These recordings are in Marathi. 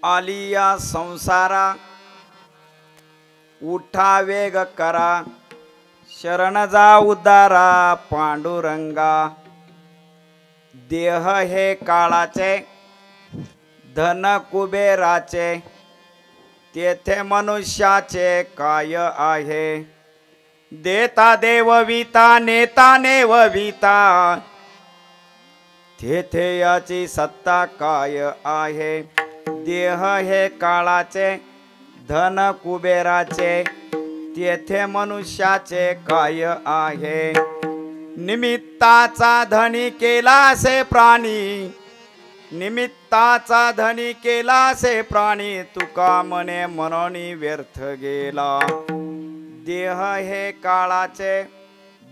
आलिया संसारा उठा वेग करा शरण जा उद्धारा पांडुरंगा। देह हे काळाचे धन कुबेराचे तेथे मनुष्याचे काय आहे। देता देवविता नेता नेवविता तेथे याची सत्ता काय आहे। देह हे काळाचे धन कुबेराचे तेथे मनुष्याचे काय आहे। निमित्ताचा धनी केला से प्राणी निमित्ताचा धनी केला से प्राणी तुका मने मनोनी व्यर्थ गेला। देह हे काळाचे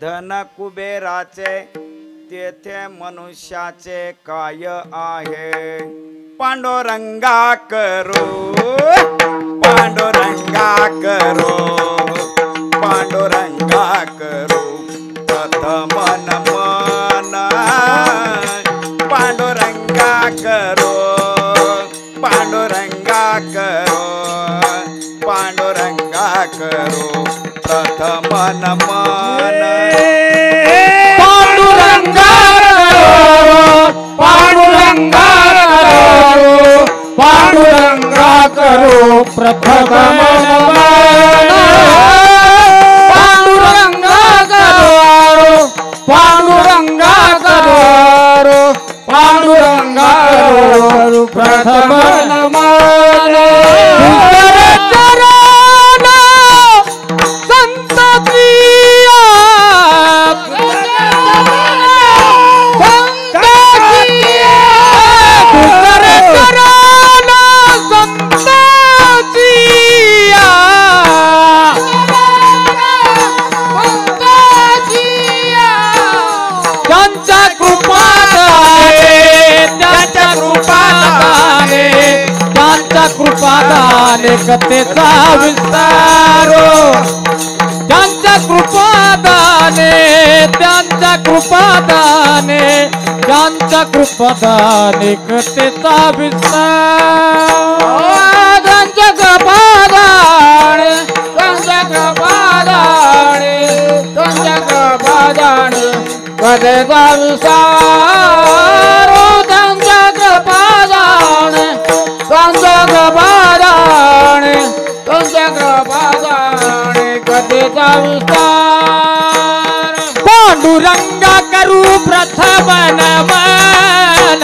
धन कुबेराचे तेथे मनुष्याचे काय आहे। पांडुरंगा करो पांडुरंगा करो पांडुरंगा करो प्रथम नमन। पांडुरंगा करो पांडुरंगा करो पांडुरंगा करो प्रथम नमन। पांडुरंगा करो पांडुरंगा करो पांडुरंगा करो प्रथम नमन। पांडुरंगा करो पांडुरंगा करो पांडुरंगा करो प्रथम नमन। कृपादाने कथेचा विस्तारो त्यांच्या कृपादाने त्यांच्या कृपादाने त्यांच्या कृपादाने कथेचा विस्तार। त्यांच्या कृपादाने त्यांच्या कृपादाने त्यांच्या कृपादाने कथेचा विस्तार। त्यांच्या कृपादाने त्यांच्या कृपादाने त्यांच्या कृपादाने कथेचा विस्तार। पांडुरंगा करू प्रथम नमन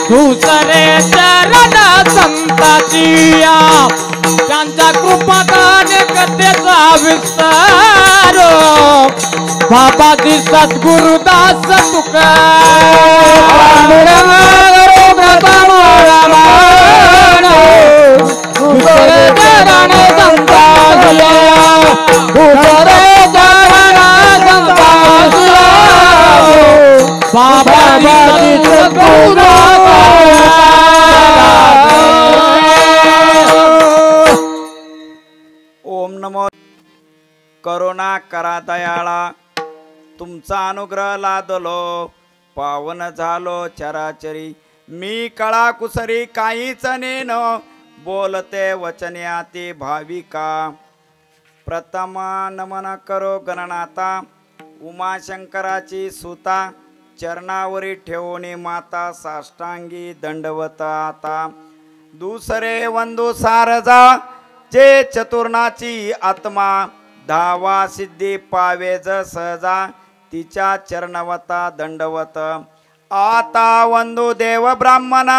दुसरे चरण संताचिया त्यांच्या कृपादाने कथेचा विस्तार। बाबाजी सद्गुरुदास तुका पांडुरंगा करू प्रथम नमन दुसरे चरण संताचिया दुसरे चरण संताचिया बाबाजी सद्गुरुदास। ओम नमो करुणा करा दयाळा तुमचा अनुग्रह लादलो पावन झालो चराचरी। मी कळा कुसरी काहीच नेन बोलते वचन्याती भाविका। प्रथम नमन करो गणनाथा उमाशंकराची सुता चरणावरी ठेवणी माता साष्टांगी दंडवत आता। दुसरे वंदू सारजा जे चतुर्णाची आत्मा धावा सिद्धी पावेज सहजा तिच्या चरणवता दंडवत। आता वंदू देव ब्राह्मण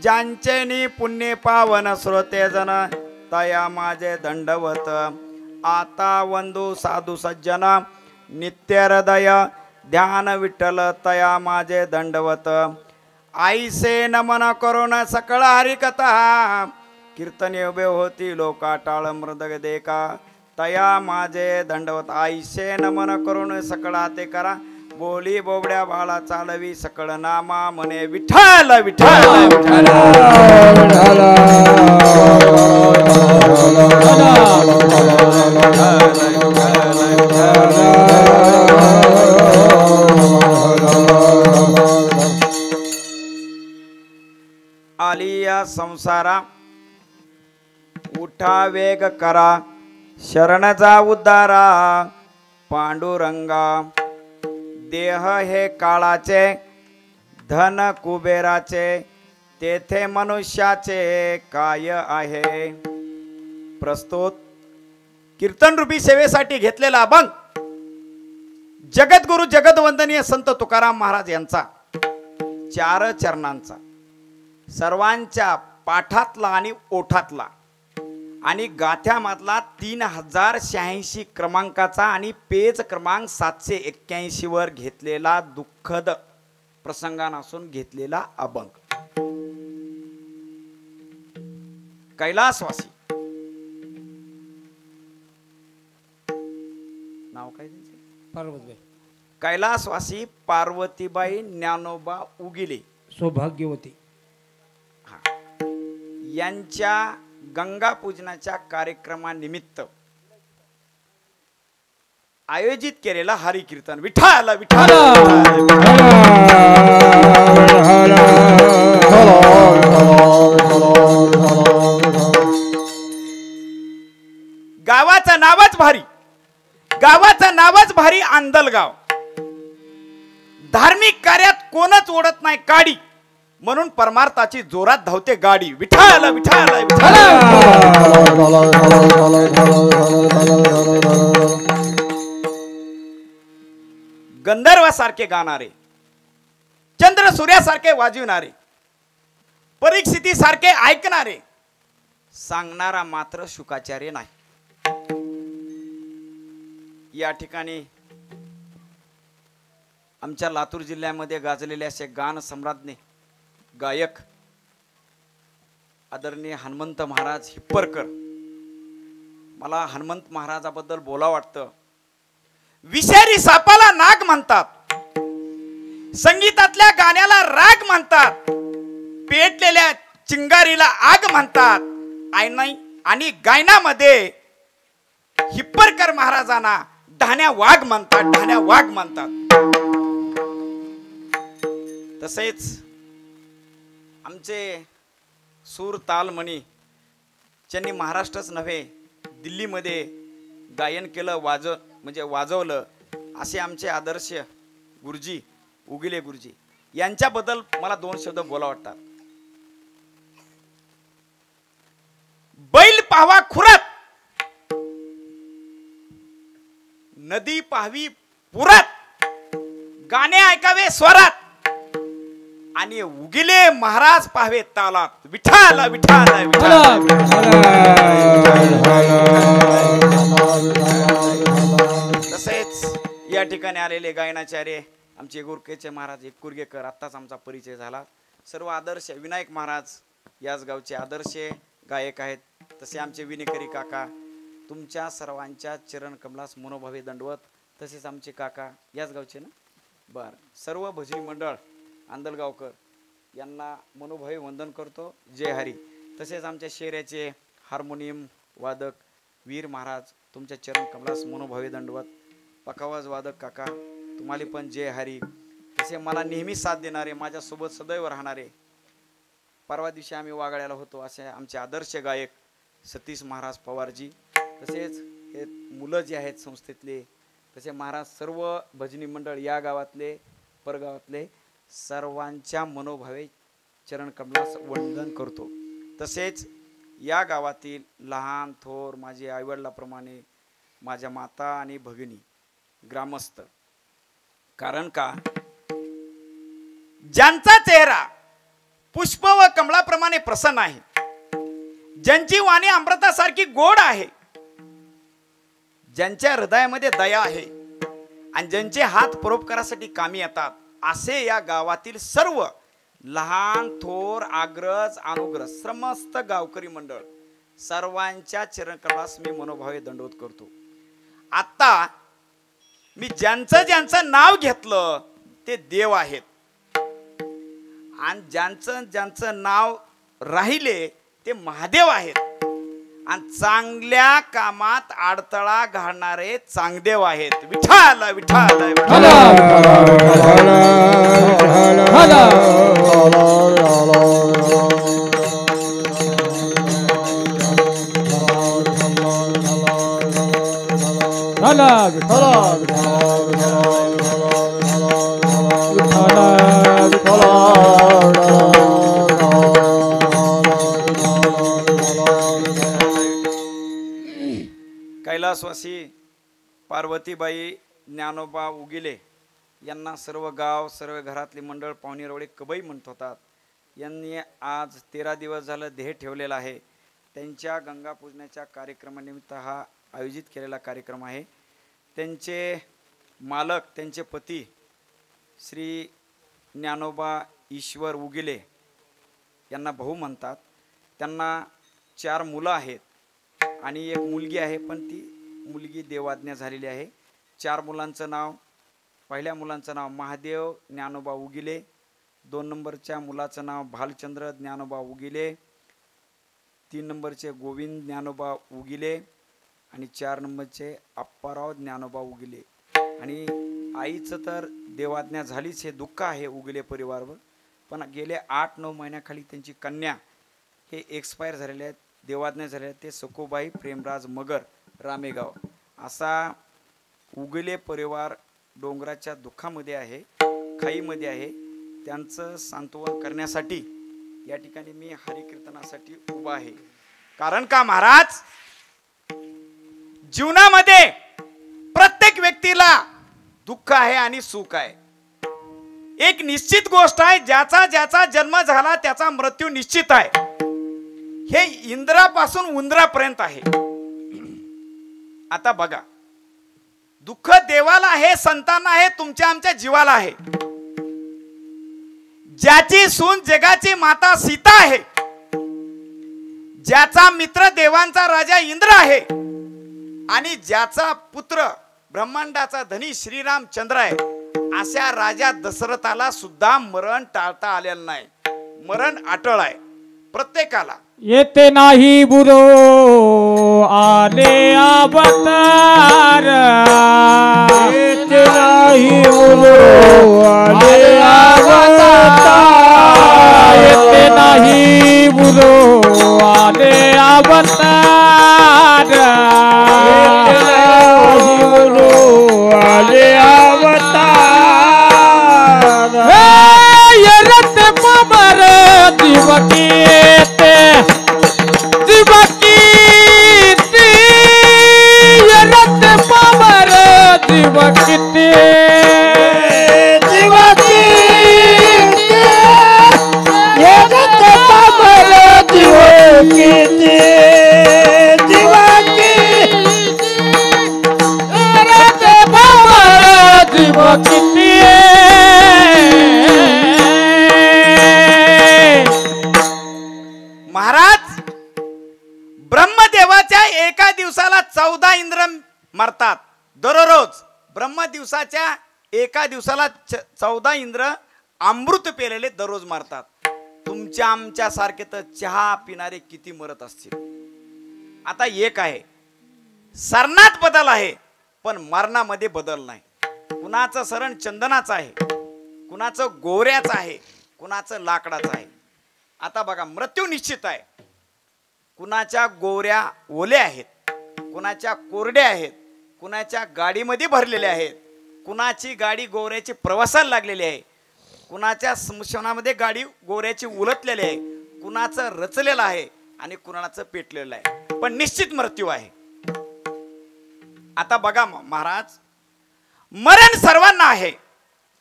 ज्यांचे पुण्य पावन श्रोते जन तया माझे दंडवत। आता वंदू साधू सज्जन नित्य हृदय ध्यान विठ्ठल तया माझे दंडवत। आईसे नमन करून सकळ हरिकथा कीर्तने उभे होती लोका टाळ मृदग देका तया माझे दंडवत। आईसे नमन करून सकळ ते करा बोली बोबड्या बाळा चालवी सकळ नामा म्हणे विठ्ठल विठ्ठल विठ्ठल। आलिया संसारा उठा वेग करा शरणचा उद्धारा पांडुरंगा देह हे काळाचे धन कुबेराचे तेथे मनुष्याचे काय आहे. प्रस्तुत कीर्तन रूपी सेवेसाठी घेतलेला अभंग जगद्गुरु जगदवंदनीय संत तुकाराम महाराज यांचा 4 चरणांचा सर्वांच्या पाठातला आणि ओठातला आणि गाथ्यामधला 3086 क्रमांकाचा आणि पेज क्रमांक 781 वर घेतलेला दुःखद प्रसंगापासून घेतलेला अभंग. कैलासवासी नाव काय त्यांचे? पार्वतीबाई कैलासवासी पार्वतीबाई ज्ञानोबा उगिले सौभाग्यवती यांच्या गंगा पूजनाच्या कार्यक्रमानिमित्त आयोजित केलेला हरी कीर्तन विठ्ठल विठ्ठल. गावाचं नावच भारी, गावाचं नावच भारी आंदलगाव. धार्मिक कार्यात कोणच ओढत नाही काडी म्हणून परमार्थाची जोरात धावते गाडी. विठ्ठल विठ्ठल विठ्ठल. गंधर्वासारखे गाणारे, चंद्र सूर्यासारखे वाजविणारे, परिस्थिती सारखे ऐकणारे, सांगणारा मात्र शुकाचार्य नाही. या ठिकाणी आमच्या लातूर जिल्ह्यामध्ये गाजलेले असे गान सम्राज्ञ गायक आदरणीय हनुमंत महाराज हिप्परकर. मला हनुमंत महाराजाबद्दल बोला वाटतं. विषारी सापाला नाग म्हणतात, संगीतातल्या गाण्याला राग म्हणतात, पेटलेल्या चिंगारीला आग म्हणतात आणि गायनामध्ये हिप्परकर महाराजांना ढाण्या वाघ म्हणतात, ढाण्या वाघ म्हणतात. तसेच आमचे सूर तालमणी ज्यांनी महाराष्ट्रच नव्हे दिल्लीमध्ये गायन केलं, वाजवलं असे आमचे आदर्श गुरुजी उगिले गुरुजी यांच्याबद्दल मला 2 शब्द बोला वाटतात. बैल पाहावा खुरात, नदी पाहावी पुरात, गाणे ऐकावे स्वरात आणि उगिले महाराज पाहावे तालात. विठ्ठल विठ्ठल विठ्ठल. तसेच या ठिकाणी आलेले गायनाचार्य आमचे गुरकेचे महाराज एककुर्गेकर, आत्ताच आमचा परिचय झाला. सर्व आदर्श विनायक महाराज याच गावचे आदर्श गायक आहेत. तसे आमचे विनेकरी काका, तुमच्या सर्वांच्या चरण कमलास मनोभावे दंडवत. तसेच आमचे काका याच गावचे ना, बर सर्व भजनी मंडळ आंदलगावकर यांना मनोभावे वंदन करतो. जय हरी. तसेच आमच्या शेऱ्याचे हार्मोनियम वादक वीर महाराज, तुमच्या चरण कमलास मनोभावे दंडवत. पकावाज वादक काका, तुम्हाला पण जय हरी. तसे मला नेहमी साथ देणारे, माझ्यासोबत सदैव राहणारे, परवा दिवशी आम्ही वागळ्याला होतो असे आमचे आदर्श गायक सतीश महाराज पवारजी. तसेच हे मुलं जे आहेत संस्थेतले, तसे महाराज सर्व भजनी मंडळ या गावातले परगावातले सर्वांच्या मनोभावे चरण कमलास वंदन करतो. तसेच या गावातील लहान थोर माझे आईवडिलाप्रमाणे माझ्या माता आणि भगिनी ग्रामस्थ. कारण का ज्यांचा चेहरा पुष्प व कमळाप्रमाणे प्रसन्न आहे, ज्यांची वाणी अमृतासारखी गोड आहे, ज्यांच्या हृदयामध्ये दया आहे आणि ज्यांचे हात परोपकारासाठी कामी येतात, असे या गावातील सर्व लहान थोर आग्रज अनुग्रज समस्त गावकरी मंडळ सर्वांच्या चरणकमलास मी मनोभावे दंडवत करतो. आता मी ज्यांचं नाव घेतलं ते देव आहेत आणि ज्यांचं नाव राहिले ते महादेव आहेत आणि चांगल्या कामात अडथळा घालणारे चांगदेव आहेत. विठ्ठल विठ्ठल विठ्ठल. कैलासवासी पार्वतीबाई ज्ञानोबा उगिले यांना सर्व गाव सर्व घरातली मंडळ पाहुणेरवडे कबई म्हणत होतात. यांनी आज 13 दिवस झालं देह ठेवलेला आहे. त्यांच्या गंगा पूजनाच्या कार्यक्रमानिमित्त हा आयोजित केलेला कार्यक्रम आहे. त्यांचे मालक त्यांचे पती श्री ज्ञानोबा ईश्वर उगिले यांना भाऊ म्हणतात. त्यांना 4 मुलं आहेत आणि एक मुलगी आहे, पण ती मुलगी देवाज्ञा झालेली आहे. 4 मुलांचं नाव, पहिल्या मुलांचं नाव महादेव ज्ञानोबा उगिले, 2 नंबरच्या मुलाचं नाव भालचंद्र ज्ञानोबा उगिले, 3 नंबरचे गोविंद ज्ञानोबा उगिले आणि 4 नंबरचे अप्पाराव ज्ञानोबा उगिले. आणि आईचं तर देवाज्ञा झालीच, हे दुःख आहे उगिले परिवारावर. पण गेले 8-9 महिन्याखाली त्यांची कन्या हे एक्सपायर झालेले आहेत, देवाज्ञा झालेले आहेत. ते सखूबाई प्रेमराज मगर रामेगाव. असा उगिले परिवार डोंगराच्या दुःखामध्ये आहे, खाईमध्ये आहे. त्यांचं सांत्वन करण्यासाठी या ठिकाणी मी हरिकीर्तनासाठी उभा आहे. कारण का महाराज, जीवनामध्ये प्रत्येक व्यक्तीला दुःख आहे आणि सुख आहे. एक निश्चित गोष्ट आहे, ज्याचा ज्याचा जन्म झाला त्याचा मृत्यू निश्चित आहे. हे इंद्रापासून उंदरापर्यंत आहे. आता बघा, दुःख देवाला आहे, संतांना आहे, तुमच्या आमच्या जीवाला आहे. ज्याची सून जगाची माता सीता आहे, ज्याचा मित्र देवांचा राजा इंद्र आहे आणि ज्याचा पुत्र ब्रह्मांडाचा धनी श्रीरामचंद्र आहे, अशा राजा दशरथाला सुद्धा मरण टाळता आलेलं नाही. मरण अटळ आहे प्रत्येकाला. येते नाही बुरो आले अवतार, येते नाही बुरो आले अवतार, येते नाही बुरो आले अवतार, येते नाही बुरो आले अवतार. हे येरत पमर दिवकी महाराज, ब्रह्मदेवाच्या एका दिवसाला 14 इंद्र मरतात. दररोज ब्रह्म दिवसाच्या एका दिवसाला 14 इंद्र अमृत पेलेले दररोज मरतात. तुमच्या आमच्या सारखे तर चहा पिणारे किती मरत असतील. आता एक आहे, सरणात बदल आहे पण मरणामध्ये बदल नाही. कुणाचं सरण चंदनाचं आहे, कुणाचं गोऱ्याचं आहे, कुणाचं लाकडाचं आहे. आता बघा, मृत्यू निश्चित आहे. कुणाच्या गोऱ्या ओल्या आहेत, कुणाच्या कोरड्या आहेत, कुणाच्या गाडीमध्ये भरलेल्या आहेत, कुणाची गाडी गोऱ्याची प्रवासाला लागलेली आहे, कुणाच्या स्मशानामध्ये गाडी गोऱ्याची उलटलेली आहे, कुणाचं रचलेलं आहे आणि कुणाचं पेटलेलं आहे, पण निश्चित मृत्यू आहे. आता बघा महाराज, मरण सर्वांना आहे,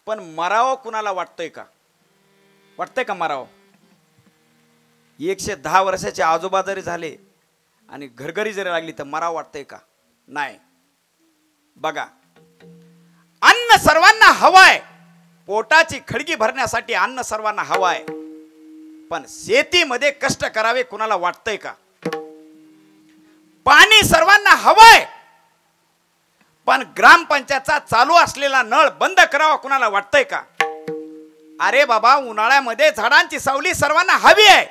पण मरावं कुणाला वाटतंय का? वाटतंय का मरावं? 110 वर्षाचे आजोबा जरी झाले आणि घरघरी जरी लागली तर मरावं वाटतंय का? नाही. बघा, अन्न सर्वांना हवाय, पोटाची खळगी भरण्यासाठी अन्न सर्वांना हवाय, पण शेतीमध्ये कष्ट करावे कुणाला वाटतंय का? पाणी सर्वांना हवाय, पण ग्रामपंचायतचा चालू असलेला नळ बंद करावा कुणाला वाटतंय का? अरे बाबा, उन्हाळ्यामध्ये झाडांची सावली सर्वांना हवी आहे,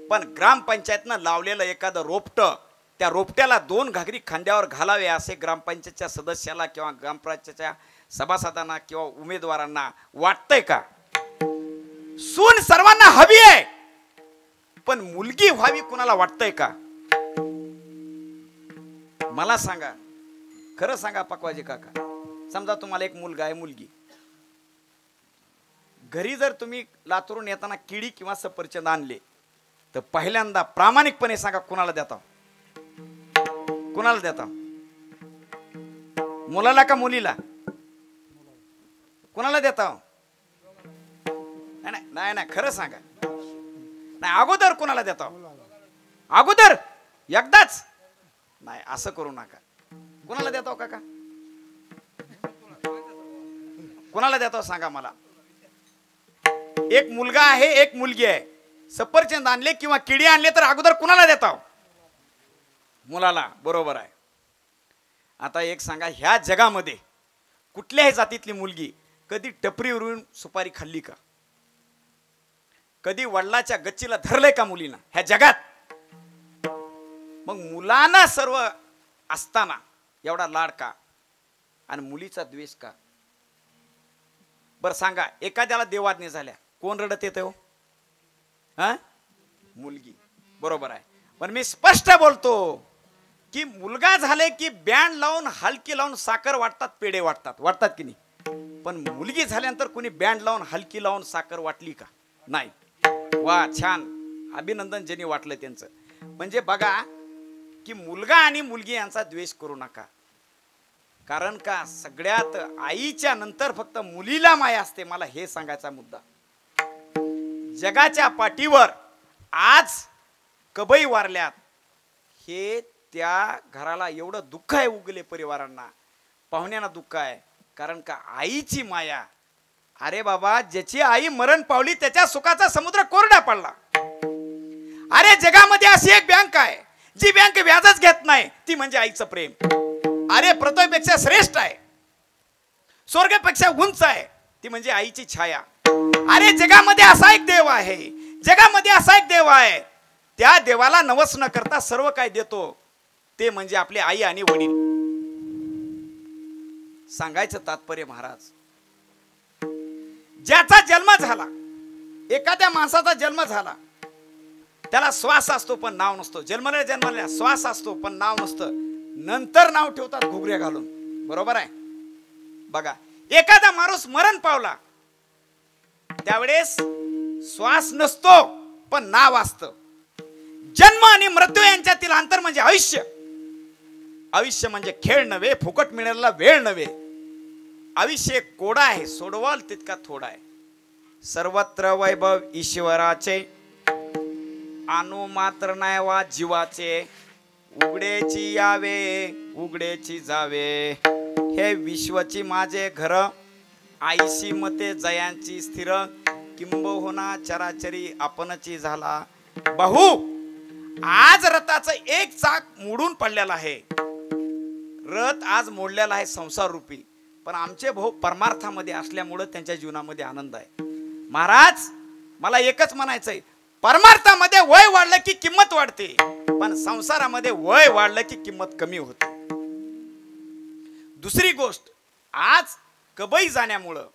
पण ग्रामपंचायतनं लावलेलं एखादं रोपटं, त्या रोपट्याला 2 घागरी खांद्यावर घालावे असे ग्रामपंचायतच्या सदस्याला किंवा ग्रामपंचायतच्या सभासदांना किंवा उमेदवारांना वाटतंय का? सून सर्वांना हवी आहे, पण मुलगी व्हावी कुणाला वाटतंय का? मला सांगा, खरं सांगा पकवाजी काका, समजा तुम्हाला एक मुलगा आहे मुलगी, घरी जर तुम्ही लातूरून येताना किडी किंवा सफरचंद आणले तर पहिल्यांदा प्रामाणिकपणे सांगा कुणाला देता? कुणाला देता? मुलाला का मुलीला? कुणाला देता? नाही नाही नाही खरं सांगा. नाही अगोदर कुणाला देता? अगोदर एकदाच नाही, असं करू नका. कुणाला देता काका? कुणाला देता सांगा मला. एक मुलगा आहे एक मुलगी आहे, सफरचंद आणले किंवा किडी आणले तर अगोदर कुणाला देता? मुलाला. बरोबर आहे. आता एक सांगा, ह्या जगामध्ये कुठल्याही जातीतली मुलगी कधी टपरीवरून सुपारी खाल्ली का? कधी वडिलाच्या गच्चीला धरलंय का मुलीनं ह्या जगात? मग मुलांना सर्व असताना एवढा लाड का आणि मुलीचा द्वेष का? बरं सांगा, एखाद्याला देवाज्ञा झाल्या कोण रडत येते हो? हा, मुलगी. बरोबर आहे. पण मी स्पष्ट बोलतो की मुलगा झाले की बँड लावून हलकी लावून साखर वाटतात, पेढे वाटतात, वाटतात की नाही? पण मुलगी झाल्यानंतर कोणी बँड लावून हलकी लावून साखर वाटली का? नाही. वा, छान, अभिनंदन ज्यांनी वाटलं त्यांचं. म्हणजे बघा की मुलगा आणि मुलगी यांचा द्वेष करू नका. कारण का सगळ्यात आईच्या नंतर फक्त मुलीला माया असते. मला हे सांगायचा मुद्दा. जगाच्या पाठीवर आज कबई वारल्यात, हे त्या घराला एवढं दुःख आहे, उगले परिवारांना, पाहुण्यांना दुःख आहे. कारण का आईची माया. अरे बाबा, ज्याची आई मरण पावली त्याच्या सुखाचा समुद्र कोरडा पडला. अरे जगामध्ये अशी एक बँक आहे जी बँक व्याजच घेत नाही, ती म्हणजे आईचं प्रेम. अरे पृथ्वीपेक्षा श्रेष्ठ आहे, स्वर्गापेक्षा उंच आहे, ती म्हणजे आईची छाया. अरे जगामध्ये असा एक देव आहे, जगामध्ये असा एक देव आहे, त्या देवाला नवस न करता सर्व काय देतो, ते म्हणजे आपली आई आणि वडील. सांगायचं तात्पर्य महाराज, ज्याचा जन्म झाला, एखाद्या माणसाचा जन्म झाला, त्याला श्वास असतो पण नाव नसतो. जन्मल्या श्वास असतो पण नाव नसतं. नंतर नाव ठेवतात घुगऱ्या घालून. बरोबर आहे. बघा, एखादा माणूस मरण पावला त्यावेळेस श्वास नसतो पण नाव असतं. जन्म आणि मृत्यू यांच्यातील अंतर म्हणजे आयुष्य. आयुष्य म्हणजे खेळ नव्हे, फुकट मिळालेला वेळ नव्हे. आयुष्य कोडा आहे, सोडवाल तितका थोडा आहे. सर्वत्र वैभव ईश्वराचे, अनु मात्र नाही वा जीवाचे. उघडेची यावे उघडेची जावे, हे विश्वची माझे घर. आईशी मते जयांची स्थिर, किंबहुना चराचरी आपणची झाला. बहु आज रथाचं एक चाक मोडून पडलेलं आहे. रथ आज मोडलेला आहे संसार रूपी, पण आमचे भाऊ परमार्थामध्ये असल्यामुळे त्यांच्या जीवनामध्ये आनंद आहे. महाराज, मला एकच म्हणायचंय, परमार्थामध्ये वय वाढलं की किंमत वाढते, पण संसारामध्ये वय वाढलं की किंमत कमी होते. दुसरी गोष्ट, आज कबई जाण्यामुळं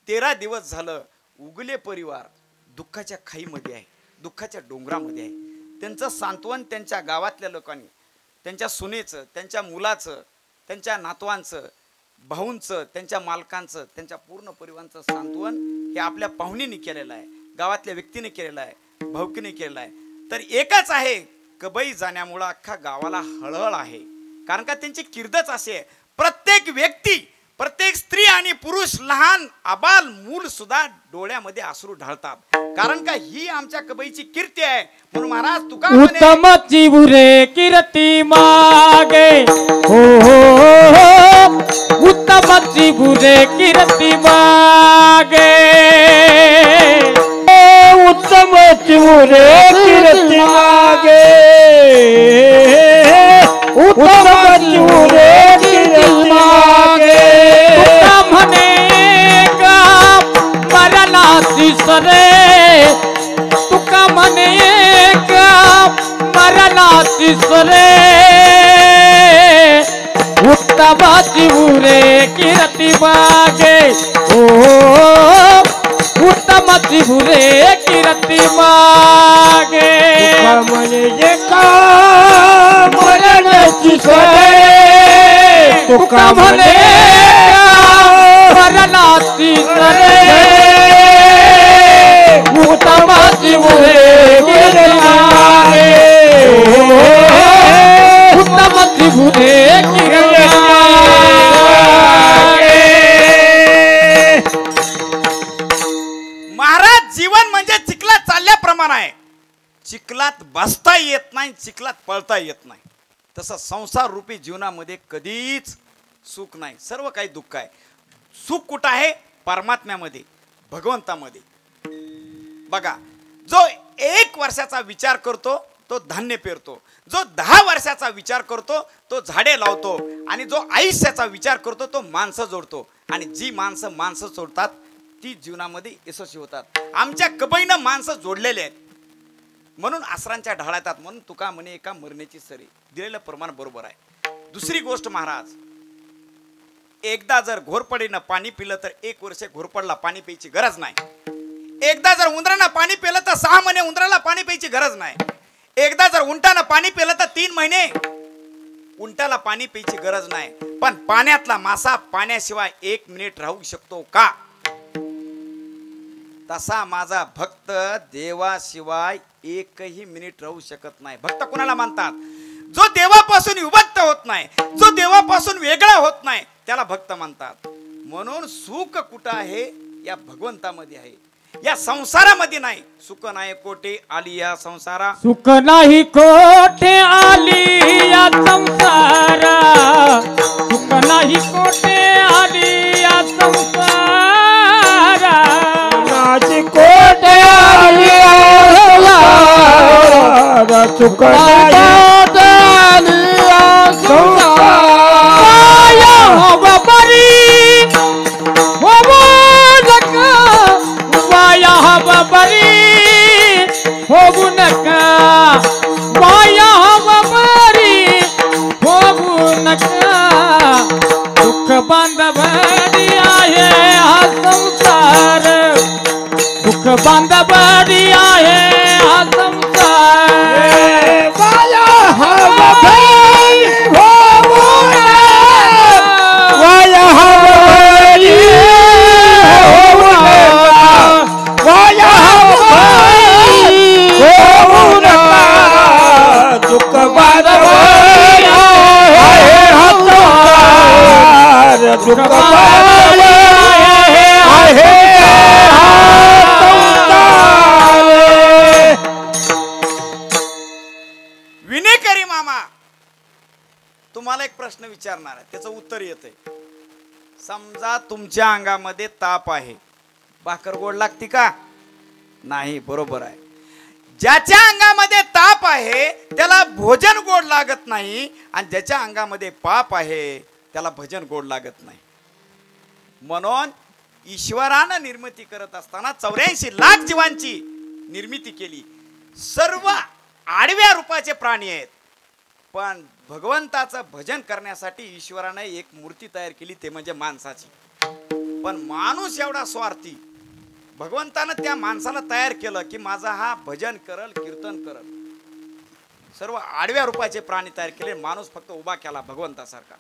13 दिवस झालं उगले परिवार दुःखाच्या खाईमध्ये आहे, दुःखाच्या डोंगरामध्ये आहे. त्यांचं सांत्वन त्यांच्या गावातल्या लोकांनी, त्यांच्या सुनेचं, त्यांच्या मुलाचं, त्यांच्या नातवांचं, भाऊंचं, त्यांच्या मालकांचं, त्यांच्या पूर्ण परिवाराचं सांत्वन हे आपल्या पाहुणीने केलेलं आहे, गावातल्या व्यक्तीने केलेलं आहे, भाऊकीने केलेलं आहे. तर एकच आहे, कबई जाण्यामुळं अख्खा गावाला हळहळ आहे. कारण का त्यांची किर्दच असे आहे. प्रत्येक व्यक्ती, प्रत्येक स्त्री आणि पुरुष, लहान आबाल मूल सुद्धा डोळ्यामध्ये अश्रू ढाळतात. कारण का ही आमच्या कबईची कीर्ती आहे. म्हणून महाराज तुका उत्तमची बुरे कीर्ती मागे, हो हो, उत्तमची बुरे कीर्ती मागे, उत्तमची बुरे कीर्ती मागे, उत्तमची बुरे कीर्ती मागे. म्हणे का मरणाची सरे, तुका म्हणे का मरणाची सरे, उत्तमाची बुरे कीर्ती मागे, हो, उत्तमाची बुरे कीर्ती मागे. म्हणे का मरणाची सरे, तुका म्हणे मरणाची सरे उत्तमाची मुले उत्तमाची मुले महाराज जीवन म्हणजे चिखलात चालल्याप्रमाणे आहे. चिखलात बसता येत नाही, चिखलात पळता येत नाही. तसं संसार रूपी जीवनामध्ये कधीच सुख नाही, सर्व काही दुःख आहे. सुख कुठं आहे? परमात्म्यामध्ये, भगवंतामध्ये. बघा, जो 1 वर्षाचा विचार करतो तो धान्य पेरतो, जो 10 वर्षाचा विचार करतो तो झाडे लावतो, आणि जो आयुष्याचा विचार करतो तो माणसं जोडतो. आणि जी माणसं जोडतात ती जीवनामध्ये यशस्वी होतात. आमच्या कबईनं माणसं जोडलेले आहेत म्हणून आसरांच्या ढाळ्यात येतात. म्हणून तुका म्हणे एका मरण्याची सरी. दिलेलं प्रमाण बरोबर आहे. दुसरी गोष्ट महाराज, एकदा जर घोरपडीनं पाणी पिलं तर 1 वर्ष घोरपडला पाणी प्यायची गरज नाही. एकदा जर उंदरानं पाणी पिलं तर 6 महिने उंदराला पाणी प्यायची गरज नाही. एकदा जर उंटानं पाणी पिलं तर 3 महिने उंटाला पाणी प्यायची गरज नाही. पण पाण्यातला मासा पाण्याशिवाय 1 मिनिट राहू शकतो का? तसा माझा भक्त देवाशिवाय 1ही मिनिट राहू शकत नाही. भक्त कोणाला मानतात? जो देवापासून विभक्त होत नाही, जो देवापासून वेगळा होत नाही, त्याला भक्त मानतात. म्हणून सुख कुठं आहे? या भगवंतामध्ये आहे, या संसारामध्ये नाही. सुख नाही कोठे आली या संसारा, सुख नाही कोठे आली या संसारा, सुख नाही कोठे आली या संसारा, माझी कोठे आली सुख नाही कोठे आली होऊ नका वाया बरी होऊ नका. दुःख बांधवडी आहे हा संसार, दुःख बांधवडी आहे हा संसार. वाया बरी होऊ नका, वाया बरी होऊ नका, वाया होऊ नका. दुःख बांधवडी आहे हा संसार, दुःख बांधवडी आहे हा संसार. विनेकरी मामा, तुम्हाला एक प्रश्न विचारणार आहे, त्याचं उत्तर येतंय. समजा तुमच्या अंगामध्ये ताप आहे, भाकर गोड लागते का? नाही. बरोबर आहे. ज्याच्या अंगामध्ये ताप आहे त्याला भोजन गोड लागत नाही, आणि ज्याच्या अंगामध्ये पाप आहे त्याला भजन गोड लागत नाही. म्हणून ईश्वरानं निर्मिती करत असताना 84 लाख जीवांची निर्मिती केली. सर्व आडव्या रूपाचे प्राणी आहेत, पण भगवंताचं भजन करण्यासाठी ईश्वराने एक मूर्ती तयार केली, ते म्हणजे माणसाची. पण माणूस एवढा स्वार्थी, भगवंतानं त्या माणसाला तयार केलं की माझा हा भजन करल, कीर्तन करल. सर्व आडव्या रूपाचे प्राणी तयार केले, माणूस फक्त उभा केला भगवंतासारखा.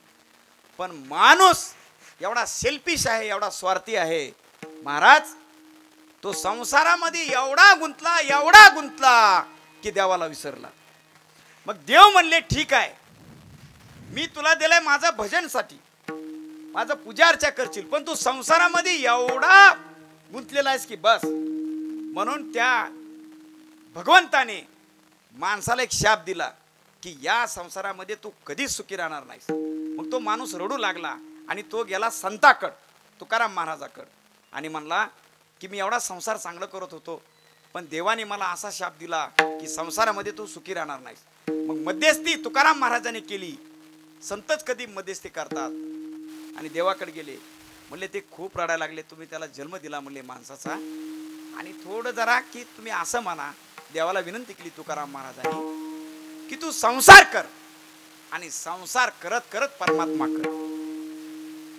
पण माणूस एवढा सेल्फिश आहे, एवढा स्वार्थी आहे महाराज, तो संसारामध्ये एवढा गुंतला की देवाला विसरला. मग देव म्हणले ठीक आहे, मी तुला दिलंय माझं भजनसाठी, माझं पूजा अर्चा करशील, पण तू संसारामध्ये एवढा गुंतलेला आहेस की बस. म्हणून त्या भगवंताने माणसाला एक शाप दिला की या संसारामध्ये तू कधीच सुखी राहणार नाहीस. मग तो माणूस रडू लागला आणि तो गेला संताकड, तुकाराम महाराजाकड, आणि म्हणला की मी एवढा संसार चांगला करत होतो, पण देवाने मला असा शाप दिला की संसारामध्ये तू सुखी राहणार नाहीस. मग मध्यस्थी तुकाराम महाराजांनी केली. संतच कधी मध्यस्थी करतात. आणि देवाकडे गेले, म्हणले ते खूप रडायला लागले, तुम्ही त्याला जन्म दिला म्हणले माणसाचा, आणि थोडं जरा की तुम्ही असं म्हणा. देवाला विनंती केली तुकाराम महाराजांनी की तू संसार कर, आणि संसार करत करत परमात्मा कर.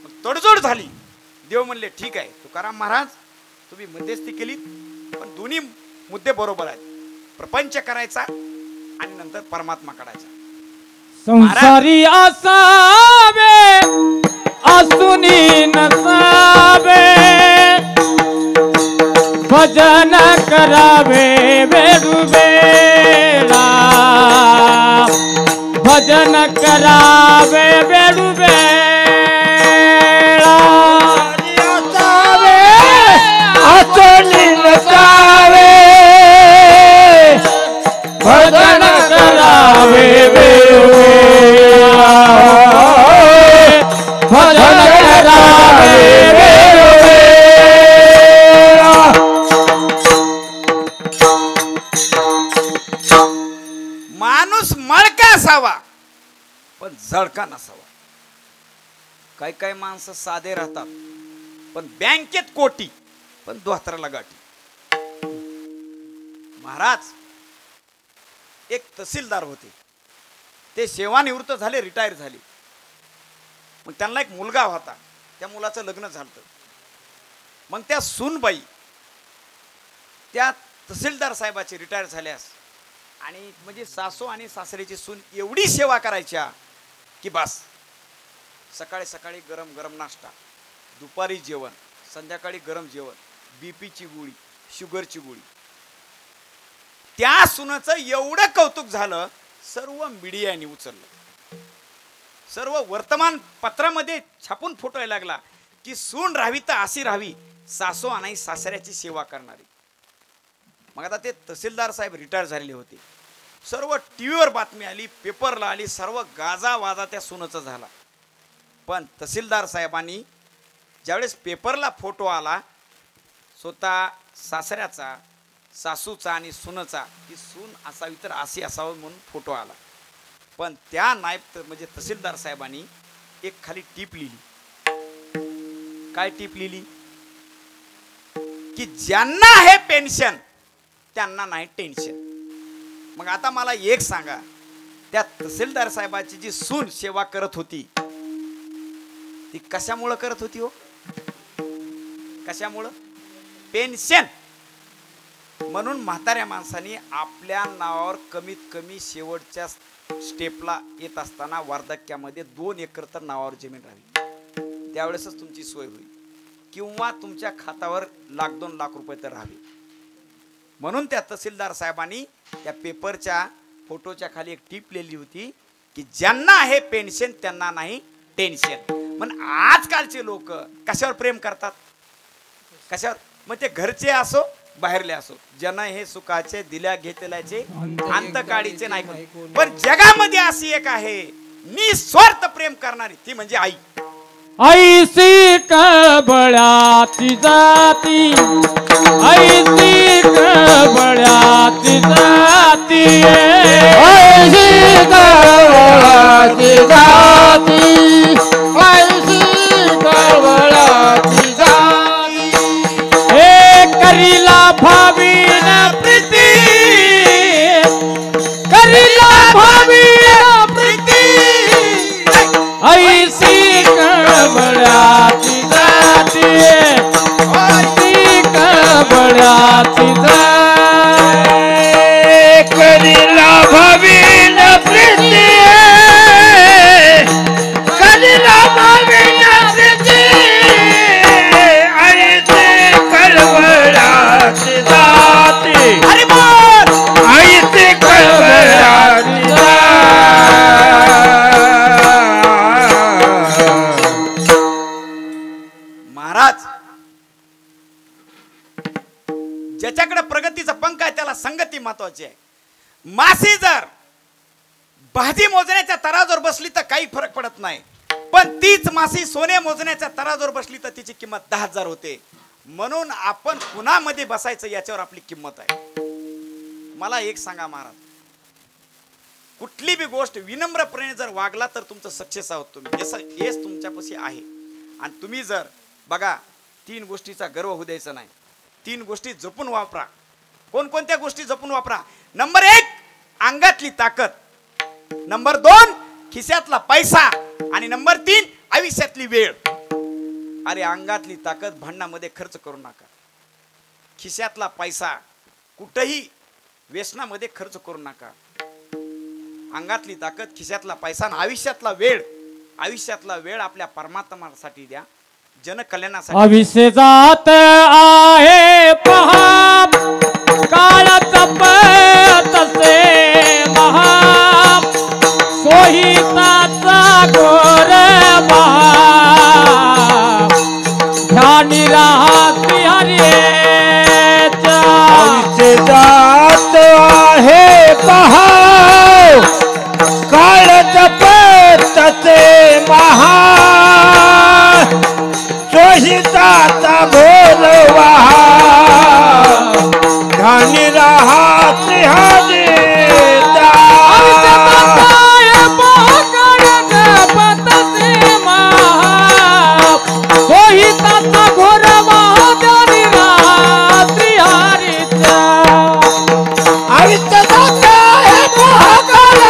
मग तडजोड झाली. देव म्हणले ठीक आहे तुकाराम महाराज, तुम्ही मध्यस्थी केली, पण दोन्ही मुद्दे बरोबर आहेत. प्रपंच करायचा आणि नंतर परमात्मा काढायचा. संसारी असावे असुनी नसावे भजन करावे वेळुवेळा भजन करावे वेळुवेळा असली नसावे भजन करावे वेळुवेळा भजन करावे वेळुवेळा माणूस मळका असावा पण जळका नसावा. काही काही माणसं साधे राहतात पण बँकेत कोटी पण धोत्राला गाठी. महाराज एक तहसीलदार होते, ते सेवानिवृत्त झाले, रिटायर झाले. मग त्यांना एक मुलगा होता, त्या मुलाचं लग्न झालं. मग त्या सूनबाई त्या तहसीलदार साहेबाचे रिटायर झाल्यास आणि म्हणजे सासू आणि सासऱ्याची सून एवढी सेवा करायच्या की बस. सकाळी सकाळी गरम गरम नाश्ता, दुपारी जेवण, संध्याकाळी गरम जेवण, बीपीची गोळी, शुगरची गोळी. त्या सुनाचं एवढं कौतुक झालं, सर्व मीडियाने उचललं, सर्व वर्तमानपत्रामध्ये छापून फुटायला लागला की सून राहावी तर अशी राहावी, सासू आणि सासऱ्याची सेवा करणारी. मग आता ते तहसीलदार साहेब रिटायर झालेले होते. सर्व टीव्हीवर बातमी आली, पेपरला आली, सर्व गाजा वाजा त्या सुनाचा झाला. पण तहसीलदार साहेबांनी ज्यावेळेस पेपरला फोटो आला स्वतः सासऱ्याचा, सासूचा आणि सुनचा, की सून असावी तर अशी असावं म्हणून फोटो आला. पण त्या नायब म्हणजे तहसीलदार साहेबांनी एक खाली टीप लिहिली. काय टीप लिहिली? की ज्यांना हे पेन्शन त्यांना नाही टेन्शन. मग आता मला एक सांगा, त्या तहसीलदार साहेबाची जी सून सेवा करत होती ती कशामुळं करत होती हो? कशामुळं? पेन्शन. म्हणून म्हाताऱ्या माणसाने आपल्या नावावर कमीत कमी शेवटच्या स्टेपला येत असताना वार्धक्यामध्ये 2 एकर तर नावावर जमीन राहावी, त्यावेळेसच तुमची सोय होईल. किंवा तुमच्या खात्यावर 1-2 लाख रुपये तर राहावे. म्हणून त्या तहसीलदार साहेबांनी त्या पेपरच्या फोटोच्या खाली एक टीप लिहिली होती की ज्यांना आहे पेन्शन त्यांना नाही टेन्शन. पण आजकालचे लोक कशावर प्रेम करतात? कशावर? मग ते घरचे असो बाहेरले असो, ज्यांना हे सुखाचे दिल्या घेतल्याचे अंतकाळीचे नाही. पण जगामध्ये अशी एक आहे निस्वार्थ प्रेम करणारी, ती म्हणजे आई. ऐसी कबळाची जाती, ऐसी कबळाची जाती, ऐसी कवळाची जाती, ऐसी कवळाची जाती. हे करीला भावीन प्रीती, करीला भावीन प्रीती, ऐसी कबळाची जाती, ऐसी कबळाची जाती. करीला भावीन प्रीती, करीला भावीन प्रीती, ऐसी कळवळाची जाती, अरे बोल! ऐसी कळवळाची जाती. महाराज, ज्याच्याकडे प्रगतीचा पंख आहे त्याला संगती महत्वाची आहे. मासी जर भाजी मोजण्याच्या तराजवर बसली तर काही फरक पडत नाही, पण तीच मासी सोने मोजण्याच्या तराजवर बसली तर तिची किंमत 10,000 होते. म्हणून आपण कुणामध्ये बसायचं याच्यावर आपली किंमत आहे. मला एक सांगा महाराज, कुठली बी गोष्ट विनम्रपणे जर वागला तर तुमचं सक्सेस आहोत तुम्ही, हेच तुमच्यापाशी आहे. आणि तुम्ही जर बघा 3 गोष्टीचा गर्व होऊ द्यायचा नाही. 3 गोष्टी जपून वापरा. कोणकोणत्या गोष्टी जपून वापरा? नंबर 1 अंगातली ताकद, नंबर 2 खिशातला पैसा आणि नंबर 3 आयुष्यातली वेळ. अरे अंगातली ताकद भांडणामध्ये खर्च करू नका. खिशातला पैसा कुठेही व्यसनामध्ये खर्च करू नका. अंगातली ताकद, खिशातला पैसा आणि आयुष्यातला वेळ आपल्या परमात्म्यासाठी द्या, जनकल्याणासाठी. अविष्य जात आहे पहा काळाचा तसे महा सोहिताचा घोर महा ध्यानी राहती हरेचा. आयुष्य जात आहे पहा काळ तसे महा सोहिताचा भोलवा ध्यानी राहत हरेचा. सोहिताचा घोर महादानी रात्री हरीचा. आयुष्य जात आहे पहा काळ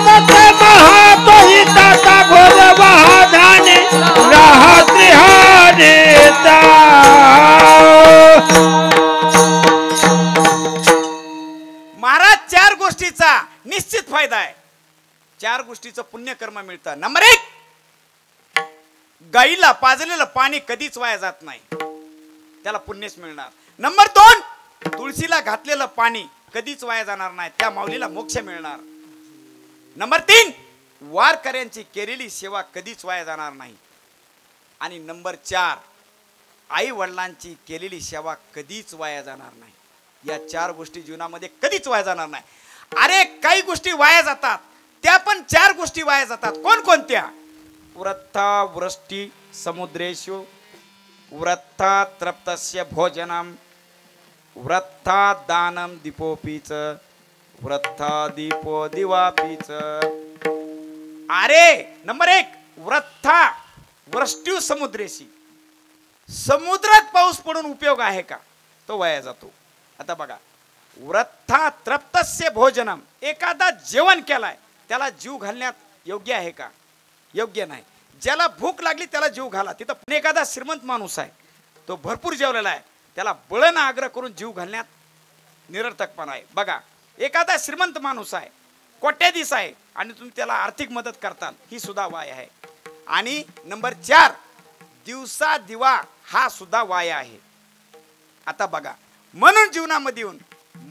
तसे महा सोहिताचा भोलवा ध्यानी राहत हरेचा. महाराज 4 गोष्टीचा निश्चित फायदा आहे, 4 गोष्टीचं पुण्यकर्म मिळतं. नंबर 1, गाईला पाजलेलं पाणी कधीच वाया जात नाही, त्याला पुण्यच मिळणार. नंबर 2, तुळशीला घातलेलं पाणी कधीच वाया जाणार नाही, त्या माऊलीला मोक्ष मिळणार. नंबर 3, वारकऱ्यांची केलेली सेवा कधीच वाया जाणार नाही. आणि नंबर 4, आई वडिलांची केलेली सेवा कधीच वाया जाणार नाही. या 4 गोष्टी जीवनामध्ये कधीच वाया जाणार नाही. अरे काही गोष्टी वाया जातात, त्या पण 4 गोष्टी वाया जातात. कोणकोणत्या? वृत्ता वृष्टी समुद्रेषु, वृत्ता तृप्तस्य भोजनम, वृत्ता दानम दीपोपीच, वृत्ता दीपो दिवापीच. अरे नंबर 1, वृत्ता वृष्टी समुद्रेशी, समुद्रात पाऊस पडून उपयोग आहे का? तो वाया जातो. आता बघा, वृत्ता तृप्तस्य भोजनम, एखादा जेवण केलाय त्याला जीव घालण्यात योग्य आहे का? योग्य नाही. ज्याला भूक लागली त्याला जीव घाला. तिथं एखादा श्रीमंत माणूस आहे, तो भरपूर जेवलेला आहे, त्याला बळण आग्रह करून जीव घालण्यात निरर्थकपणा आहे. बघा, एखादा श्रीमंत माणूस आहे, कोट्याधीश आहे आणि तुम्ही त्याला आर्थिक मदत करताल, ही सुद्धा वाय आहे. आणि नंबर 4, दिवसा दिवा हा सुद्धा वाय आहे. आता बघा, म्हणून जीवनामध्ये येऊन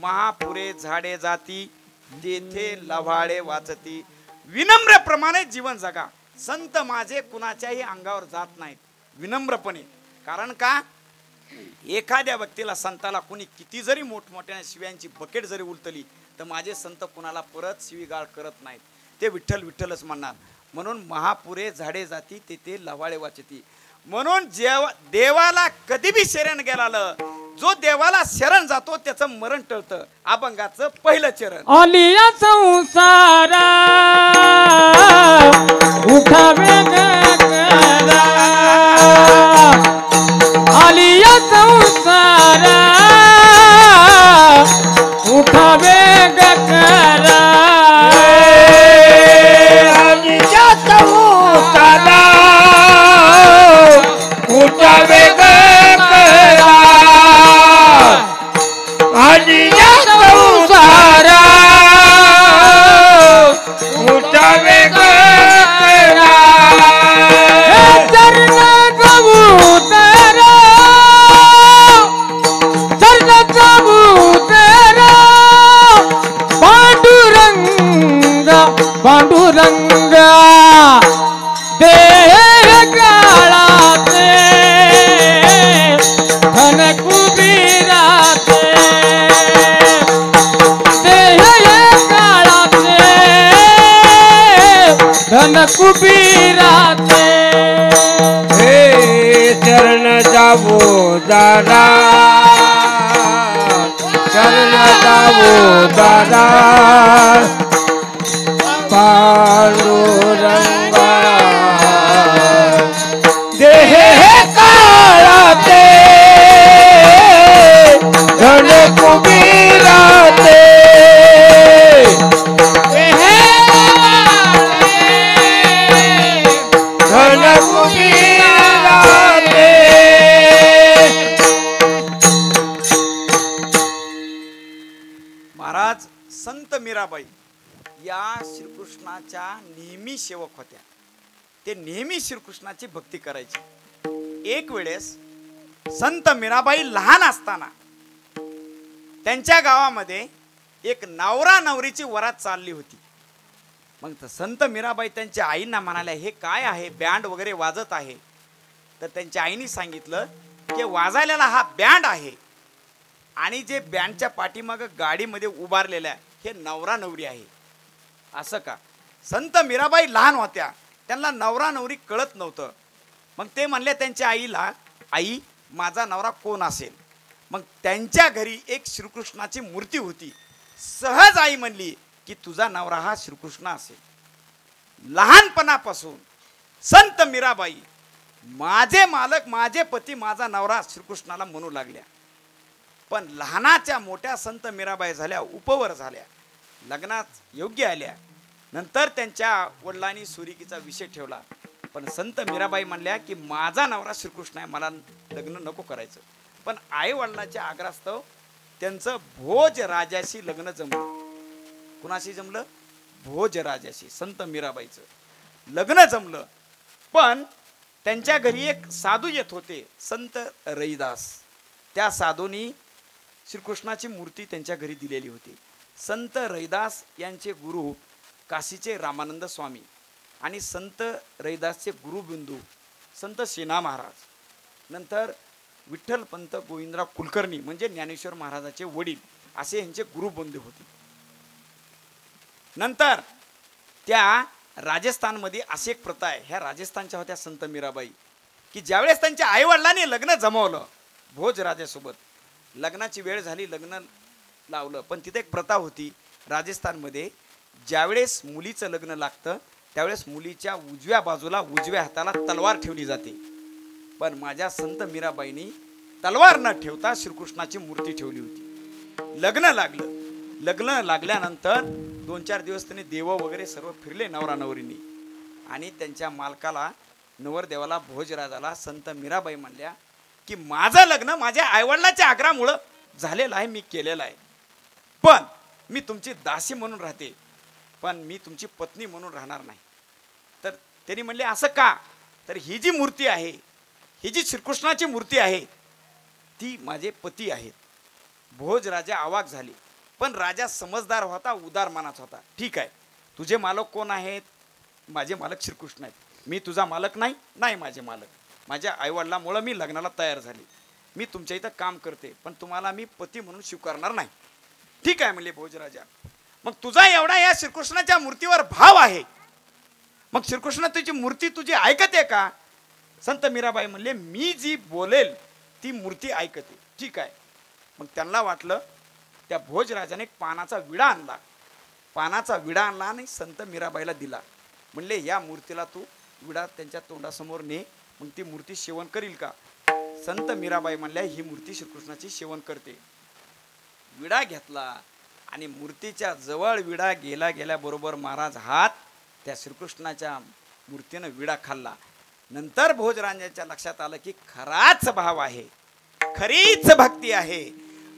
महापुरे झाडे जाती तेथे लव्हाळे वाचती, विनम्रप्रमाणे जीवन जगा. संत माझे कुणाच्याही अंगावर जात नाहीत, विनम्रपणे. कारण का? एखाद्या व्यक्तीला, संताला कुणी किती जरी मोठमोठ्या शिव्यांची बकेट जरी उलटली तर माझे संत कुणाला परत शिवीगाळ करत नाहीत, ते विठ्ठल विठ्ठलच म्हणणार. म्हणून महापुरे झाडे जाती तेथे लव्हाळे वाचती. म्हणून देवाला कधी बी शरण गेलालं, जो देवाला शरण जातो त्याचं मरण टळतं. अभंगाचं पहिलं चरण. आलिया संसारा उठावे गगरा, आलिया संसारा उठावे गगरा. आलिया संसारा उठावे गगरा, आलिया संसारा उठावे गगरा. चरण कबूतरा, चरण कबूतरा, पांडुरंगा पांडुरंगा देह काळाचे धन कुबीराचे, देह काळाचे धन कुबीराचे. हे चरण जावो दादा, चरण जावो दादा, पांडुरंगा देह काळाचे धन कुबीराचे. धन कुबीराचे. महाराज संत मीराबाई या श्रीकृष्णाच्या नेहमी सेवक होत्या. ते नेहमी श्रीकृष्णाची भक्ती करायचे. एक वेळेस संत मीराबाई लहान असताना त्यांच्या गावामध्ये एक नवरा नवरीची वरात चालली होती. मग संत मीराबाई त्यांच्या आईंना म्हणाल्या, हे काय आहे, बँड वगैरे वाजत आहे. तर त्यांच्या आईने सांगितलं की वाजायला हा बँड आहे आणि जे बँडच्या पाठीमागं गाडीमध्ये उभारलेल्या हे नवरा नवरी आहे. असं का? संत मीराबाई लहान होत्या, त्यांना नवरा नवरी कळत नव्हतं. मग ते म्हणले त्यांच्या आईला, आई माझा नवरा कोण असेल? मग त्यांच्या घरी एक श्रीकृष्णाची मूर्ती होती. सहज आई म्हणली की तुझा नवरा हा श्रीकृष्ण असेल. लहानपणापासून संत मीराबाई माझे मालक, माझे पती, माझा नवरा श्रीकृष्णाला म्हणू लागल्या. पण लहानाच्या मोठ्या संत मीराबाई झाल्या, उपवर झाल्या, लग्नात योग्य आल्या. नंतर त्यांच्या वडिलांनी सुरिकीचा विषय ठेवला. पण संत मीराबाई म्हणल्या की माझा नवरा श्रीकृष्ण आहे, मला लग्न नको करायचं. पण आई वडिलांच्या आग्रहास्तव त्यांचं भोज राजाशी लग्न जमलं. कुणाशी जमलं? भोज राजाशी. संत मीराबाईचं लग्न जमलं. पण त्यांच्या घरी एक साधू येत होते, संत रैदास. त्या साधूनी श्रीकृष्णाची मूर्ती त्यांच्या घरी दिलेली होती. संत रैदास यांचे गुरु काशीचे रामानंद स्वामी आणि संत रैदासचे गुरुबिंदू संत सेना महाराज, नंतर विठ्ठलपंत गोविंदराव कुलकर्णी म्हणजे ज्ञानेश्वर महाराजाचे वडील, असे यांचे गुरुबंधू होते. नंतर त्या राजस्थानमध्ये अशी एक प्रथा आहे, ह्या राजस्थानच्या होत्या संत मीराबाई, की ज्यावेळेस त्यांच्या आईवडिलांनी लग्न जमवलं भोज राजासोबत, लग्नाची वेळ झाली, लग्न लावलं. पण तिथे एक प्रथा होती राजस्थानमध्ये, ज्यावेळेस मुलीचं लग्न लागतं त्यावेळेस मुलीच्या उजव्या बाजूला उजव्या हाताला तलवार ठेवली जाते. पण माझ्या संत मीराबाईंनी तलवार न ठेवता श्रीकृष्णाची मूर्ती ठेवली होती. लग्न लागलं. लग्न लागल्यानंतर 2-4 दिवस त्यांनी देव वगैरे सर्व फिरले नवरा नवरींनी. आणि त्यांच्या मालकाला, नवरदेवाला, भोजराजाला संत मीराबाई म्हणल्या की माझं लग्न माझ्या आईवडिलाच्या आग्रहामुळं झालेलं आहे, मी केलेलं आहे. पण मी तुमची दासी म्हणून राहते, पण मी तुमची पत्नी म्हणून राहणार नाही. तर त्यांनी म्हणले असं का? तर ही जी मूर्ती आहे, ही जी श्रीकृष्णाची मूर्ती आहे, ती माझे पती आहेत. भोज राजा अवाक झाले. पण राजा समजदार होता, उदार मनाचा होता. ठीक आहे, तुझे मालक कोण आहेत? माझे मालक श्रीकृष्ण आहेत. मी तुझा मालक नाही? नाही माझे मालक. माझ्या आईवडिलांमुळे मी लग्नाला तयार झाले. मी तुमच्या इथं काम करते, पण तुम्हाला मी पती म्हणून स्वीकारणार नाही. ठीक आहे म्हणले भोजराजा. मग तुझा एवढा या श्रीकृष्णाच्या मूर्तीवर भाव आहे, मग श्रीकृष्ण तुझी मूर्ती तुझी ऐकते का? संत मीराबाई म्हणले मी जी बोलेल ती मूर्ती ऐकते. ठीक आहे. मग त्यांना वाटलं, त्या भोजराजाने एक पानाचा विडा आणला. पानाचा विडा आणला आणि संत मीराबाईला दिला. म्हणले या मूर्तीला तू विडा त्यांच्या तोंडासमोर ने, मग ती मूर्ती सेवन करील का? संत मीराबाई म्हणल्या ही मूर्ती श्रीकृष्णाची सेवन करते. विडा घेतला आणि मूर्तीच्या जवळ विडा गेला गेल्याबरोबर महाराज हात त्या श्रीकृष्णाच्या मूर्तीनं विडा खाल्ला. नंतर भोजराजाच्या लक्षात आलं की खराच भाव आहे, खरीच भक्ती आहे.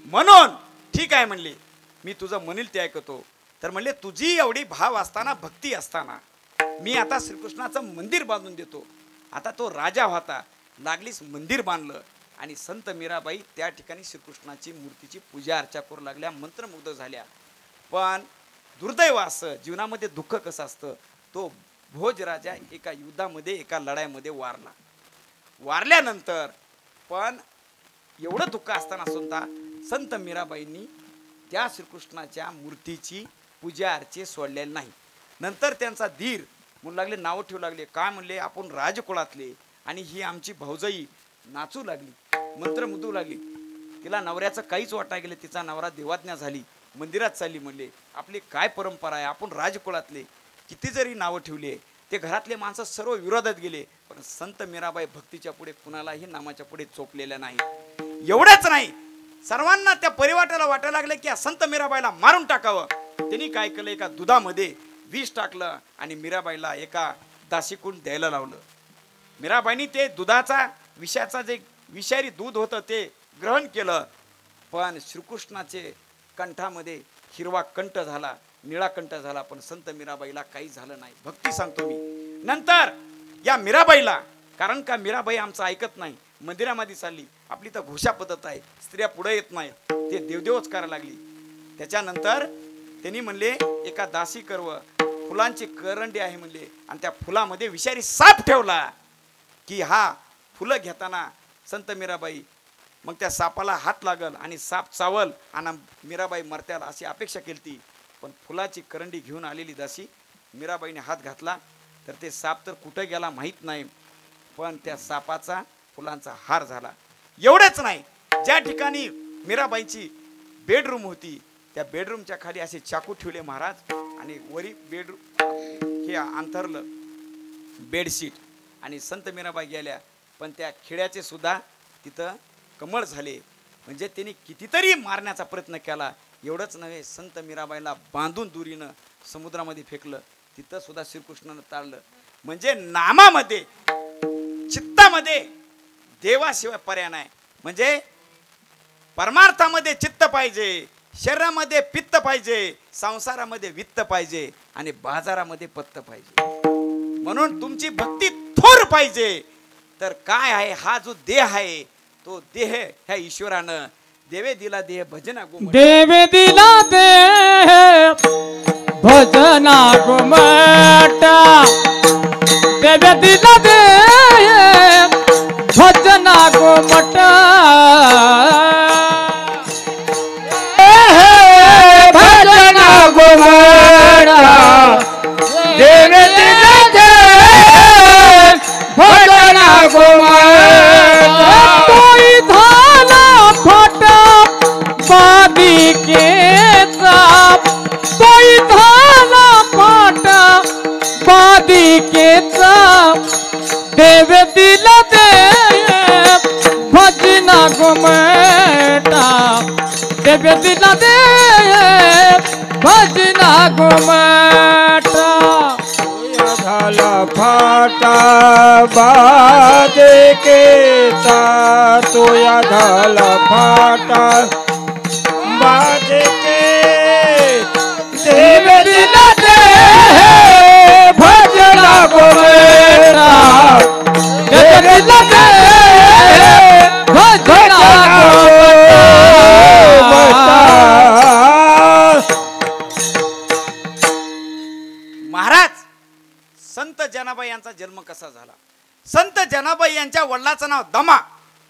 म्हणून ठीक आहे म्हणले, मी तुझं म्हणेल ते ऐकतो. तर म्हणले तुझी एवढी भाव असताना, भक्ती असताना, मी आता श्रीकृष्णाचं मंदिर बांधून देतो. आता तो राजा होता, लागलीच मंदिर बांधलं आणि संत मीराबाई त्या ठिकाणी श्रीकृष्णाची मूर्तीची पूजा अर्चा करू लागल्या, मंत्रमुग्ध झाल्या. पण दुर्दैव असं, जीवनामध्ये दुःख कसं असतं, तो भोजराजा एका युद्धामध्ये, एका लढाईमध्ये वारला. वारल्यानंतर पण एवढं दुःख असताना सुद्धा संत मीराबाईंनी त्या श्रीकृष्णाच्या मूर्तीची पूजा अर्चे सोडलेले नाही. नंतर त्यांचा धीर म्हणू लागले, नाव ठेवू लागले. काय म्हणले, आपण राजकुळातले आणि ही आमची भाऊजाई नाचू लागली, मंत्र मुदू लागली. तिला नवऱ्याचं काहीच वाटा गेलं, तिचा नवरा देवाज्ञा झाली, मंदिरात चालली. म्हणले आपली काय परंपरा आहे, आपण राजकुळातले, किती जरी नावं ठेवली ते घरातले माणसं सर्व विरोधात गेले. पण संत मीराबाई भक्तीच्या पुढे कुणालाही नामाच्या पुढे चोपलेल्या नाही. एवढंच नाही, सर्वांना त्या परिवाराला वाटायला लागले की संत मीराबाईला मारून टाकावं. त्यांनी काय केलं, एका दुधामध्ये विष टाकलं आणि मीराबाईला एका दासीकून द्यायला लावलं. मीराबाईंनी ते दुधाचा, विषाचा जे विषारी दूध होतं ते ग्रहण केलं. पण श्रीकृष्णाचे कंठामध्ये हिरवा कंठ झाला. निळाकंठ झाला, पण संत मीराबाईला काही झालं नाही. भक्ती सांगतो मी. नंतर या मीराबाईला, कारण का मीराबाई आमचं ऐकत नाही, मंदिरामध्ये चालली, आपली तर घोषा पद्धत आहे, स्त्रिया पुढे येत नाही, ते देवदेवच करायला लागली. त्याच्यानंतर त्यांनी म्हणले एका दासी कर्व फुलांची करंडी आहे म्हणले, आणि त्या फुलामध्ये विषारी साप ठेवला की हा फुलं घेताना संत मीराबाई मग त्या सापाला हात लागल आणि साप चावल आणि मीराबाई मरत्याल अशी अपेक्षा केली. पण फुलाची करंडी घेऊन आलेली दासी मीराबाईने हात घातला तर ते साप तर कुठं गेला माहीत नाही, पण त्या सापाचा फुलांचा हार झाला. एवढंच नाही, ज्या ठिकाणी मीराबाईची बेडरूम होती त्या बेडरूमच्या खाली असे चाकू ठेवले महाराज, आणि वरी बेडरूम हे अंथरलं बेडशीट, आणि संत मीराबाई गेल्या, पण त्या खिळ्याचे सुद्धा तिथं कमळ झाले. म्हणजे त्यांनी कितीतरी मारण्याचा प्रयत्न केला. एवढंच नव्हे, संत मीराबाईला बांधून दुरीनं समुद्रामध्ये फेकलं, तिथं सुद्धा श्रीकृष्णानं टाळलं. म्हणजे नामामध्ये चित्तामध्ये देवाशिवाय पर्याय नाही. म्हणजे परमार्थामध्ये चित्त पाहिजे, शरीरामध्ये पित्त पाहिजे, संसारामध्ये वित्त पाहिजे, आणि बाजारामध्ये पत्त पाहिजे. म्हणून तुमची भक्ती थोर पाहिजे. तर काय आहे, हा जो देह आहे तो देह ह्या ईश्वरानं देवे दिला देह भजना गुमट, देवे दिला दे भजना गुमटा, देवे दिला दे भजना गुमटा, भजना गुमटा देवे दिला दे भजना गुमटा, तोई झाला फाटा बालिकेचा, तोई झाला फाटा बालिकेचा, देव दिला दे भजना गुमटा, देव दिला दे भजना गुमटा. झाला फाटा बालिकेचा, तोया झाला फाटा बालिके, देव दिला दे भजना गुमटा, देव दिला दे भजना गुमटा. महाराज संत जनाबाई यांचा जन्म कसा झाला? संत जनाबाई यांच्या वडिलाचं नाव दमा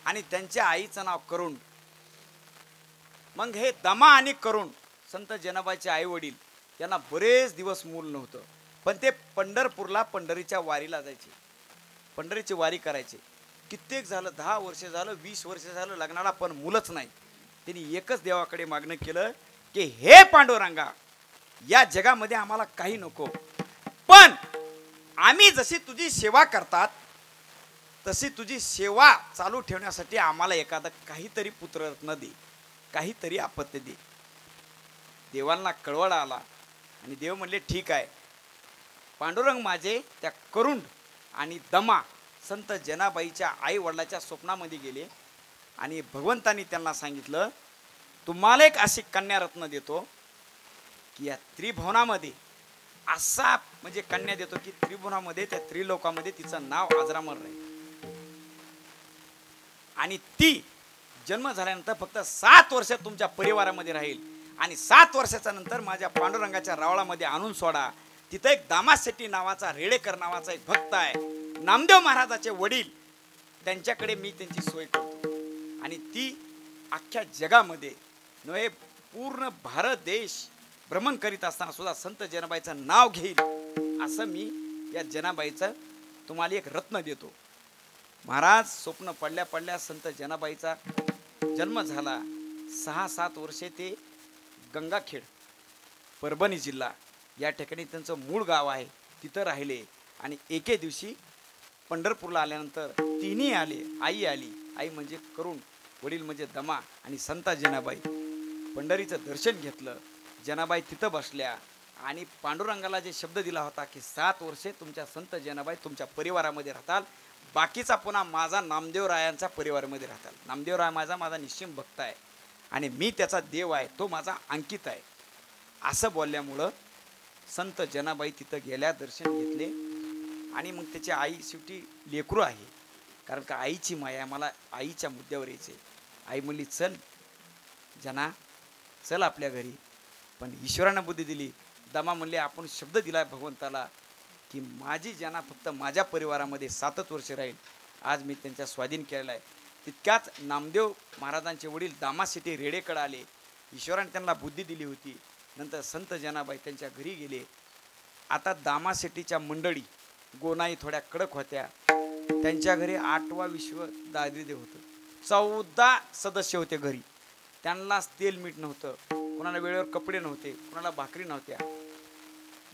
आणि त्यांच्या आईचं नाव करुण. मग हे दमा आणि करुण, संत जनाबाईचे आई वडील, यांना बरेच दिवस मूल नव्हतं, पण ते पंढरपूरला पंढरीच्या वारीला जायचे, पंढरीची वारी करायचे. कित्येक झालं, 10 वर्ष झालं, 20 वर्ष झालं लग्नाला, पण मुलंच नाही. त्यांनी एकच देवाकडे मागणं केलं की हे पांडुरंगा, या जगामध्ये आम्हाला काही नको, पण आम्ही जशी तुझी सेवा करतात तशी तुझी सेवा चालू ठेवण्यासाठी आम्हाला एखादा काहीतरी पुत्ररत्न दे, काहीतरी आपत्ती दे. देवांना कळवळा आला आणि देव म्हणले ठीक आहे. पांडुरंग माझे त्या करुण आणि दमा संत जनाबाईच्या आई वडिलाच्या स्वप्नामध्ये गेले आणि भगवंतांनी त्यांना सांगितलं, तुम्हाला एक अशी कन्यारत्न देतो की या त्रिभुवनामध्ये असा म्हणजे कन्या देतो की त्रिभुवनामध्ये त्या त्रिलोकामध्ये तिचं नाव अजरामर राहील, आणि ती जन्म झाल्यानंतर फक्त 7 वर्ष तुमच्या परिवारामध्ये राहील, आणि 7 वर्षाच्या नंतर माझ्या पांडुरंगाच्या रावळामध्ये आणून सोडा. तिथं एक दामाशेट्टी नावाचा, रेडेकर नावाचा एक भक्त आहे, नामदेव महाराजाचे वडील, त्यांच्याकडे मी त्यांची सोय करतो, आणि ती अख्ख्या जगामध्ये नव्हे पूर्ण भारत देश भ्रमण करीत असताना सुद्धा संत जनाबाईचं नाव घेईल, असं मी या जनाबाईचं तुम्हाला एक रत्न देतो. महाराज स्वप्न पडल्या पडल्या संत जनाबाईचा जन्म झाला. 6-7 वर्षे ते गंगाखेड, परभणी जिल्हा या ठिकाणी त्यांचं मूळ गाव आहे, तिथं राहिले. आणि एके दिवशी पंढरपूरला आल्यानंतर तिन्ही आले. आई आली, आई म्हणजे करुण, वडील म्हणजे दमा, आणि संत जनाबाई. पंढरीचं दर्शन घेतलं. जनाबाई तिथं बसल्या आणि पांडुरंगाला जे शब्द दिला होता की 7 वर्षे तुमच्या संत जनाबाई तुमच्या परिवारामध्ये राहताल, बाकीचा पुन्हा माझा नामदेवरायांचा परिवारामध्ये राहताल. नामदेवराय माझा निश्चिम भक्त आहे आणि मी त्याचा देव आहे, तो माझा अंकित आहे, असं बोलल्यामुळं संत जनाबाई तिथं गेल्या, दर्शन घेतले आणि मग त्याची आई शेवटी लेकरू आहे, कारण का आईची माया. मला आईच्या मुद्द्यावर यायचे. आई म्हणली चल जना, चल आपल्या घरी. पण ईश्वरानं बुद्धी दिली. दमा म्हणले आपण शब्द दिला भगवंताला की माझी जना फक्त माझ्या परिवारामध्ये 7 वर्ष राहील. आज मी त्यांच्या स्वाधीन केलेला आहे. तितक्याच नामदेव महाराजांचे वडील दामाशेट्टी रेडेकडे आले. ईश्वराने त्यांना बुद्धी दिली होती. नंतर संत जनाबाई त्यांच्या घरी गेले. आता दामाशेट्टीच्या मंडळी गोनाई थोड्या कडक होत्या. त्यांच्या घरी 8वा विश्व दारिद्र्य होतं. 14 सदस्य होते घरी. त्यांना तेल मीठ नव्हतं, कोणाला वेळेवर कपडे नव्हते, कोणाला भाकरी नव्हत्या.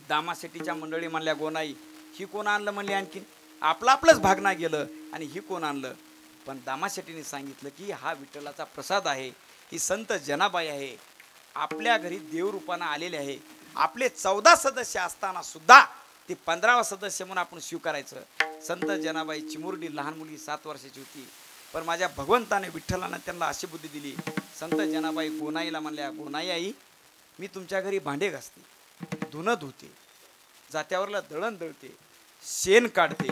दामाशेट्टीच्या मंडळी म्हणल्या गोनाई ही कोण आणलं म्हणले. आणखीन आपलंच भागना गेलं आणि ही कोण आणलं. पण दामाशेट्टीने सांगितलं की हा विठ्ठलाचा प्रसाद आहे, ही संत जनाबाई आहे, आपल्या घरी देवरूपानं आलेले आहे. आपले 14 सदस्य असताना सुद्धा ते 15वा सदस्य म्हणून आपण स्वीकारायचं. संत जनाबाई चिमुरडी लहान मुलगी 7 वर्षाची होती. पण माझ्या भगवंताने विठ्ठलानं त्यांना अशी बुद्धी दिली. संत जनाबाई गोनाईला म्हणल्या गोनाई आई मी तुमच्या घरी भांडे घासते, धुणं धुते, जात्यावरला दळण दळते, शेण काढते,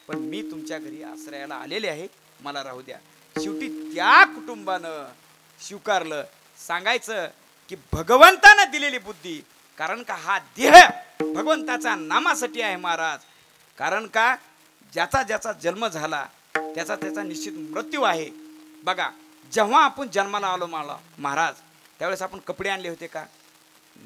पण मी तुमच्या घरी आश्रयाला आलेले आहे, मला राहू द्या. शेवटी त्या कुटुंबानं स्वीकारलं. सांगायचं की भगवंतानं दिलेली बुद्धी, कारण का हा देह भगवंताचा नामासाठी आहे महाराज. कारण का ज्याचा ज्याचा जन्म झाला त्याचा त्याचा निश्चित मृत्यू आहे. बघा जेव्हा आपण जन्माला आलो महाराज त्यावेळेस आपण कपडे आणले होते का?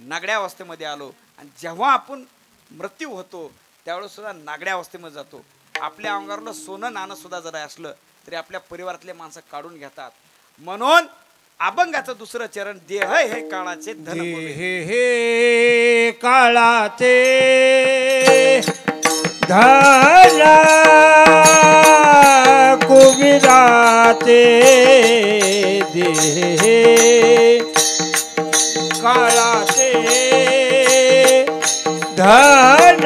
नागड्या अवस्थेमध्ये आलो. आणि जेव्हा आपण मृत्यू होतो त्यावेळेस सुद्धा नागड्या अवस्थेमध्ये जातो. आपल्या अंगावरलं सोनं नाणं सुद्धा जरा असलं तरी आपल्या परिवारातले माणसं काढून घेतात. म्हणून अभंगाचं दुसरं चरण देह हे काळाचे धन हे काळाचे धन कुबिराचे देह काळाचे धन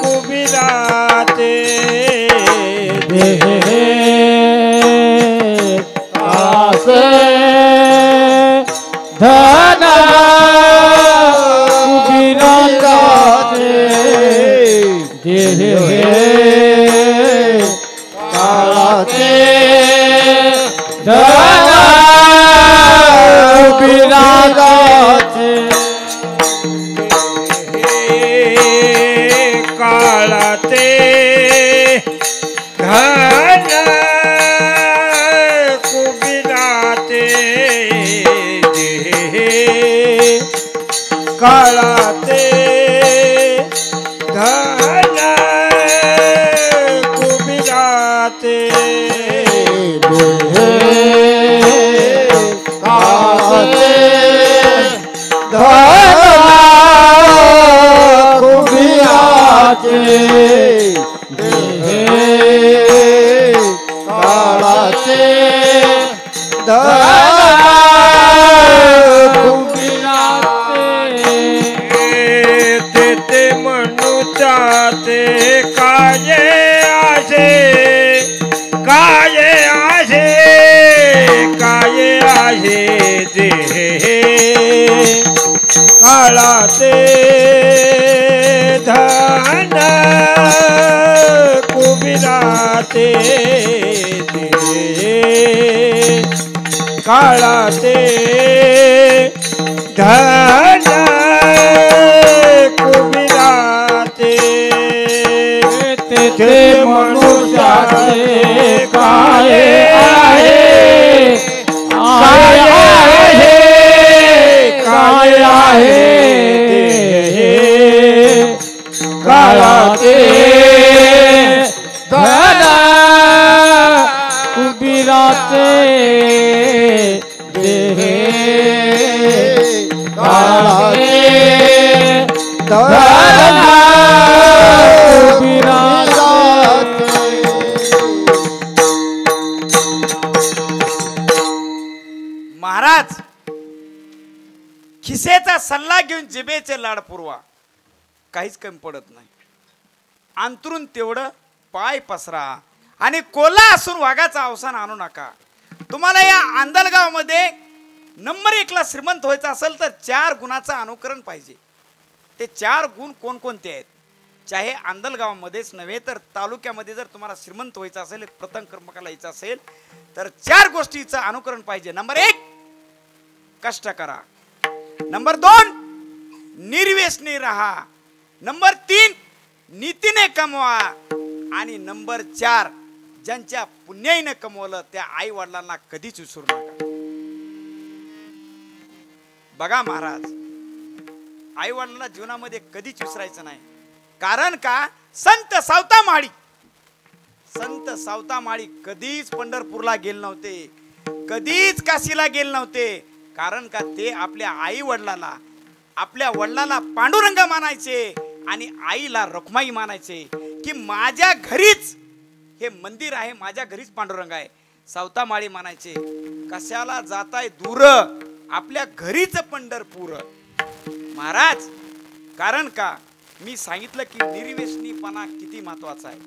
कुबिराचे देह धन कुबिराचे देह काळाचे धन कुबिराचे काळाचे धन कुबिराचे काळाचे धन कुबिराचे काळाचे धन कुबिराचे काळाचे ते मनुष्याचे काय आहे काय आहे काय आहे ते काळाचे धन कुबिराचे काळाचे धन कुबिराचे ते मनुष्याचे काय आहे काय आहे काय आहे काळाचे धन कुबिराचे देह काळाचे धन महाराज खिसेचा सल्ला घेऊन जिबेचे लाड पुरवा, काहीच कमी पडत नाही. अंतरून तेवढं पाय पसरा आणि कोल्हा असून वाघाचा अवसान आणू नका. तुम्हाला या आंधळगाव मध्ये नंबर 1 ला श्रीमंत व्हायचं असेल तर 4 गुणाचं अनुकरण पाहिजे. ते 4 गुण कोणकोणते आहेत? चाहे आंधलगावामध्येच नव्हे तर तालुक्यामध्ये जर तुम्हाला श्रीमंत व्हायचं असेल, प्रथम क्रमांकाला यायचं असेल तर 4 गोष्टीचं अनुकरण पाहिजे. नंबर 1 कष्ट करा. नंबर 2 निर्व्यसनी राहा. नंबर 3 नीतीने कमवा. आणि नंबर 4 ज्यांच्या पुण्याईने कमवलं त्या आई वडिलांना कधीच विसरू नका. बघा महाराज, आई वडिलांना जीवनामध्ये कधीच विसरायचं नाही. कारण का संत सावतामाळी कधीच पंढरपूरला गेले नव्हते, कधीच काशीला गेले नव्हते. कारण का ते आपल्या आई वडिलाला, आपल्या वडिलाला पांडुरंग मानायचे आणि आईला रखुमाई मानायचे की माझ्या घरीच हे मंदिर आहे, माझ्या घरीच पांडुरंग आहे. सावतामाळी मानायचे कशाला जाताय दूर, आपल्या घरीच पंढरपूर. महाराज, कारण का मी सांगितलं की निर्व्यसनीपणा किती महत्वाचा आहे.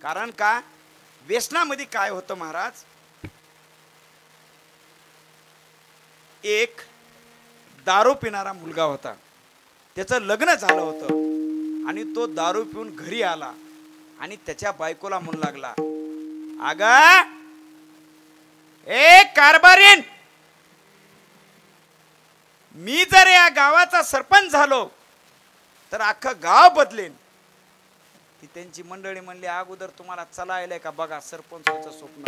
कारण का व्यसनामध्ये काय होतं महाराज, एक दारू पिणारा मुलगा होता, त्याचं लग्न झालं होतं आणि तो दारू पिऊन घरी आला आणि त्याच्या बायकोला म्हणू लागला, अगं ए कारभारीन, मी जर या गावाचा सरपंच झालो तर अख्खं गाव बदलेन. ती त्यांची मंडळी म्हणली, अगोदर तुम्हाला चलायलंय का बघा, सरपंच व्हायचं स्वप्न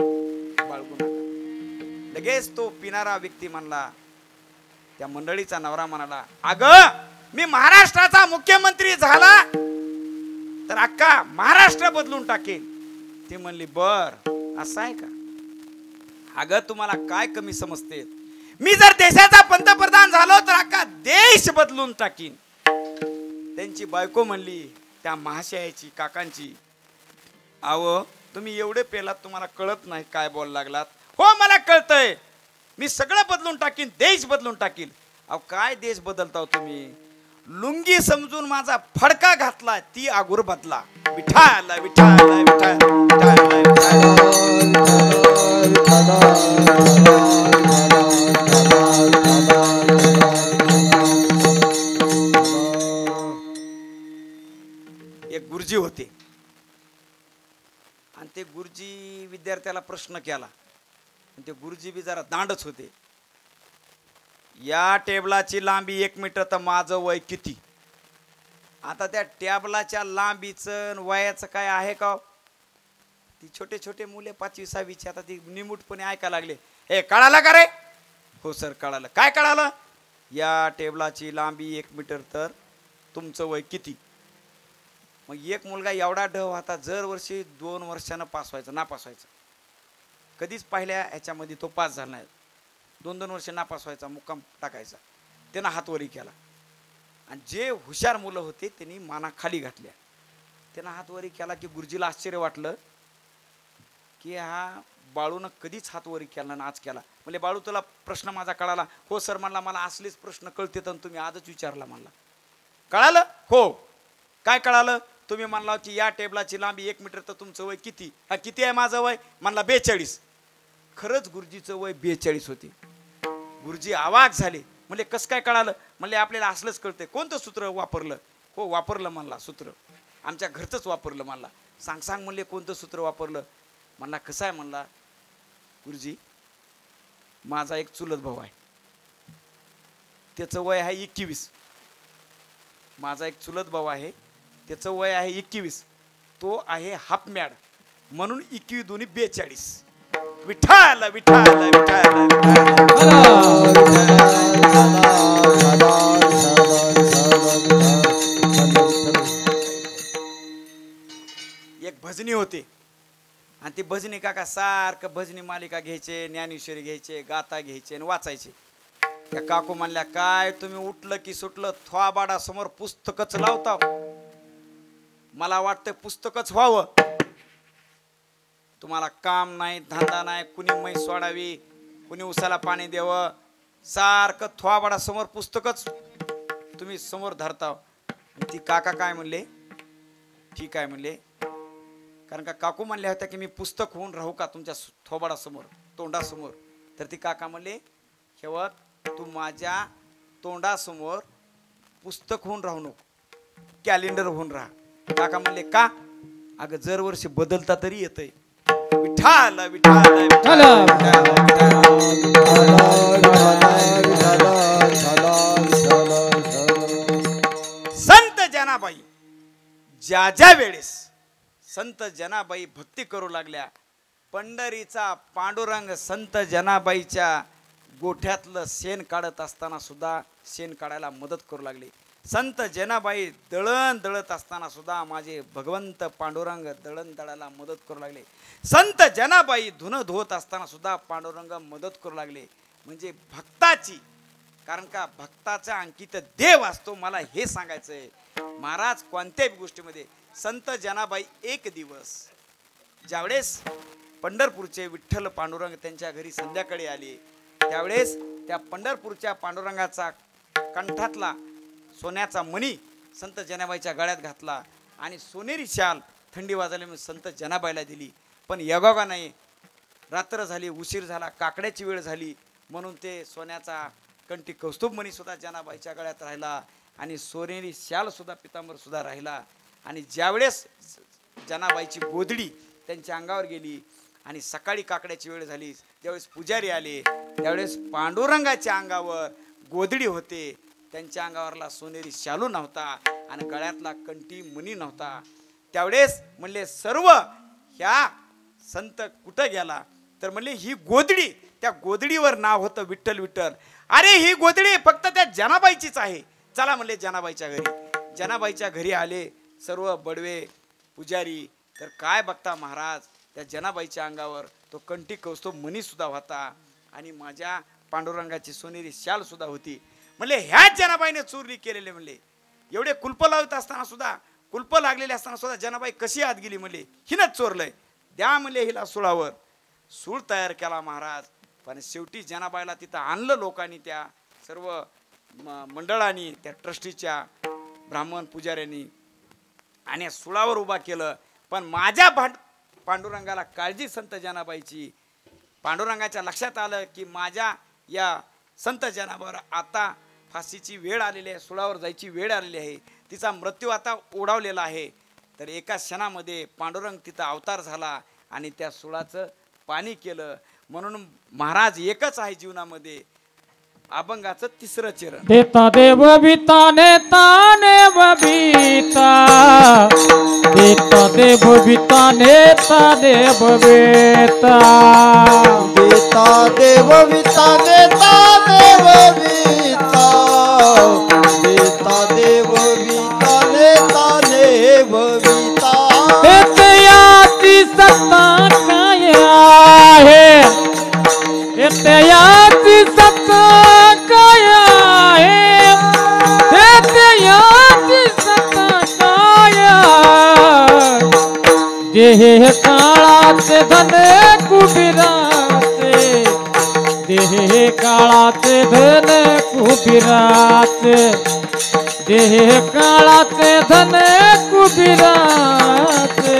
बाळगू नका. लगेच तो पिणारा व्यक्ती म्हणला, त्या मंडळीचा नवरा म्हणाला, अगं मी महाराष्ट्राचा मुख्यमंत्री झाला तर अख्खा महाराष्ट्र बदलून टाकेन. ती म्हणली, बर असं आहे का? अगं तुम्हाला काय कमी समजते, मी जर देशाचा पंतप्रधान झालो तर अख्खा देश बदलून टाकीन. त्यांची बायको म्हणली त्या महाशयाची, काकांची, अहो तुम्ही एवढे पेलात, तुम्हाला कळत नाही काय बोल लागलात. हो मला कळतंय, मी सगळं बदलून टाकीन, देश बदलून टाकीन. अहो काय देश बदलता तुम्ही, लुंगी समजून माझा फडका घातला ती आगुर बदला. विठाल विठाल विठाल एक गुरुजी होते आणि ते गुरुजी विद्यार्थ्याला प्रश्न केला. ते गुरुजी बी जरा दांडच होते. या टेबलाची लांबी 1 मीटर तर माझं वय किती? आता त्या टेबलाच्या लांबीचं वयाचं काय आहे का? ती छोटे छोटे मुले 5वी 6वीची आता ती निमूटपणे ऐकायला लागले. हे कळालं का रे? हो सर कळालं. काय कळालं? या टेबलाची लांबी 1 मीटर तर तुमचं वय किती? मग एक मुलगा एवढा ढ होता, जर वर्षी 2 वर्षानं पास व्हायचं, नापास व्हायचं. कधीच पहिल्या ह्याच्यामध्ये तो पास झाला नाही. 2-2 वर्ष नापास व्हायचा, मुक्काम टाकायचा. त्यानं हातवरी केला आणि जे हुशार मुलं होते त्यांनी माना खाली घातल्या. त्यानं हातवरी केला की गुरुजीला आश्चर्य वाटलं की हा बाळूनं कधीच हातवरी केला ना आज केला. म्हणजे बाळू तुला प्रश्न माझा कळाला? हो सर म्हणला, मला असलेच प्रश्न कळते तर तुम्ही आजच विचारला म्हणला. कळालं? हो. काय कळालं? तुम्ही म्हणला की या टेबलाची लांबी 1 मीटर तर तुमचं वय किती? हा किती आहे माझं वय? म्हणला 42. खरंच गुरुजीचं वय 42 होते. गुरुजी अवाक झाले. म्हणजे कसं काय कळालं? म्हणजे आपल्याला असलंच कळतंय. कोणतं सूत्र वापरलं? हो वापरलं म्हणला सूत्र, आमच्या घरचंच वापरलं म्हणला. सांग म्हणले कोणतं सूत्र वापरलं? म्हणला कसं आहे म्हणला, गुरुजी माझा एक चुलत भाऊ आहे, त्याचं वय आहे 21. माझा एक चुलत भाऊ आहे, त्याचं वय आहे 21. तो आहे हाफ मॅड, म्हणून 21 दोन्ही 42. विठाल विठाल विठाल. एक भजनी होते आणि ती भजनी काका सारखं भजनी मालिका घ्यायचे, ज्ञानेश्वरी घ्यायचे, गाथा घ्यायचे आणि वाचायचे. त्या काकू म्हणल्या, काय तुम्ही उठलं की सुटलं थोबाडा समोर पुस्तकच लावता? मला वाटतं पुस्तकच व्हावं. तुम्हाला काम नाही, धंदा नाही, कुणी म्हैस सोडावी, कुणी उसाला पाणी द्यावं, सारखं थोबाडा समोर पुस्तकच तुम्ही समोर धरता. ती काका काय म्हणले, ठीक आहे म्हणले, कारण का काकू म्हणल्या होत्या की मी पुस्तक होऊन राहू का तुमच्या थोबाडासमोर, तोंडासमोर? तर ती काका म्हणले, हे बघ, तू माझ्या तोंडासमोर पुस्तक होऊन राहू नको, कॅलेंडर होऊन राहा. काका म्हणले का? अगं जर वर्षी बदलता तरी येतंय. विठाल विठाल विठाल संत जनाबाई ज्या ज्या वेळेस संत जनाबाई भक्ती करू लागल्या, पंढरीचा पांडुरंग संत जनाबाईच्या गोठ्यातलं शेण काढत असताना सुद्धा शेण काढायला मदत करू लागली. संत जनाबाई दळण दळत असताना सुद्धा माझे भगवंत पांडुरंग दळण दळायला मदत करू लागले. संत जनाबाई धुणं धुवत असताना सुद्धा पांडुरंग मदत करू लागले. म्हणजे भक्ताची, कारण का भक्ताचा अंकित देव असतो. मला हे सांगायचं आहे महाराज, कोणत्याही गोष्टीमध्ये संत जनाबाई एक दिवस ज्यावेळेस पंढरपूरचे विठ्ठल पांडुरंग त्यांच्या घरी संध्याकाळी आले, त्यावेळेस त्या पंढरपूरच्या पांडुरंगाचा कंठातला सोन्याचा मणी संत जनाबाईच्या गळ्यात घातला आणि सोनेरी शाल थंडी वाजली म्हणून संत जनाबाईला दिली. पण योगागा नाही, रात्र झाली, उशीर झाला, काकड्याची वेळ झाली, म्हणून ते सोन्याचा कंठी कौस्तुभ मणी सुद्धा जनाबाईच्या गळ्यात राहिला आणि सोनेरी शाल सुद्धा पितांबर सुद्धा राहिला. आणि ज्यावेळेस जनाबाईची गोधडी त्यांच्या अंगावर गेली आणि सकाळी काकड्याची वेळ झाली, त्यावेळेस पुजारी आले, त्यावेळेस पांडुरंगाच्या अंगावर गोधडी होते, त्यांच्या अंगावरला सोनेरी शालू नव्हता आणि गळ्यातला कंठी मणी नव्हता. त्यावेळेस म्हणले सर्व ह्या संत कुठं गेला? तर म्हणले ही गोधडी, त्या गोधडीवर नाव होतं विठ्ठल विठ्ठल. अरे ही गोधडी फक्त त्या जनाबाईचीच आहे, चला म्हणले जनाबाईच्या घरी. जनाबाईच्या घरी आले सर्व बडवे पुजारी. तर काय बघता महाराज, त्या जनाबाईच्या अंगावर तो कंठी कौस्तुभ मणी सुद्धा होता आणि माझ्या पांडुरंगाची सोनेरी शाल सुद्धा होती. म्हणले ह्याच जनाबाईने चोरी केलेले. म्हणले एवढे कुलप लावत असताना सुद्धा, कुलप लागलेले असताना सुद्धा जनाबाई कशी आत गेली? म्हणले हिनंच चोरलंय, द्या म्हणले हिला सुळावर. सूळ तयार केला महाराज, पण शेवटी जनाबाईला तिथं आणलं लोकांनी, त्या सर्व मंडळांनी, त्या ट्रस्टीच्या ब्राह्मण पुजाऱ्यांनी, आणि सुळावर उभा केलं. पण माझ्या पांडुरंगाला काळजी संत जनाबाईची. पांडुरंगाच्या लक्षात आलं की माझ्या या संत जनाबाईवर आता फाशीची वेळ आलेली आहे, सुळावर जायची वेळ आलेली आहे, तिचा मृत्यू आता ओढावलेला आहे. तर एका क्षणामध्ये पांडुरंग तिथं अवतार झाला आणि त्या सुळाचं पाणी केलं. म्हणून महाराज एकच आहे जीवनामध्ये, अभंगाचं तिसरं चरण. देता देव बिता नेता नेव बिता, देता देव बिता नेता देव बेता, देता देव बिता नेता देव बिता, देता देव बिता नेता देव बिता. त्याची सत्ता काय आहे, त्याची सत्ता काय आहे, त्याची सत्ता काय आहे. देह काळाचे धन कुबीराचे, देह काळाचे धन कुबीराचे, देह काळाचे धन कुबीराचे,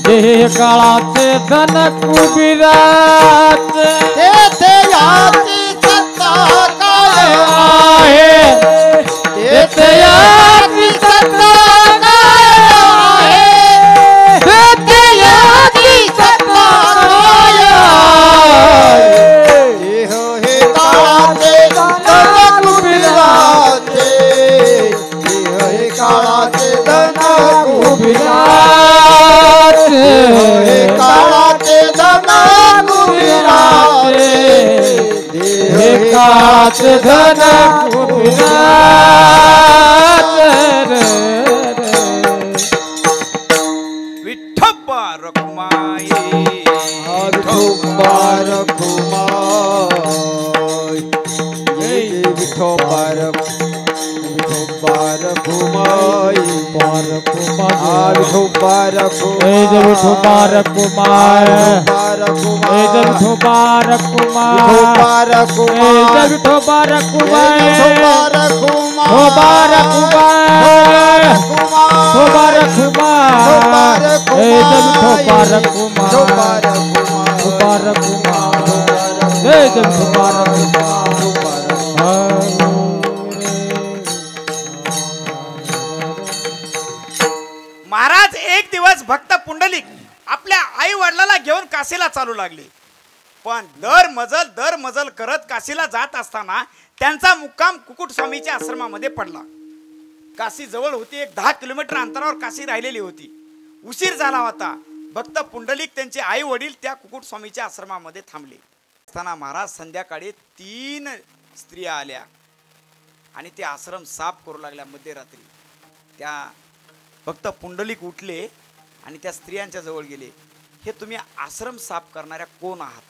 देह काळाचे धन कुबीराचे. तेथे याची सत्ता काय आहे, तेथे याची सत्ता काय आहे, तेथे याची सत्ता काय आहे. देह हे काळाचे धन कुबीराचे, देह हे काळाचे धन कुबीराचे, हे काळाचे धन कुबीराचे, देह काळाचे धन कुबीराचे. विठ्ठप्पा रखुमाई, विठोबा रखुमाई, जय जय विठोबा विठोबा रखुमाई, विठोबा रखुमाई, जय विठोबा रखुमाई, जय विठोबा रखुमाई, विठोबा रखुमाई, जय विठोबा रखुमाई, विठोबा रखुमाई, विठोबा रखुमाई, विठोबा रखुमाई, जय विठोबा रखुमाई, विठोबा रखुमाई, जय जन महाराज एक दिवस भक्त पुंडलिक आपल्या आई वडिलाला घेऊन काशीला चालू लागले. पण दर मजल करत काशीला जात असताना त्यांचा मुक्काम कुकुट स्वामीच्या आश्रमामध्ये पडला. काशी जवळ होती, एक 10 किलोमीटर अंतरावर काशी राहिलेली होती. उशीर झाला होता. भक्त पुंडलिक त्यांचे आई वडील त्या कुकुट स्वामीच्या आश्रमामध्ये थांबले असताना महाराज संध्याकाळी 3 स्त्रिया आल्या आणि ते आश्रम साफ करू लागल्या. मध्यरात्री त्या भक्त पुंडलिक उठले आणि त्या स्त्रियांच्या जवळ गेले. हे तुम्ही आश्रम साफ करणाऱ्या कोण आहात?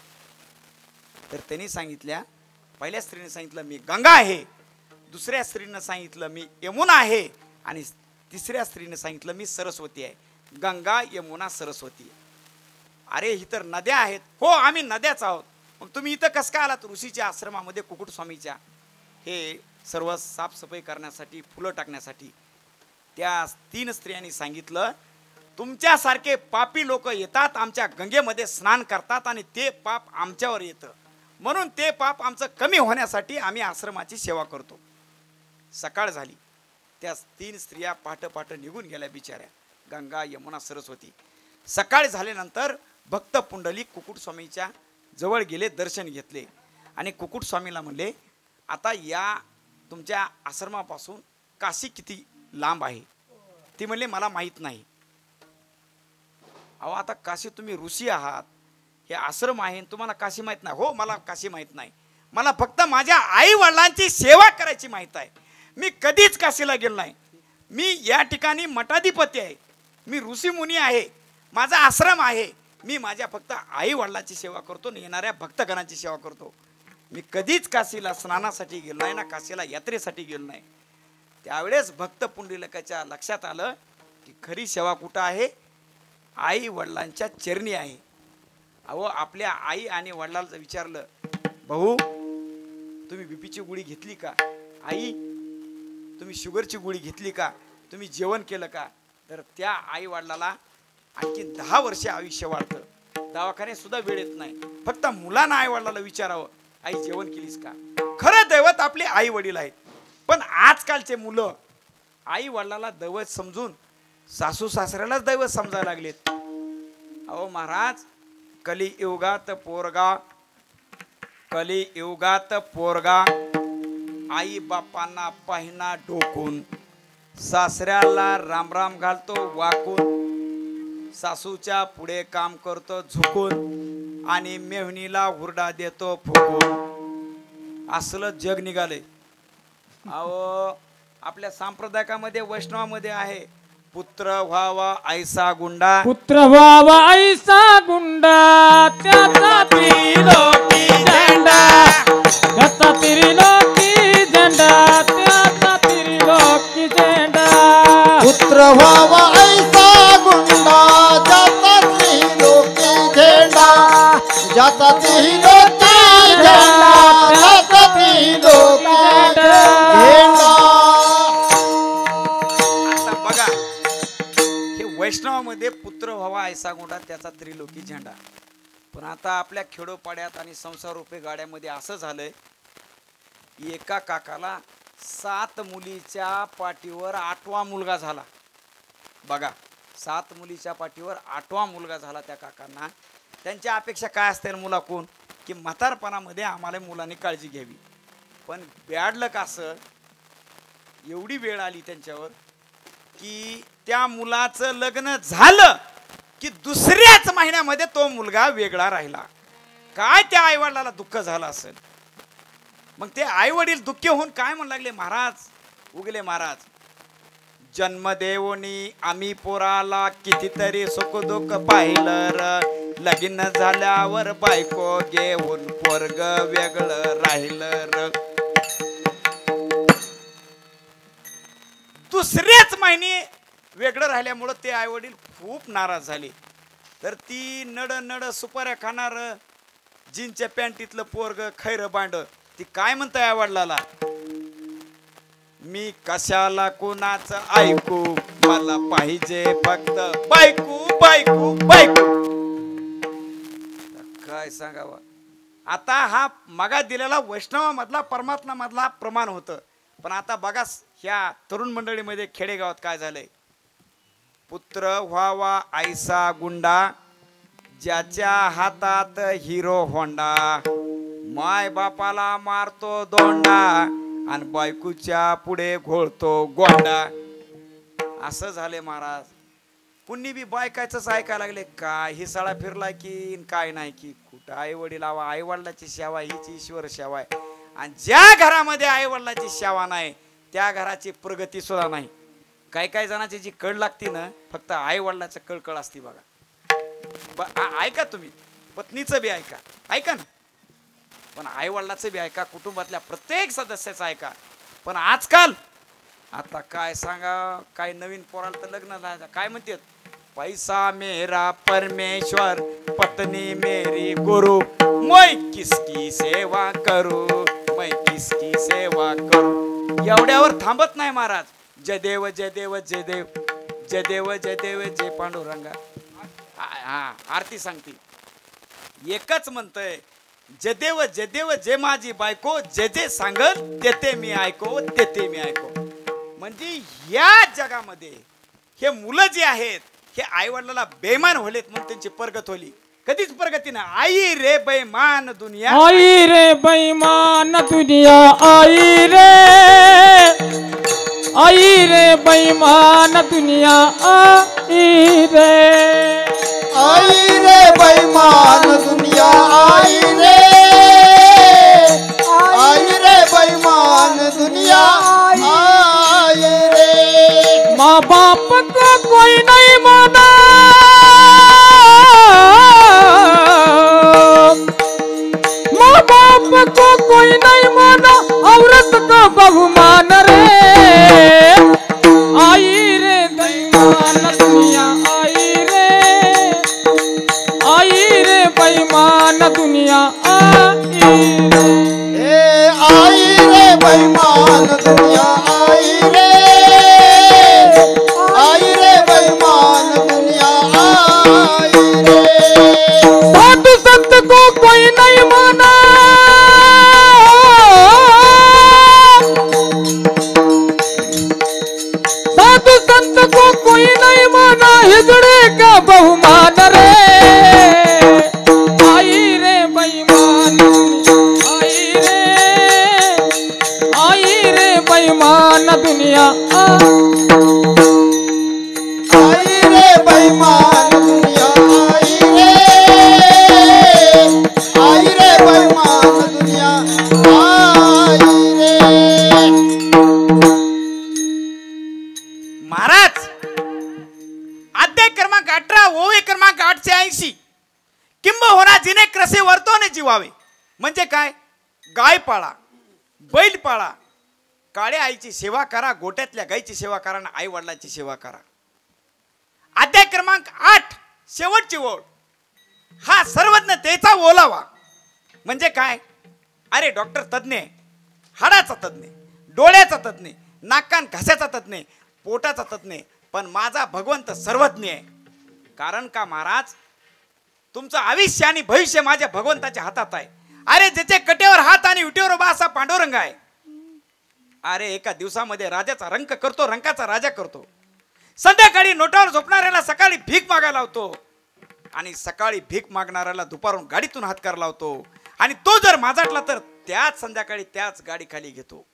तर त्यांनी सांगितल्या, पहिल्या स्त्रीने सांगितलं मी गंगा आहे, दुसऱ्या स्त्रीने सांगितलं मी यमुना आहे आणि तिसऱ्या स्त्रीने सांगितलं मी सरस्वती आहे. गंगा यमुना सरस्वती. अरे ही तर नद्या आहेत. हो आम्ही नद्याच आहोत. मग तुम्ही इथं कसं काय आलात ऋषीच्या आश्रमामध्ये कुकुट स्वामीच्या? हे सर्व साफसफाई करण्यासाठी, फुलं टाकण्यासाठी. त्या 3 स्त्रियांनी सांगितलं तुमच्यासारखे पापी लोक येतात आमच्या गंगेमध्ये स्नान करतात आणि ते पाप आमच्यावर येतं, म्हणून ते पाप आमचं कमी होण्यासाठी आम्ही आश्रमाची सेवा करतो. सकाळ झाली. त्या 3 स्त्रिया पहाटे निघून गेल्या बिचाऱ्या, गंगा यमुना सरस्वती. सकाळ झाल्यानंतर भक्त पुंडलिक कुकुट स्वामीच्या जवळ गेले, दर्शन घेतले आणि कुकुट स्वामीला म्हणले आता या तुमच्या आश्रमापासून काशी किती लांब आहे? ती म्हणले मला माहीत नाही. अहो आता काशी तुम्ही ऋषी आहात, हे आश्रम आहे, तुम्हाला काशी माहीत नाही? हो मला काशी माहीत नाही, मला फक्त माझ्या आई वडिलांची सेवा करायची माहीत आहे. मी कधीच काशीला गेलो नाही. मी या ठिकाणी मठाधिपती आहे, मी ऋषी मुनी आहे, माझा आश्रम आहे. मी माझ्या फक्त आई वडिलांची सेवा करतो, येणाऱ्या भक्तगणांची सेवा करतो. मी कधीच काशीला स्नानासाठी गेलो नाही ना काशीला यात्रेसाठी गेलो नाही. त्यावेळेस भक्त पुंडलिकाच्या लक्षात आलं की खरी सेवा कुठं आहे? आई वडिलांच्या चरणी आहे. अहो आपल्या आई आणि वडिलांचं विचारलं, भाऊ तुम्ही बीपीची गोळी घेतली का? आई तुम्ही शुगरची गोळी घेतली का? तुम्ही जेवण केलं का? तर त्या आई वडिलाला आणखी 10 वर्षे आयुष्य वाढतं. दवाखान्यात सुद्धा वेळ येत नाही. फक्त मुलांना आई वडिलाला विचारावं आई जेवण केलीस का? खरं दैवत आपले आई वडील आहेत. पण आजकालचे मुलं आई वडिलाला दैवत समजून सासू सासऱ्यालाच दैवत समजायला लागलेत. अहो महाराज कलियुगात पोरगा आई बापांना पाहिना डोकून, सासऱ्याला राम राम घालतो वाकून, सासूच्या पुढे काम करतो झुकून आणि मेहनीला हुरडा देतो फुकून. असलं जग निघाले. अहो आपल्या संप्रदायामध्ये वैष्णवामध्ये आहे पुत्र व्हावा ऐसा गुंडा, पुत्र व्हावा ऐसा गुंडा, त्याचा त्रिलोकी झेंडा, त्याचा त्रिलोकी झेंडा, त्याचा त्रिलोकी झेंडा. पुत्र व्हावा ऐसा गुंडा, ज्याचा त्रिलोकी झेंडा, ज्याचा त्रिलोकी झेंडा, ज्याचा त्रिलोकी झेंडा. आता बघा हे वैष्णवामध्ये पुत्र व्हावा ऐसा गुंडा त्याचा त्रिलोकी झेंडा. पण आता आपल्या खेडोपाड्यात आणि संसार रूपी गाड्यामध्ये असं झालंय, एका काकाला 7 मुलीच्या पाठीवर 8वा मुलगा झाला. बघा 7 मुलीच्या पाठीवर 8वा मुलगा झाला त्या काकांना. त्यांच्या अपेक्षा काय असते मुलाकून की म्हातारपणामध्ये आम्हाला मुलांनी काळजी घ्यावी. पण बॅड लक असं एवढी वेळ आली त्यांच्यावर की त्या मुलाचं लग्न झालं की दुसऱ्याच महिन्यामध्ये तो मुलगा वेगळा राहिला. काय त्या आईवडिलाला दुःख झालं असेल. मग ते आई वडील दुःखी होऊन काय म्हणू लागले, महाराज उगले महाराज, जन्म देवोनी आम्ही पोराला कितीतरी सुख दुःख पाहिलं र, लगीन झाल्यावर बायको घेऊन पोरग वेगळं राहिलं र. दुसरेच महिने वेगळं राहिल्यामुळं ते आई वडील खूप नाराज झाले. तर ती नड सुपाऱ्या खाणार जीनच्या पॅन्टीतलं पोरग खैर बांड, ती काय म्हणताय आई वडिलाला, मी कशाला कोणाचं ऐकू, मला पाहिजे फक्त बायको बायको बायको. काय सांगावं. आता हा मगा दिलेला वैष्णवामधला परमात्मामधला प्रमाण होतं. पण आता बघा ह्या तरुण मंडळीमध्ये खेडेगावात काय झालंय. पुत्र व्हावा ऐसा गुंडा ज्याच्या हातात हिरो होंडा, माय बापाला मारतो दोंडा आणि बायकोच्या पुढे घोळतो गोंडा. असं झाले महाराज. कुणी बी बायकाचंच ऐकायला लागले. काय ही सळा फिरला की काय नाही की. कुठं आई वडील आवा, आई वडिलाची सेवा हीच ईश्वर सेवा आहे. आणि ज्या घरामध्ये आई वडिलाची सेवा नाही त्या घराची प्रगती सुद्धा नाही. काही काही जणांची जी कळ लागते ना फक्त आई वडिलाचं कळकळ असते बघा. ऐका तुम्ही पत्नीचं बी ऐका, ऐका ना, पण आई वडिलाचं बी ऐका, कुटुंबातल्या प्रत्येक सदस्याचं ऐका. पण आजकाल आता काय सांगा, काय नवीन पोराला तर लग्न झालं काय म्हणतात, पैसा मेरा परमेश्वर पत्नी मेरी गुरु, मैं किसकी सेवा करू, मैं किसकी सेवा करू. एवढ्यावर थांबत नाही महाराज. जय देव जय देव जय देव जय देव जय देव जय पांडुरंगा. हा आरती सांगते एकच म्हणतंय, जय देव जय देव जय माझी बायको, जे जे सांगत तेते मी ऐको, तेते मी ऐको. म्हणजे या जगामध्ये हे मुलं जे आहेत हे आई वडिलाला बेईमान होलेत म्हणून त्यांची प्रगत होली. कधीच प्रगती ना. आई रे बेईमान दुनिया, आई रे बेईमान दुनिया, आई रे, आई रे बेईमान दुनिया, आई रे, आई रे बेईमान दुनिया, आई रे, आई रे बेईमान दुनिया, आई रे. माँ बाप को कोई नहीं माना, माँ बाप को कोई नहीं माना, औरत का बहुमान रे. आई रे बेईमान दुनिया, आई रे, आई रे बेईमान दुनिया, आई रे, आई रे बेईमान दुनिया, आई रे, आई रे बेईमान दुनिया, आई रे. साधु संत को कोई नहीं माना, साधु संत को कोई नहीं माना, हिजड़े का बहुमान रे. आई रे बेईमान, आई रे बेईमान दुनिया, आई रे बेईमान दुनिया, आई रे, आई रे बेईमान दुनिया, आई रे. महाराज अध्याय क्रमांक 18 ओवे क्रमांक 880 किंबहुना जिने क्रसे वर्तवणे जीवावे. म्हणजे काय, गाय पाळा, बैल पाळा, काळ्या आईची सेवा करा, गोट्यातल्या गायची सेवा करा आणि आई वडिलांची सेवा करा. अध्याय क्रमांक 8 शेवटची ओळ, हा सर्वज्ञतेचा ओलावा. म्हणजे काय, अरे डॉक्टर तज्ञ, हाडाचा तज्ञ, डोळ्याचा तज्ञ, नाकान घासाचा तज्ञ, पोटाचा तज्ञ, पण माझा भगवंत सर्वज्ञ आहे. कारण का महाराज, तुमचं आयुष्य आणि भविष्य माझ्या भगवंताच्या हातात आहे. अरे ज्याचे कटेवर हात आणि विटेवर उभा असा पांडुरंग आहे. अरे एका दिवसामध्ये राजाचा रंक करतो, रंकाचा राजा करतो. संध्याकाळी नोटावर झोपणाऱ्याला सकाळी भीक मागायला लावतो आणि सकाळी भीक मागणाऱ्याला दुपारून गाडीतून हातकार लावतो. आणि तो जर माजाटला तर त्याच संध्याकाळी त्याच गाडी खाली घेतो.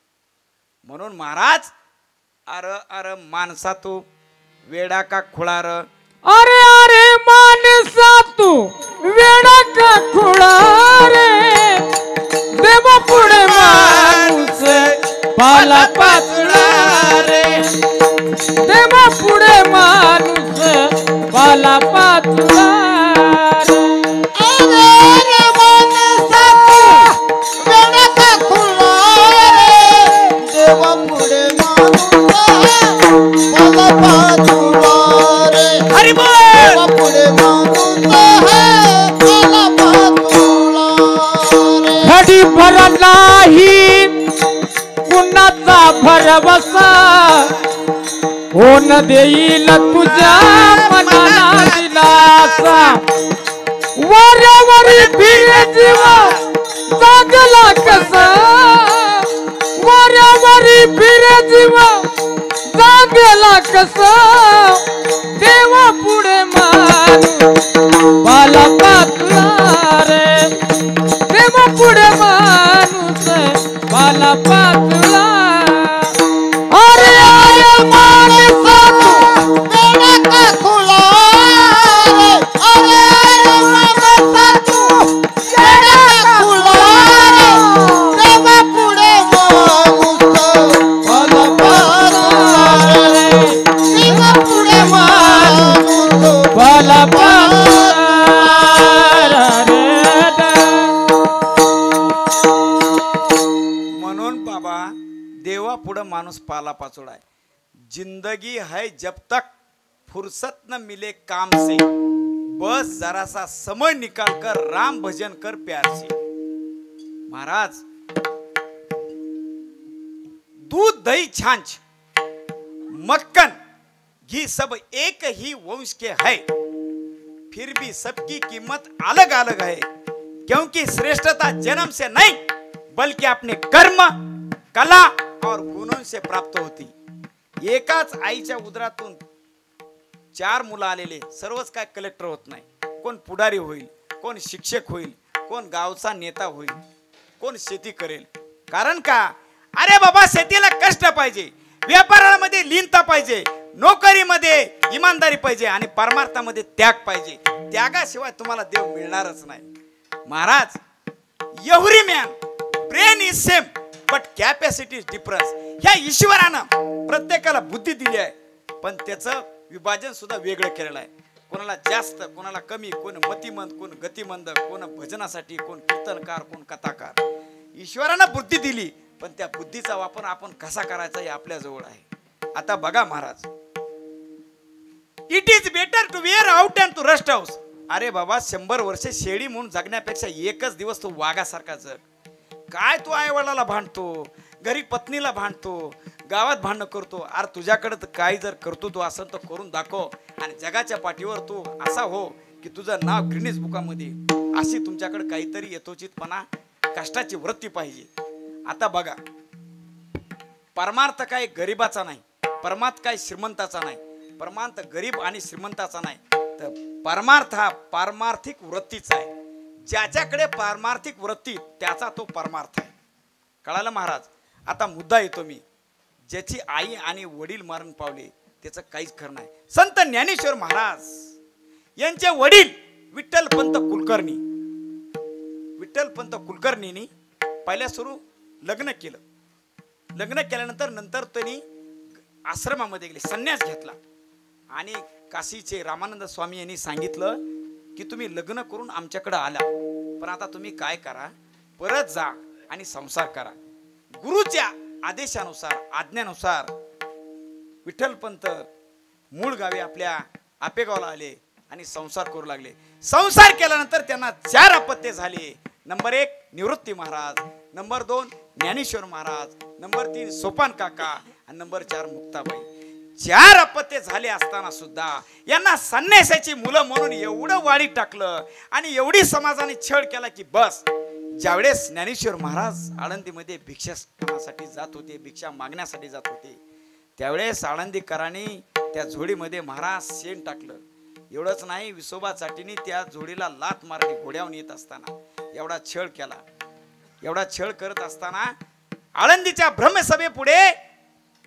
म्हणून महाराज, अरे अरे माणसा तू वेडा का खुळार, अरे अरे मानसा तू वेडा का खुळा रे. देवा पुढे माणूस पाला पाचळा रे, देवा पुढे माणूस पाला पाचळा रे. अरे मानसा तू वेडा का खुळा रे, देवा पुढे माणूस पाला पाचळा रे. हरी बोल. देवा पुढे माणूस पाला पाचळा रे. घडी भर नाही कुणाचा भरवसा, होन देईल तुझ्या मनाला दिलासा. वाऱ्यावरी फिरे जीवा जागला कसा वाऱ्यावरी फिरे जीवा जागला कसा देवा पुढे माणूस बाला पातला रे देवा पुढे माणूस बाला पातला अरे अरे माणसा बेड़ा का खुला रे अरे अरे मानसा तू बेड़ा का खुला रे देवा पुढे माणूस भला पातला रे देवा पुढे माणूस बाला पातला रे म्हणून बाबा देवा पुढं माणूस पाला पाचोड़ा है। जिंदगी है जब तक फुर्सत न मिले काम से बस जरा सा समय निकाल कर राम भजन कर प्यार से। महाराज दूध दही छाछ मक्खन घी सब एक ही वंश के है फिर भी सबकी कीमत अलग अलग है क्योंकि श्रेष्ठता जन्म से नहीं बल्कि अपने कर्म कला और गुणों से प्राप्त होती। एकाच आईच्या उदरातून 4 मुलं आलेले सर्वच काय कलेक्टर होत नाही। कोण पुढारी होईल, कोण शिक्षक होईल, कोण गावचा नेता होईल, कोण शेती करेल। कारण का अरे बाबा शेतीला कष्ट पाहिजे, व्यापारामध्ये लीनता पाहिजे, नोकरीमध्ये इमानदारी पाहिजे आणि परमार्थामध्ये त्याग पाहिजे। त्यागाशिवाय तुम्हाला देव मिळणारच नाही। Maharaj every man brain is same but capacity is difference. ह्या ईश्वरानं प्रत्येकाला बुद्धी दिली आहे पण त्याचं विभाजन सुद्धा वेगळं केलेलं आहे। कोणाला जास्त, कोणाला कमी, कोण मतिमंद, कोण गतिमंद, कोण भजनासाठी, कोण कीर्तनकार, कोण कथाकार। ईश्वरानं बुद्धी दिली पण त्या बुद्धीचा वापर आपण कसा करायचा हे आपल्या जवळ आहे। आता बघा महाराज it is better to wear out and to rest house. अरे बाबा 100 वर्ष शेळी म्हणून जगण्यापेक्षा एकच दिवस तू वाघासारखा जग। काय तू आई वडिलाला भांडतो, घरी पत्नीला भांडतो, गावात भांडण करतो। अरे तुझ्याकडे तर काही जर कर्तृत्व असेल तर करून दाखव आणि जगाच्या पाठीवर तू असा हो की तुझं नाव गिनीज बुकामध्ये। अशी तुमच्याकडे काहीतरी यथोचितपणा कष्टाची वृत्ती पाहिजे। आता बघा परमार्थ काय गरिबाचा नाही, परमार्थ काय श्रीमंताचा नाही, परमार्थ गरीब आणि श्रीमंताचा नाही, तर परमार्थ हा पारमार्थिक वृत्तीचा आहे। ज्याच्याकडे पारमार्थिक वृत्ती त्याचा तो परमार्थ आहे। कळालं महाराज? आता मुद्दा येतो मी, ज्याची आई आणि वडील मरण पावले त्याचं काहीच खरं नाही। संत ज्ञानेश्वर महाराज यांचे वडील विठ्ठलपंत कुलकर्णी, विठ्ठलपंत कुलकर्णींनी पहिल्या सुरू लग्न केलं। लग्न केल्यानंतर त्यांनी आश्रमामध्ये गेले, संन्यास घेतला आणि काशीचे रामानंद स्वामी यांनी सांगितलं की तुम्ही लग्न करून आमच्याकडे आला पण आता तुम्ही काय करा, परत जा आणि संसार करा। गुरुच्या आदेशानुसार आज्ञानुसार विठ्ठलपंत मूळ गावी आपल्या आपेगावला आले आणि संसार करू लागले। संसार केल्यानंतर त्यांना 4 अपत्ये झाले। Number 1 Nivrutti Maharaj, number 2 Dnyaneshwar Maharaj, number 3 Sopan काका आणि नंबर 4 मुक्ताबाई। 4 अपत्ये झाले असताना सुद्धा यांना संन्यासाची मुलं म्हणून एवढं वाढीत टाकलं आणि एवढी समाजाने छळ केला की बस। ज्यावेळेस ज्ञानेश्वर महाराज आळंदीमध्ये भिक्षाटनासाठी जात होते, भिक्षा मागण्यासाठी जात होते, त्यावेळेस आळंदीकरांनी त्या झोडीमध्ये महाराज शेण टाकलं। एवढंच नाही, विसोबा चाटीने त्या जोडीला लात मारली घोड्यावरून येत असताना। एवढा छळ केला। एवढा छळ करत असताना आळंदीच्या ब्रह्मसभे पुढे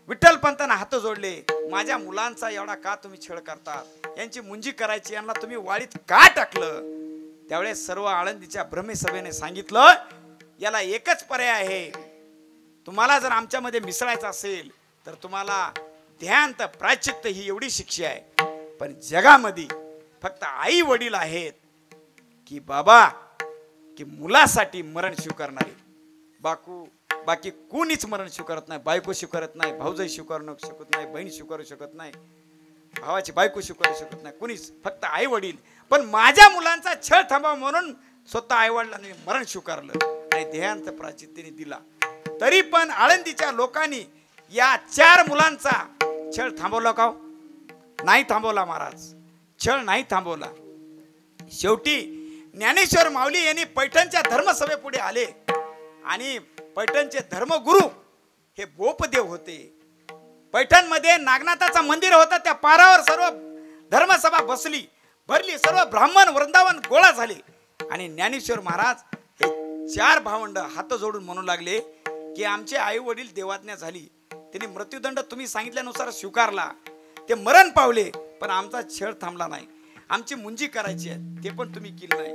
विठ्ठलपंतांना हात जोडले, माझ्या मुलांचा एवढा का तुम्ही छळ करतात, यांची मुंजी करायची, यांना तुम्ही वाडीत का टाकलं? त्यावेळेस सर्व आळंदीच्या ब्रह्मसभेने सांगितलं याला एकच पर्याय आहे, तुम्हाला जर आमच्यामध्ये मिसळायचं असेल तर तुम्हाला ध्यान प्रायश्चित्त ही एवढी शिक्षा आहे। पण जगामध्ये फक्त आई वडील आहेत की बाबा की मुलासाठी मरण स्वीकारणारे, बाकी कोणीच मरण स्वीकारत नाही। बायको स्वीकारत नाही, भाऊजाई स्वीकारू शकत नाही, बहीण स्वीकारू शकत नाही, भावाची बायको स्वीकारू शकत नाही, कोणीच, फक्त आई वडील। पण माझ्या मुलांचा छळ थांबावा म्हणून स्वतः आई वडिलांनी मरण स्वीकारलं आणि देहांत प्राचित्याने दिला। तरी पण आळंदीच्या लोकांनी या 4 मुलांचा छळ थांबवला का? नाही थांबवला महाराज, छळ नाही थांबवला। शेवटी ज्ञानेश्वर माऊली यांनी पैठणच्या धर्मसभेपुढे आले आणि पैठणचे धर्मगुरु हे बोपदेव होते. पैठणमध्ये नागनाथाचं मंदिर होतं, त्या पारावर सर्व धर्मसभा बसली, भरली, सर्व ब्राह्मण वृंदावन गोळा झाले आणि ज्ञानेश्वर महाराज हे 4 भावंड हात जोडून म्हणू लागले की आमचे आई वडील देवाज्ञा झाली, त्यांनी मृत्यूदंड तुम्ही सांगितल्यानुसार स्वीकारला, ते मरण पावले, पण आमचा छळ थांबला नाही. आमची मुंजी करायची आहे ते पण तुम्ही केली नाही.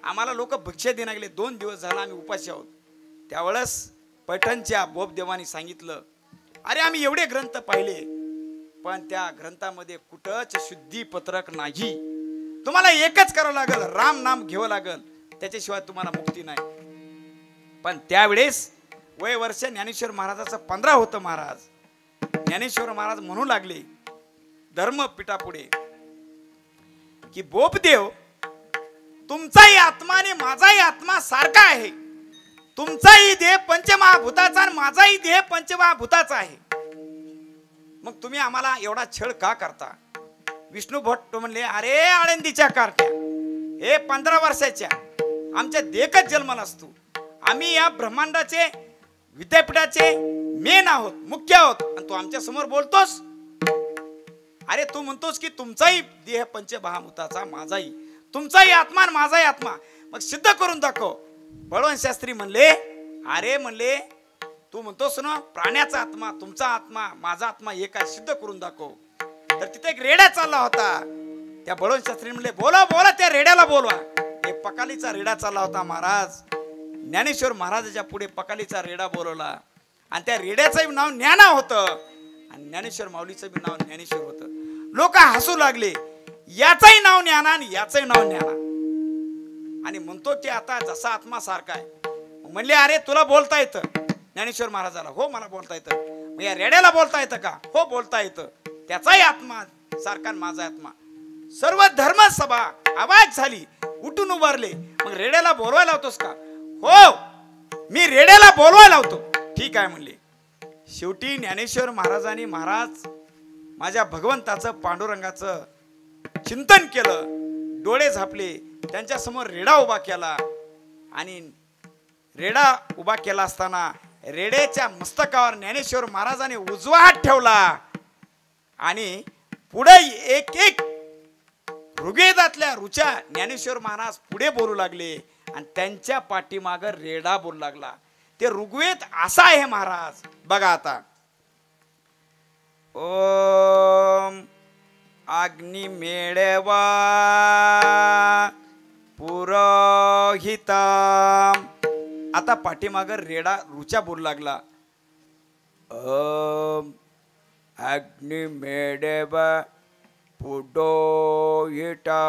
आम्हाला लोक भिक्षा देण्या गेले, 2 दिवस झाला आम्ही उपाशी आहोत. त्यावेळेस पैठणच्या बोपदेवानी सांगितलं, अरे आम्ही एवढे ग्रंथ पाहिले पण त्या ग्रंथामध्ये कुठंच शुद्धीपत्रक नाही. तुम्हाला एकच करावं लागल, राम नाम घ्यावं लागल, त्याच्याशिवाय तुम्हाला मुक्ती नाही. पण त्यावेळेस वय वर्ष ज्ञानेश्वर महाराजाचं 15 होतं. महाराज ज्ञानेश्वर महाराज म्हणू लागले धर्मपीठापुढे की बोपदेव, तुमचाही आत्मा आणि माझाही आत्मा सारखा आहे. तुमचाही देह पंचमहाभूताचा आणि माझाही देह पंचमहाभूताचा आहे. मग तुम्ही आम्हाला एवढा छळ का करता? विष्णू भट्ट म्हणले, अरे आळंदीच्या कारट्या, हे 15 वर्षाच्या आमच्या देखत जन्माला असतो. आम्ही या ब्रह्मांडाचे विद्यापीठाचे मेन आहोत, मुख्य आहोत, आणि तू आमच्या समोर बोलतोस? अरे तू म्हणतोस की तुमचाही देह पंचमहाभूताचा, माझाही, तुमचाही आत्मा आणि माझाही आत्मा, मग सिद्ध करून दाखव. बळवंत शास्त्री म्हणले, अरे म्हणले तू म्हणतोस ना प्राण्याचा आत्मा, तुमचा आत्मा, माझा आत्मा एक आहे, सिद्ध करून दाखव. तर तिथे एक रेडा चालला होता. त्या बळवंत शास्त्री म्हणले, बोला बोला, त्या रेड्याला बोलवा. एक पकालीचा रेडा चालला होता. महाराज ज्ञानेश्वर महाराजाच्या पुढे पकालीचा रेडा बोलवला आणि त्या रेड्याचं नाव ज्ञाना होतं आणि ज्ञानेश्वर माऊलीचं बी नाव ज्ञानेश्वर होतं. लोक हसू लागले, याचंही नाव ज्ञाना आणि याचंही नाव ज्ञाना, आणि म्हणतो की आता जसा आत्मा सारखा आहे. म्हणले, अरे तुला बोलता येतं? ज्ञानेश्वर महाराजाला, हो मला बोलता येतं. मग या रेड्याला बोलता येतं का? हो बोलता येतं. त्याचाही आत्मा सारखा माझा आत्मा. सर्व धर्मसभा आवाज झाली, उठून उभारले. मग रेड्याला बोलवायला होतोस का? हो मी रेड्याला बोलवायला होतो. ठीक आहे म्हणले. शेवटी ज्ञानेश्वर महाराजांनी, महाराज माझ्या भगवंताचं पांडुरंगाचं चिंतन केलं, डोळे झापले, त्यांच्या समोर रेडा उभा केला आणि रेडा उभा केला असताना रेड्याच्या मस्तकावर ज्ञानेश्वर महाराजांनी उजवा हात ठेवला आणि पुढे एक एक ऋग्वेदातल्या ऋचा ज्ञानेश्वर महाराज पुढे बोलू लागले आणि त्यांच्या पाठीमागे रेडा बोलू लागला. ते ऋग्वेद असा आहे महाराज. बघा आता, ओम अग्नि मेळवा पुरोहिता. आता पाठीमागे रेडा ऋचा बोलू लागला, ओम अग्नि मेळवा पुरोहिता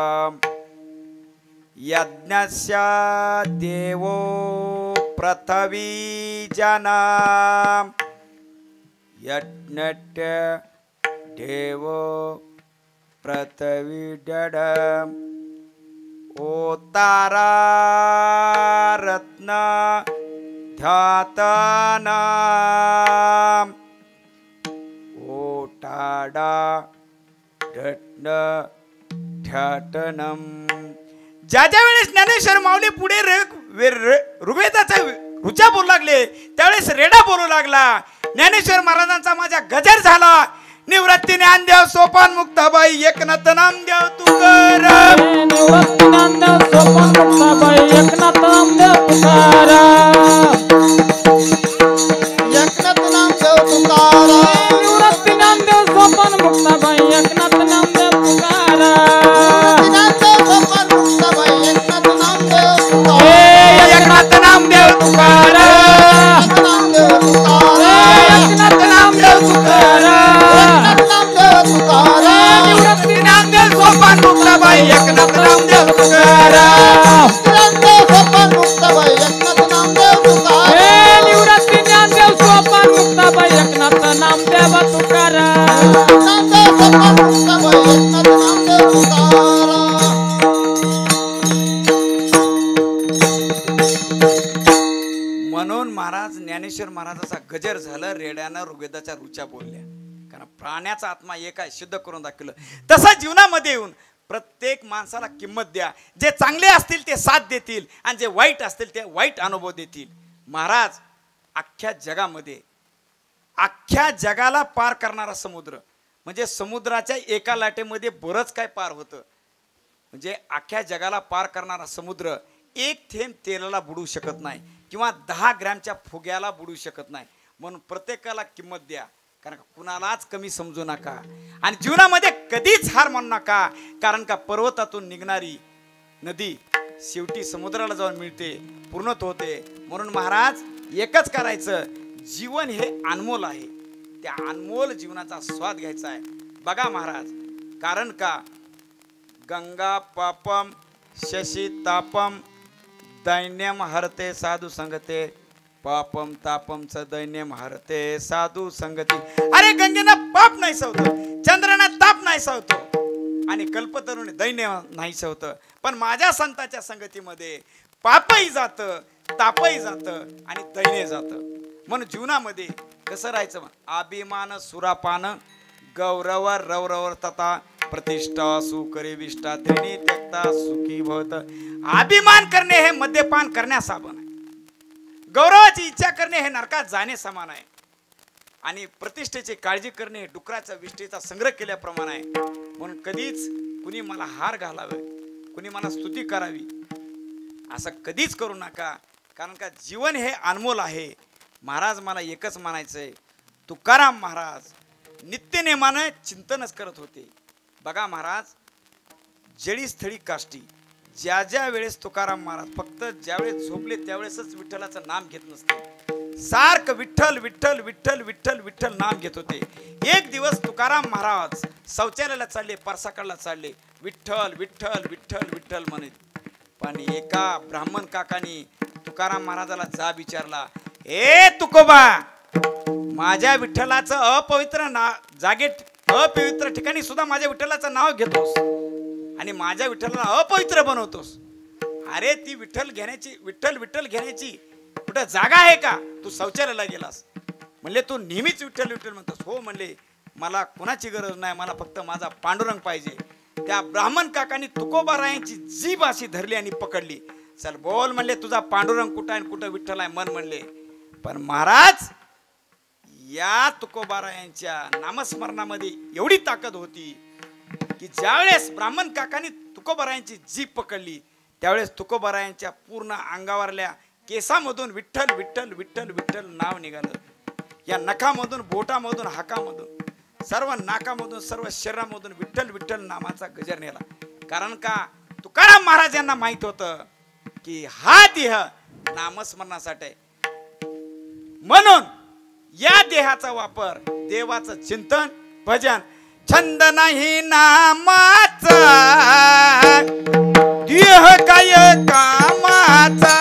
यज्ञस्य देवो पृथ्वी जना यज्ञस्य देवो पृथ्वी जडा ओतारा रत्न ध्यातना ओटाडा रत्न ध्यातनम. ज्या ज्या वेळेस ज्ञानेश्वर माऊली पुढे ऋग्वेदाचा ऋचा बोलू लागले त्यावेळेस रेडा बोलू लागला. ज्ञानेश्वर महाराजांचा माझ्या गजर झाला. निवृत्ती ज्ञानदेव सोपान मुक्ताबाई एकनाथ नामदेव तुकाराम. निवृत्ती ज्ञानदेव सोपान मुक्ताबाई एकनाथ नामदेव तुकाराम. एकनाथ नामदेव तुकाराम. निवृत्ती ज्ञानदेव सोपान मुक्ताबाई एकनाथ नामदेव तुकाराम. सोपान मुक्ताबाई एकनाथ नामदेव तुकाराम. एकनाथ नामदेव तुकाराम. एकनाथ नामदेव तुकाराम. निवृत्ती ज्ञानदेव सोपान मुक्ताबाई एकनाथ नामदेव तुकाराम. सोपान मुक्ताबाई एकनाथ नामदेव तुकाराम. निवृत्ती ज्ञानदेव सोपान मुक्ताबाई एकनाथ नामदेव तुकाराम. सोपान मुक्ताबाई एकनाथ नामदेव तुकाराम. म्हणून महाराज ज्ञानेश्वर महाराजाचा गजर झालं. रेड्यानं ऋग्वेदाच्या ऋचा बोलल्या, कारण प्राण्याचा आत्मा एक आहे, सिद्ध करून दाखवलं. तसा जीवनामध्ये येऊन प्रत्येक माणसाला किंमत द्या. जे चांगले असतील ते साथ देतील आणि जे वाईट असतील ते वाईट अनुभव देतील. महाराज अख्ख्या जगाला पार करणारा समुद्र म्हणजे समुद्राच्या एका लाटेमध्ये बरंच काय पार होतं. म्हणजे अख्ख्या जगाला पार करणारा समुद्र एक थेंब तेलाला बुडू शकत नाही किंवा 10 ग्रॅमच्या फुग्याला बुडू शकत नाही. म्हणून प्रत्येकाला किंमत द्या, कारण कुणालाच कमी समजू नका आणि जीवनामध्ये कधीच हार मानू नका. कारण का पर्वतातून निघणारी नदी शेवटी समुद्राला जाऊन मिळते, पूर्णत होते. म्हणून महाराज एकच करायचं, जीवन हे अनमोल आहे, त्या अनमोल जीवनाचा स्वाद घ्यायचा आहे. बघा महाराज, कारण का गंगा पापम शशी तापम दैन्यम हरते साधू संगते, पापम तापम च दैन्यम हरते साधू संगती. अरे गंगेनं पाप नाही सवतं, चंद्रानं ताप नाही सवतो आणि कल्पतरूने दैन्य नाही सवतं, पण माझ्या संताच्या संगतीमध्ये पापही जातं, तापही जातं आणि दैन्य जातं. म्हणून जीवनामध्ये कसं राहायचं? अभिमान सुरापान गौरव रवरवर तथा प्रतिष्ठा सुकरे विष्ठा त्रिणी त्यक्ता सुखी भवत. अभिमान करणे हे मद्यपान करण्यासारखं आहे. गौरवाची इच्छा करणे हे नरकात जाणे समान आहे. आणि प्रतिष्ठेची काळजी करणे हे डुकराच्या विष्ठेचा संग्रह केल्याप्रमाणे आहे. म्हणून कधीच कुणी मला हार घालावे, कुणी मला स्तुती करावी असं कधीच करू नका. कारण का जीवन हे अनमोल आहे. महाराज मला एकच म्हणायचंय, तुकाराम महाराज नित्यनेमानं चिंतनच करत होते. बघा महाराज, जळी स्थळी काष्टी, ज्या वेळेस तुकाराम महाराज फक्त ज्यावेळेस झोपले त्यावेळेसच विठ्ठलाचं नाम घेत नसते, सारखं विठ्ठल विठ्ठल विठ्ठल विठ्ठल विठ्ठल नाम घेत होते. एक दिवस तुकाराम महाराज शौचालयाला चालले, परसाकडला चालले, विठ्ठल विठ्ठल विठ्ठल विठ्ठल म्हणत. पण एका ब्राह्मण काकानी तुकाराम महाराजाला जाब विचारला, ए तुकोबा, माझ्या विठ्ठलाचं अपवित्र अपवित्र ठिकाणी सुद्धा माझ्या विठ्ठलाचं नाव घेतोस आणि माझ्या विठ्ठलाला अपवित्र बनवतोस. अरे ती विठ्ठल विठ्ठल घेण्याची कुठं जागा आहे का? तू शौचालयाला गेलास. म्हणले तू नेहमीच विठ्ठल विठ्ठल म्हणतोस. हो म्हणले, मला कोणाची गरज नाही, मला फक्त माझा पांडुरंग पाहिजे. त्या ब्राह्मण काकांनी तुकोबारायांची जीभ अशी धरली आणि पकडली. चल बोल म्हणले, तुझा पांडुरंग कुठं आहे, कुठं विठ्ठल आहे मन म्हणले. पण महाराज, या तुकोबारायांच्या नामस्मरणामध्ये एवढी ताकद होती की ज्यावेळेस ब्राह्मण काकांनी तुकोबारायांची जीभ पकडली त्यावेळेस तुकोबारायांच्या पूर्ण अंगावरल्या केसामधून विठ्ठल विठ्ठल विठ्ठल विठ्ठल नाव निघालं. या नखामधून, बोटामधून, हाकामधून, सर्व नाकामधून, सर्व शरीरामधून विठ्ठल विठ्ठल नामाचा गजर नेला. कारण का तुकाराम महाराज यांना माहित होतं की हा देह नामस्मरणासाठी. म्हणून या देहाचा वापर देवाचं चिंतन, भजन, छंद नाही नामाचा, देह काय कामाचा,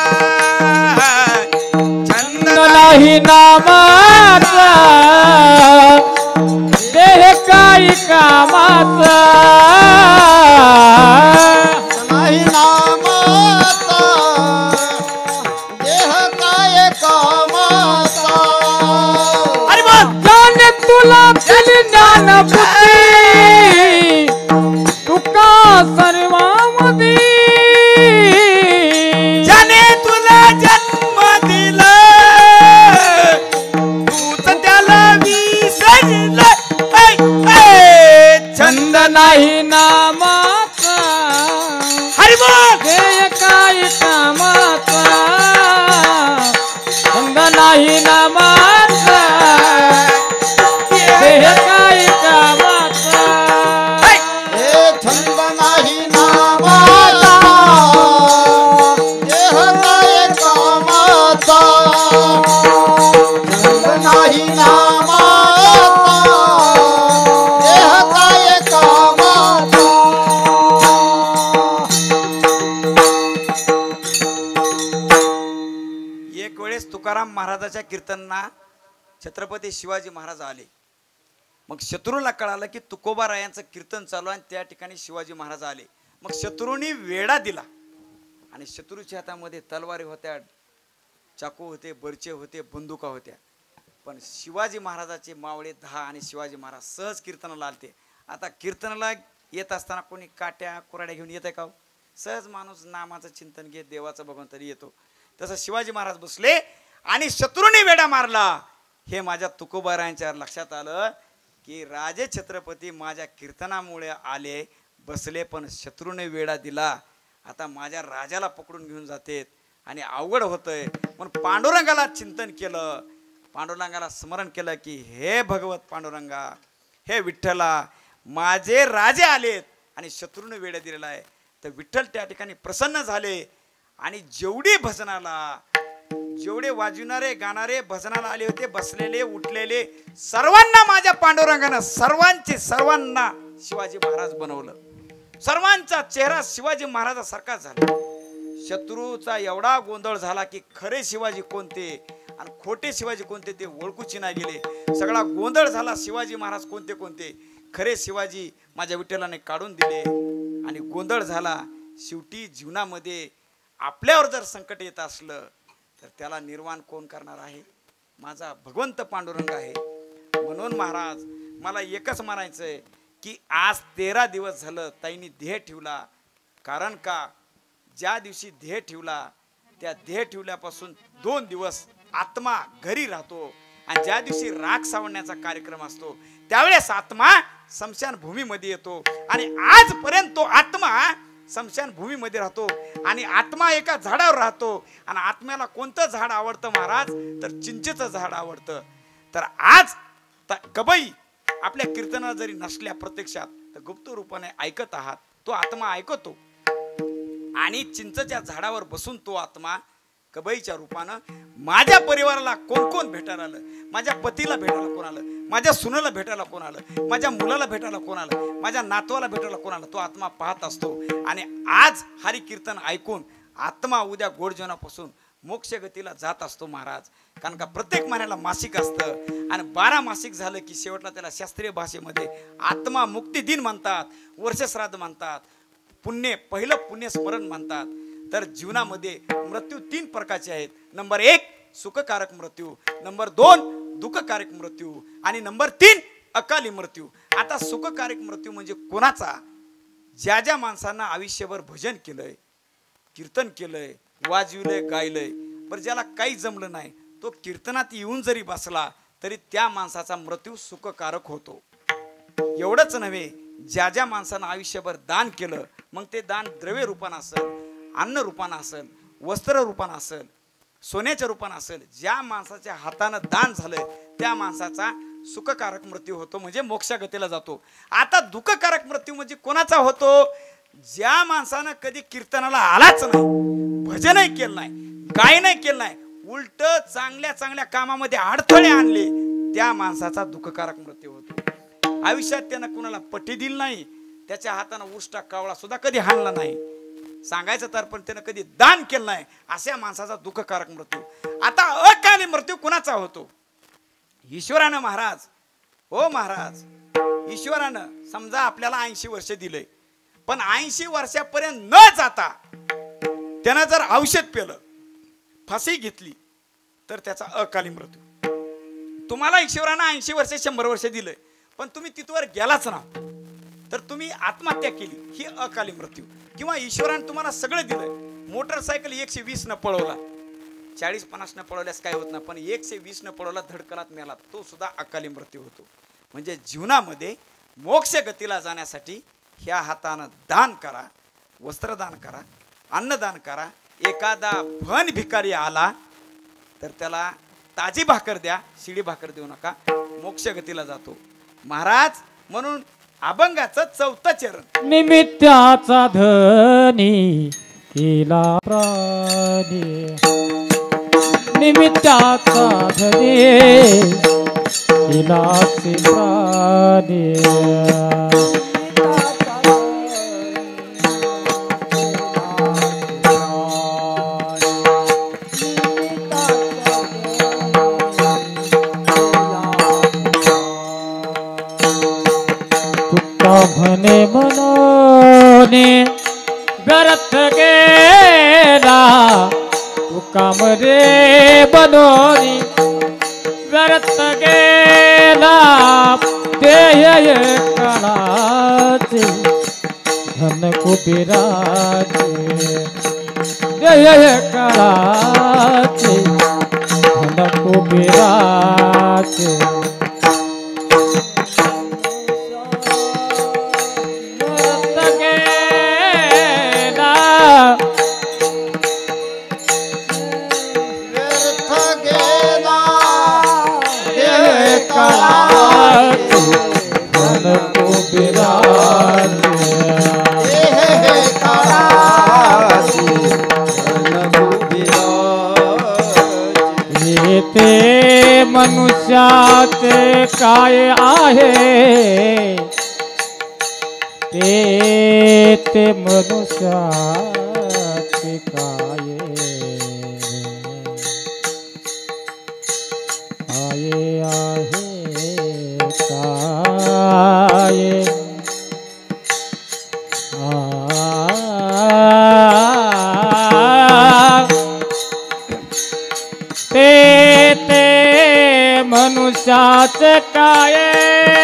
छंद नाही नामाचा, देह काय कामाचा. नाही नामाचा, देह काय कामाचा. अरे बोल. जाने तुला दिली ज्ञान बुद्धी, तुका सर्वामध्ये. ज्याने तुला जन्म दिला तूच त्याला विसरलं. छंद नाही नामाचा, हरी बोल. देह काय कामाचा. छंद नाही नामाचा, देह काय कामाचा. हे छंद नाही नामाचा, देह काय कामाचा. छंद नाही नामाचा, देह काय कामाचा. एक वेळेस तुकाराम महाराजाच्या कीर्तनाला छत्रपती शिवाजी महाराज आले. मग शत्रूला कळालं की तुकोबारायांचं कीर्तन चालू आहे आणि त्या ठिकाणी शिवाजी महाराज आले. मग शत्रूंनी वेढा दिला आणि शत्रूच्या हातामध्ये तलवारी होत्या, चाकू होते, बर्चे होते, बंदुका होत्या. पण शिवाजी महाराजाचे मावळे 10 आणि शिवाजी महाराज सहज कीर्तनाला आलते. आता कीर्तनाला येत असताना कोणी काट्या कुऱ्हाड्या घेऊन येते का हो? सहज माणूस नामाचं चिंतन घेत देवाचं बघून तरी येतो. तसं शिवाजी महाराज बसले आणि शत्रूने वेढा मारला. हे माझ्या तुकोबारायांच्या लक्षात आलं की राजे छत्रपती माझ्या कीर्तनामुळे आले बसले, पण शत्रूने वेढा दिला. आता माझ्या राजाला पकडून घेऊन जातेत आणि अवघड होतंय. म्हणून पांडुरंगाला चिंतन केलं, पांडुरंगाला स्मरण केलं की हे भगवत पांडुरंगा, हे विठ्ठला, माझे राजे आलेत आणि शत्रूने वेढा दिलेला आहे. तर विठ्ठल त्या ठिकाणी प्रसन्न झाले आणि जेवढे भजनाला, जेवढे वाजविणारे गाणारे भजनाला आले होते, बसलेले उठलेले सर्वांना माझ्या पांडुरंगानं सर्वांना शिवाजी महाराज बनवलं. सर्वांचा चेहरा शिवाजी महाराजासारखा झाला. शत्रूचा एवढा गोंधळ झाला की खरे शिवाजी कोणते आणि खोटे शिवाजी कोणते ते ओळखूची नाही गेले. सगळा गोंधळ झाला. शिवाजी महाराज कोणते कोणते, खरे शिवाजी माझ्या विठ्ठलाने काढून दिले आणि गोंधळ झाला. शेवटी जीवनामध्ये आपल्यावर जर संकट येत असलं तर त्याला निर्वाण कोण करणार आहे? माझा भगवंत पांडुरंग आहे. म्हणून महाराज मला एकच म्हणायचंय की आज 13 दिवस झालं ताईंनी देह ठेवला. कारण का, ज्या दिवशी देह ठेवला त्या देह ठेवल्यापासून 2 दिवस आत्मा घरी राहतो आणि ज्या दिवशी राख सावण्याचा कार्यक्रम असतो त्यावेळेस आत्मा स्मशान भूमीमध्ये येतो आणि आजपर्यंत तो आत्मा स्मशान भूमीमध्ये राहतो आणि आत्मा एका झाडावर राहतो. आणि आत्म्याला कोणतं झाड आवडतं महाराज? तर चिंचेचं झाड आवडतं. तर आज कबई आपल्या कीर्तनाला जरी नसल्या प्रत्यक्षात तर गुप्त रूपाने ऐकत आहात. तो आत्मा ऐकतो आणि चिंचेच्या झाडावर बसून तो आत्मा कबईच्या रूपानं माझ्या परिवाराला कोण कोण भेटायला आलं, माझ्या पतीला भेटायला कोण आलं, माझ्या सुनेला भेटायला कोण आलं, माझ्या मुलाला भेटायला कोण आलं, माझ्या नातवाला भेटायला कोण आलं, तो आत्मा पाहत असतो. आणि आज हरी कीर्तन ऐकून आत्मा उद्या गोड जेवणापासून मोक्ष गतीला जात असतो महाराज. कारण का प्रत्येक महिन्याला मासिक असतं आणि 12 मासिक झालं की शेवटला त्याला शास्त्रीय भाषेमध्ये आत्मा मुक्ती दिन म्हणतात, वर्षश्राद्ध म्हणतात, पहिलं पुण्यस्मरण म्हणतात. तर जीवनामध्ये मृत्यू 3 प्रकारचे आहेत. नंबर 1 सुखकारक मृत्यू, नंबर 2 दुःखकारक मृत्यू आणि नंबर 3 अकाली मृत्यू. आता सुखकारक मृत्यू म्हणजे कोणाचा? ज्या ज्या माणसांना आयुष्यभर भजन केलंय, कीर्तन केलंय, वाजविलंय, गायलंय, पण ज्याला काही जमलं नाही तो कीर्तनात येऊन जरी बसला तरी त्या माणसाचा मृत्यू सुखकारक होतो. एवढंच नव्हे, ज्या ज्या माणसानं आयुष्यभर दान केलं, मग ते दान द्रव्य रूपानं असेल, अन्न रूपानं असेल, वस्त्र रूपानं असेल, सोन्याच्या रूपानं असेल, ज्या माणसाच्या हातानं दान झालंय त्या माणसाचा सुखकारक मृत्यू होतो, म्हणजे मोक्षगतीला जातो. आता दुःखकारक मृत्यू म्हणजे कोणाचा होतो? ज्या माणसानं कधी कीर्तनाला आलाच नाही, भजनही केलं नाही, गायनही केलं नाही, उलट चांगल्या चांगल्या कामामध्ये अडथळे आणले, त्या माणसाचा दुःखकारक मृत्यू होतो. आयुष्यात त्यानं कुणाला पट्टी दिली नाही, त्याच्या हातानं उष्टा कावळा सुद्धा कधी हाणला नाही, सांगायचं तर पण त्यानं कधी दान केलं नाही, अशा माणसाचा दुःखकारक मृत्यू. आता अकाली मृत्यू कुणाचा होतो? ईश्वरानं महाराज, हो महाराज, ईश्वरानं समजा आपल्याला 80 वर्ष दिलंय, पण 80 वर्षापर्यंत न जाता त्यानं जर औषध पेलं, फाशी घेतली तर त्याचा अकाली मृत्यू. तुम्हाला ईश्वरानं 80 वर्ष 100 वर्ष दिलंय, पण तुम्ही तिथवर गेलाच ना, तर तुम्ही आत्महत्या केली, ही अकाली मृत्यू. किंवा ईश्वरानं तुम्हाला सगळं दिलंय, मोटरसायकल 120 न पळवला, 40-50 न पळवल्यास काय होत ना, पण 120 न पळवला, धडकलात मेला, तो सुद्धा अकाली मृत्यू होतो. म्हणजे जीवनामध्ये मोक्ष गतीला जाण्यासाठी ह्या हातानं दान करा, वस्त्रदान करा, अन्नदान करा. एखादा भन भिकारी आला तर त्याला ताजी भाकर द्या, शिडी भाकर देऊ नका, मोक्ष गतीला जातो महाराज. म्हणून अभंगाचं 4थं चरण, निमित्ताचा धनी केला प्राणी, निमित्ताचा धनी केला प्राणी. म्हणे मनोने व्यर्थ गेला, तुका रे बनोनी व्यर्थ गेला, ते कणाचे धन कुबेराचे जय काळाचे धन कुबेराचे मरत गेला व्यर्थ गेला जय काळाचे धन कुबेराचे हे काळाची येते मनुष्याचे काय आहे ते मनुष्याचे काय आहे काय ते मनुष्याचे काय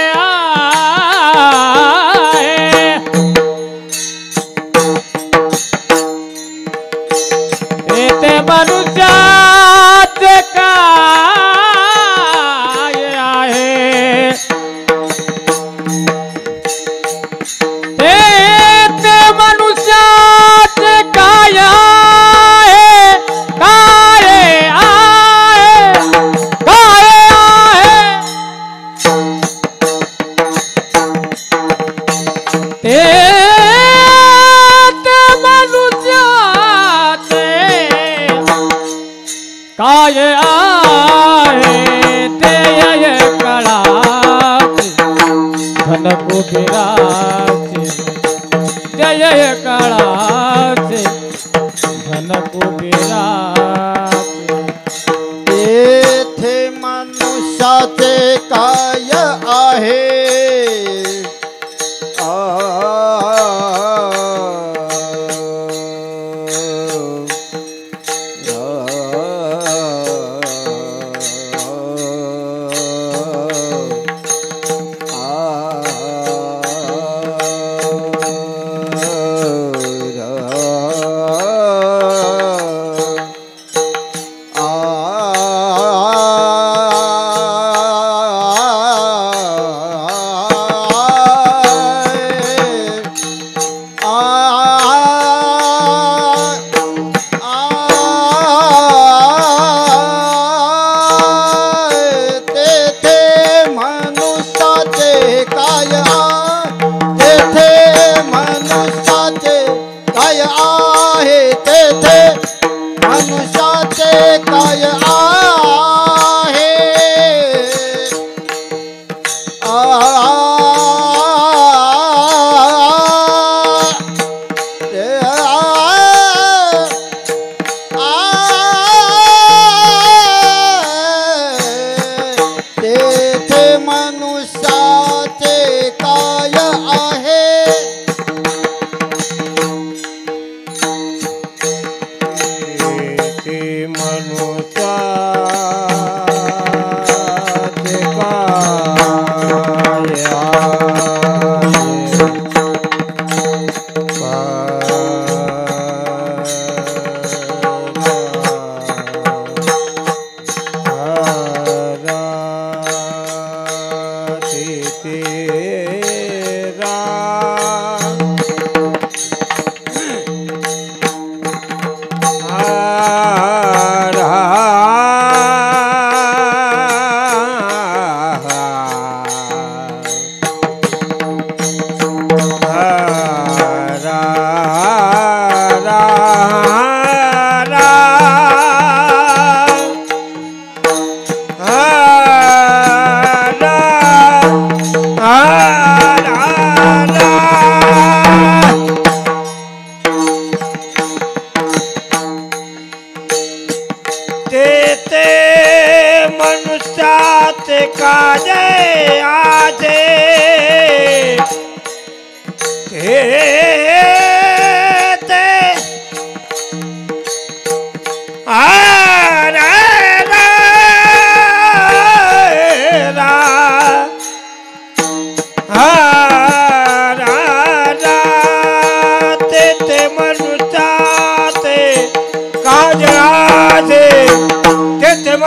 आहे ते मनुष्याचे काय आहे ते मनुष्याचे काय आहे काय आहे काय आहे ते मनुष्याचे काय आहे ते काळाचे धन कुबेराचे जय काळाचे धन कुबेराचे येथे मनुष्याचे काय आहे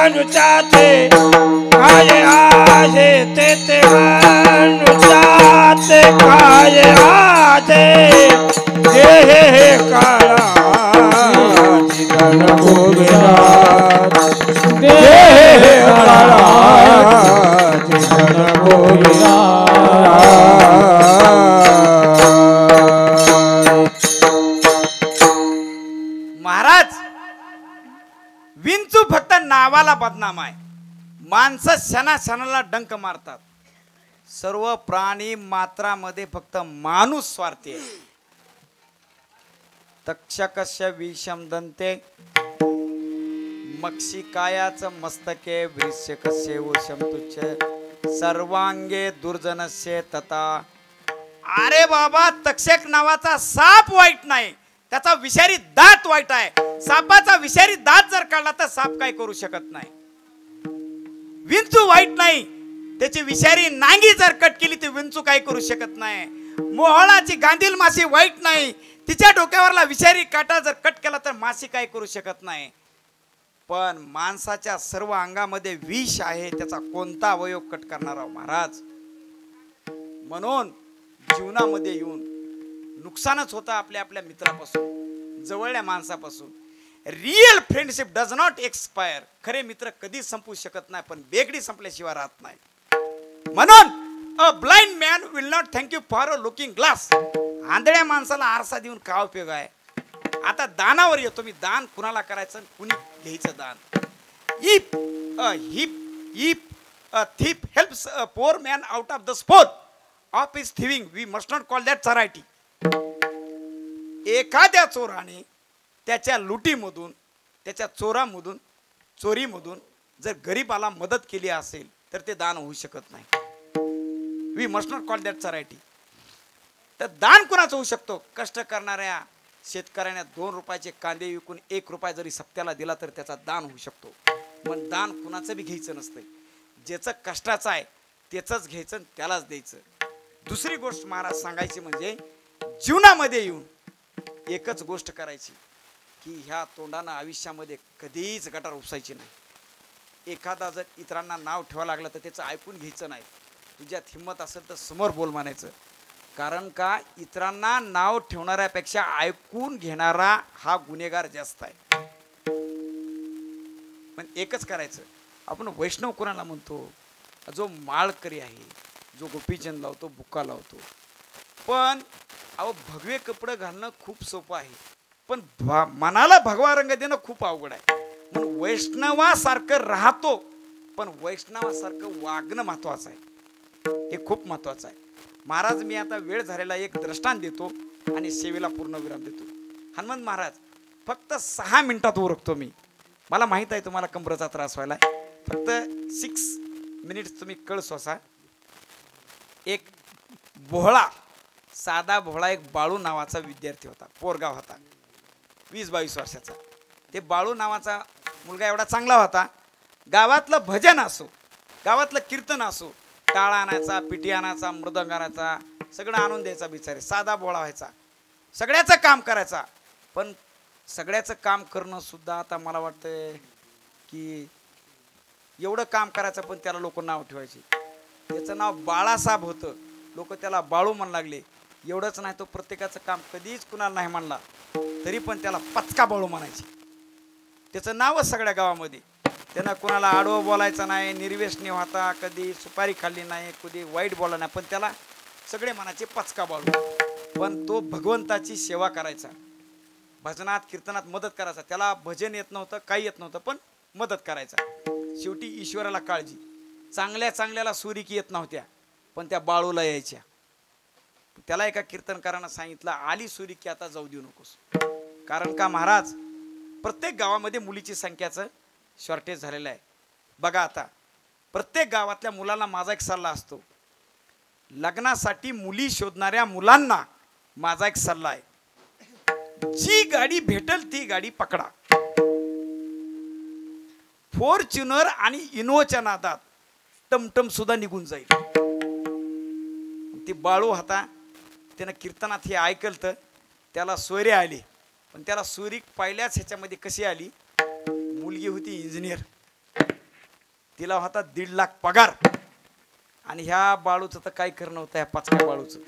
नुचाते काय आहे ते नुचाते काय आहे हे काळा जीवन गोविंदा जीवन गोविंदा महाराज विंचू फक्त नावाला बदनाम आहे. माणसं क्षणाक्षणाला डंक मारतात. सर्व प्राणी मात्रामध्ये फक्त माणूस स्वार्थी आहे. तक्षकस्य विषम दंते मक्षिकायाच मस्तके वृश्चिकस्य वशम तुच्छ सर्वांगे दुर्जनस्य तथा. अरे बाबा, तक्षक नावाचा साप वाईट नाही, त्याचा विषारी दात वाईट आहे. सापाचा विषारी दात जर काढला तर साप काय करू शकत नाही. विंचू वाईट नाही, त्याची विषारी नांगी जर कट केली तर विंचू काय करू शकत नाही. मोहळाची गांधील माशी वाईट नाही, तिच्या डोक्यावरला विषारी काटा जर कट केला तर माशी काय करू शकत नाही. पण माणसाच्या सर्व अंगामध्ये विष आहे, त्याचा कोणता अवयव कट करणार आहोत महाराज. म्हणून जीवनामध्ये येऊन नुकसानच होतं आपल्या आपल्या मित्रापासून, जवळल्या माणसापासून. Real friendship does not expire. खरे मित्र कधीच संपू शकत नाही, पण बेगडी संपल्याशिवाय राहत नाही. म्हणून a blind man will not thank you for a looking glass. आंधळ्या माणसाला आरसा देऊन काय उपयोग आहे. आता दानावर येतो मी. दान कुणाला करायचं, कुणी घ्यायचं दान. If a thief helps a poor man out of the sport of his thieving, we must not call that charity. एखाद्या चोराने त्याच्या लुटीमधून, त्याच्या चोरामधून, चोरीमधून जर गरीबाला मदत केली असेल तर ते दान होऊ शकत नाही. We must not call that charity. तर दान कुणाचं होऊ शकतो. कष्ट करणाऱ्या शेतकऱ्याने 2 रुपयाचे कांदे विकून 1 रुपया जरी सप्त्याला दिला तर त्याचा दान होऊ शकतो. पण दान कुणाचं बी घ्यायचं नसतं. ज्याचं कष्टाचं आहे त्याचंच घ्यायचं, त्यालाच द्यायचं. दुसरी गोष्ट महाराज सांगायची म्हणजे जीवनामध्ये येऊन एकच गोष्ट करायची की ह्या तोंडानं आयुष्यामध्ये कधीच गटार उपसायची नाही. एखादा जर इतरांना नाव ठेवा लागलं तर त्याचं ऐकून घ्यायचं नाही. तुझ्यात हिंमत असेल तर समोर बोल म्हणायचं. कारण का इतरांना नाव ठेवणाऱ्यापेक्षा ऐकून घेणारा हा गुन्हेगार जास्त आहे. पण एकच करायचं, आपण वैष्णव कोणाला म्हणतो, जो माळकरी आहे, जो गोपीचंद लावतो, बुक्का लावतो. पण अहो भगवे कपडे घालणं खूप सोपं आहे, पण मनाला भगवा रंग देणं खूप अवघड आहे. म्हणून वैष्णवासारखं राहतो, पण वैष्णवासारखं वागणं महत्वाचं आहे. हे खूप महत्वाचं आहे. महाराज मी आता वेळ झालेला एक दृष्टांत देतो आणि सेवेला पूर्ण विराम देतो. हनुमंत महाराज फक्त 6 मिनिटात ओळखतो मी. मला माहित आहे तुम्हाला कंबरेचा त्रास व्हायला. फक्त 6 मिनिट्स तुम्ही कळ सोसा. एक भोळा, साधा भोळा एक बाळू नावाचा विद्यार्थी होता. पोरगाव होता, 20-22 वर्षाचा. ते बाळू नावाचा मुलगा एवढा चांगला होता. गावातलं भजन असो, गावातलं कीर्तन असो, टाळ आणायचा, पिटी आणायचा, मृदंग आणायचा, सगळं आणून द्यायचा. बिचारे साधा भोळा व्हायचा, सगळ्याचं काम करायचा. पण सगळ्याचं काम करणं सुद्धा आता मला वाटतं की एवढं काम करायचं, पण त्याला लोक नाव ठेवायचे. त्याचं नाव बाळासाहेब होतं. लोक त्याला बाळू म्हणू लागले. एवढंच नाही, तो प्रत्येकाचं काम कधीच कुणाला नाही म्हणला तरी पण त्याला पचका बाळू म्हणायचे. त्याचं नावच सगळ्या गावामध्ये. त्यानं कुणाला आडवं बोलायचं नाही, निर्व्यसनी होता, कधी सुपारी खाल्ली नाही, कधी वाईट बोलला नाही, पण त्याला सगळे म्हणायचे पचका बाळू. पण तो भगवंताची सेवा करायचा, भजनात कीर्तनात मदत करायचा. त्याला भजन येत नव्हतं, काही येत नव्हतं, पण मदत करायचा. शेवटी ईश्वराला काळजी. चांगल्या चांगल्याला सुरिकी येत नव्हत्या, पण त्या बाळूला यायच्या. त्याला एका कीर्तनकारानं सांगितलं, आली सुरिकी आता जाऊ देऊ नकोस. कारण का महाराज, प्रत्येक गावामध्ये मुलीची संख्याचं शॉर्टेज झालेलं आहे. बघा आता प्रत्येक गावातल्या मुलांना माझा एक सल्ला असतो. लग्नासाठी मुली शोधणाऱ्या मुलांना माझा एक सल्ला आहे, जी गाडी भेटेल ती गाडी पकडा. फॉर्च्युनर आणि इनोच्या नादात टमटम सुद्धा निघून जाईल. ती बाळू होता, त्यानं कीर्तनात हे ऐकलं तर त्याला सोयरे आली. पण त्याला सोयरी पहिल्याच ह्याच्यामध्ये कशी आली, मुलगी होती इंजिनियर. तिला होता 1.5 लाख पगार. आणि ह्या बाळूचं तर काही करणं नव्हतं. ह्या पाचक्या बाळूचं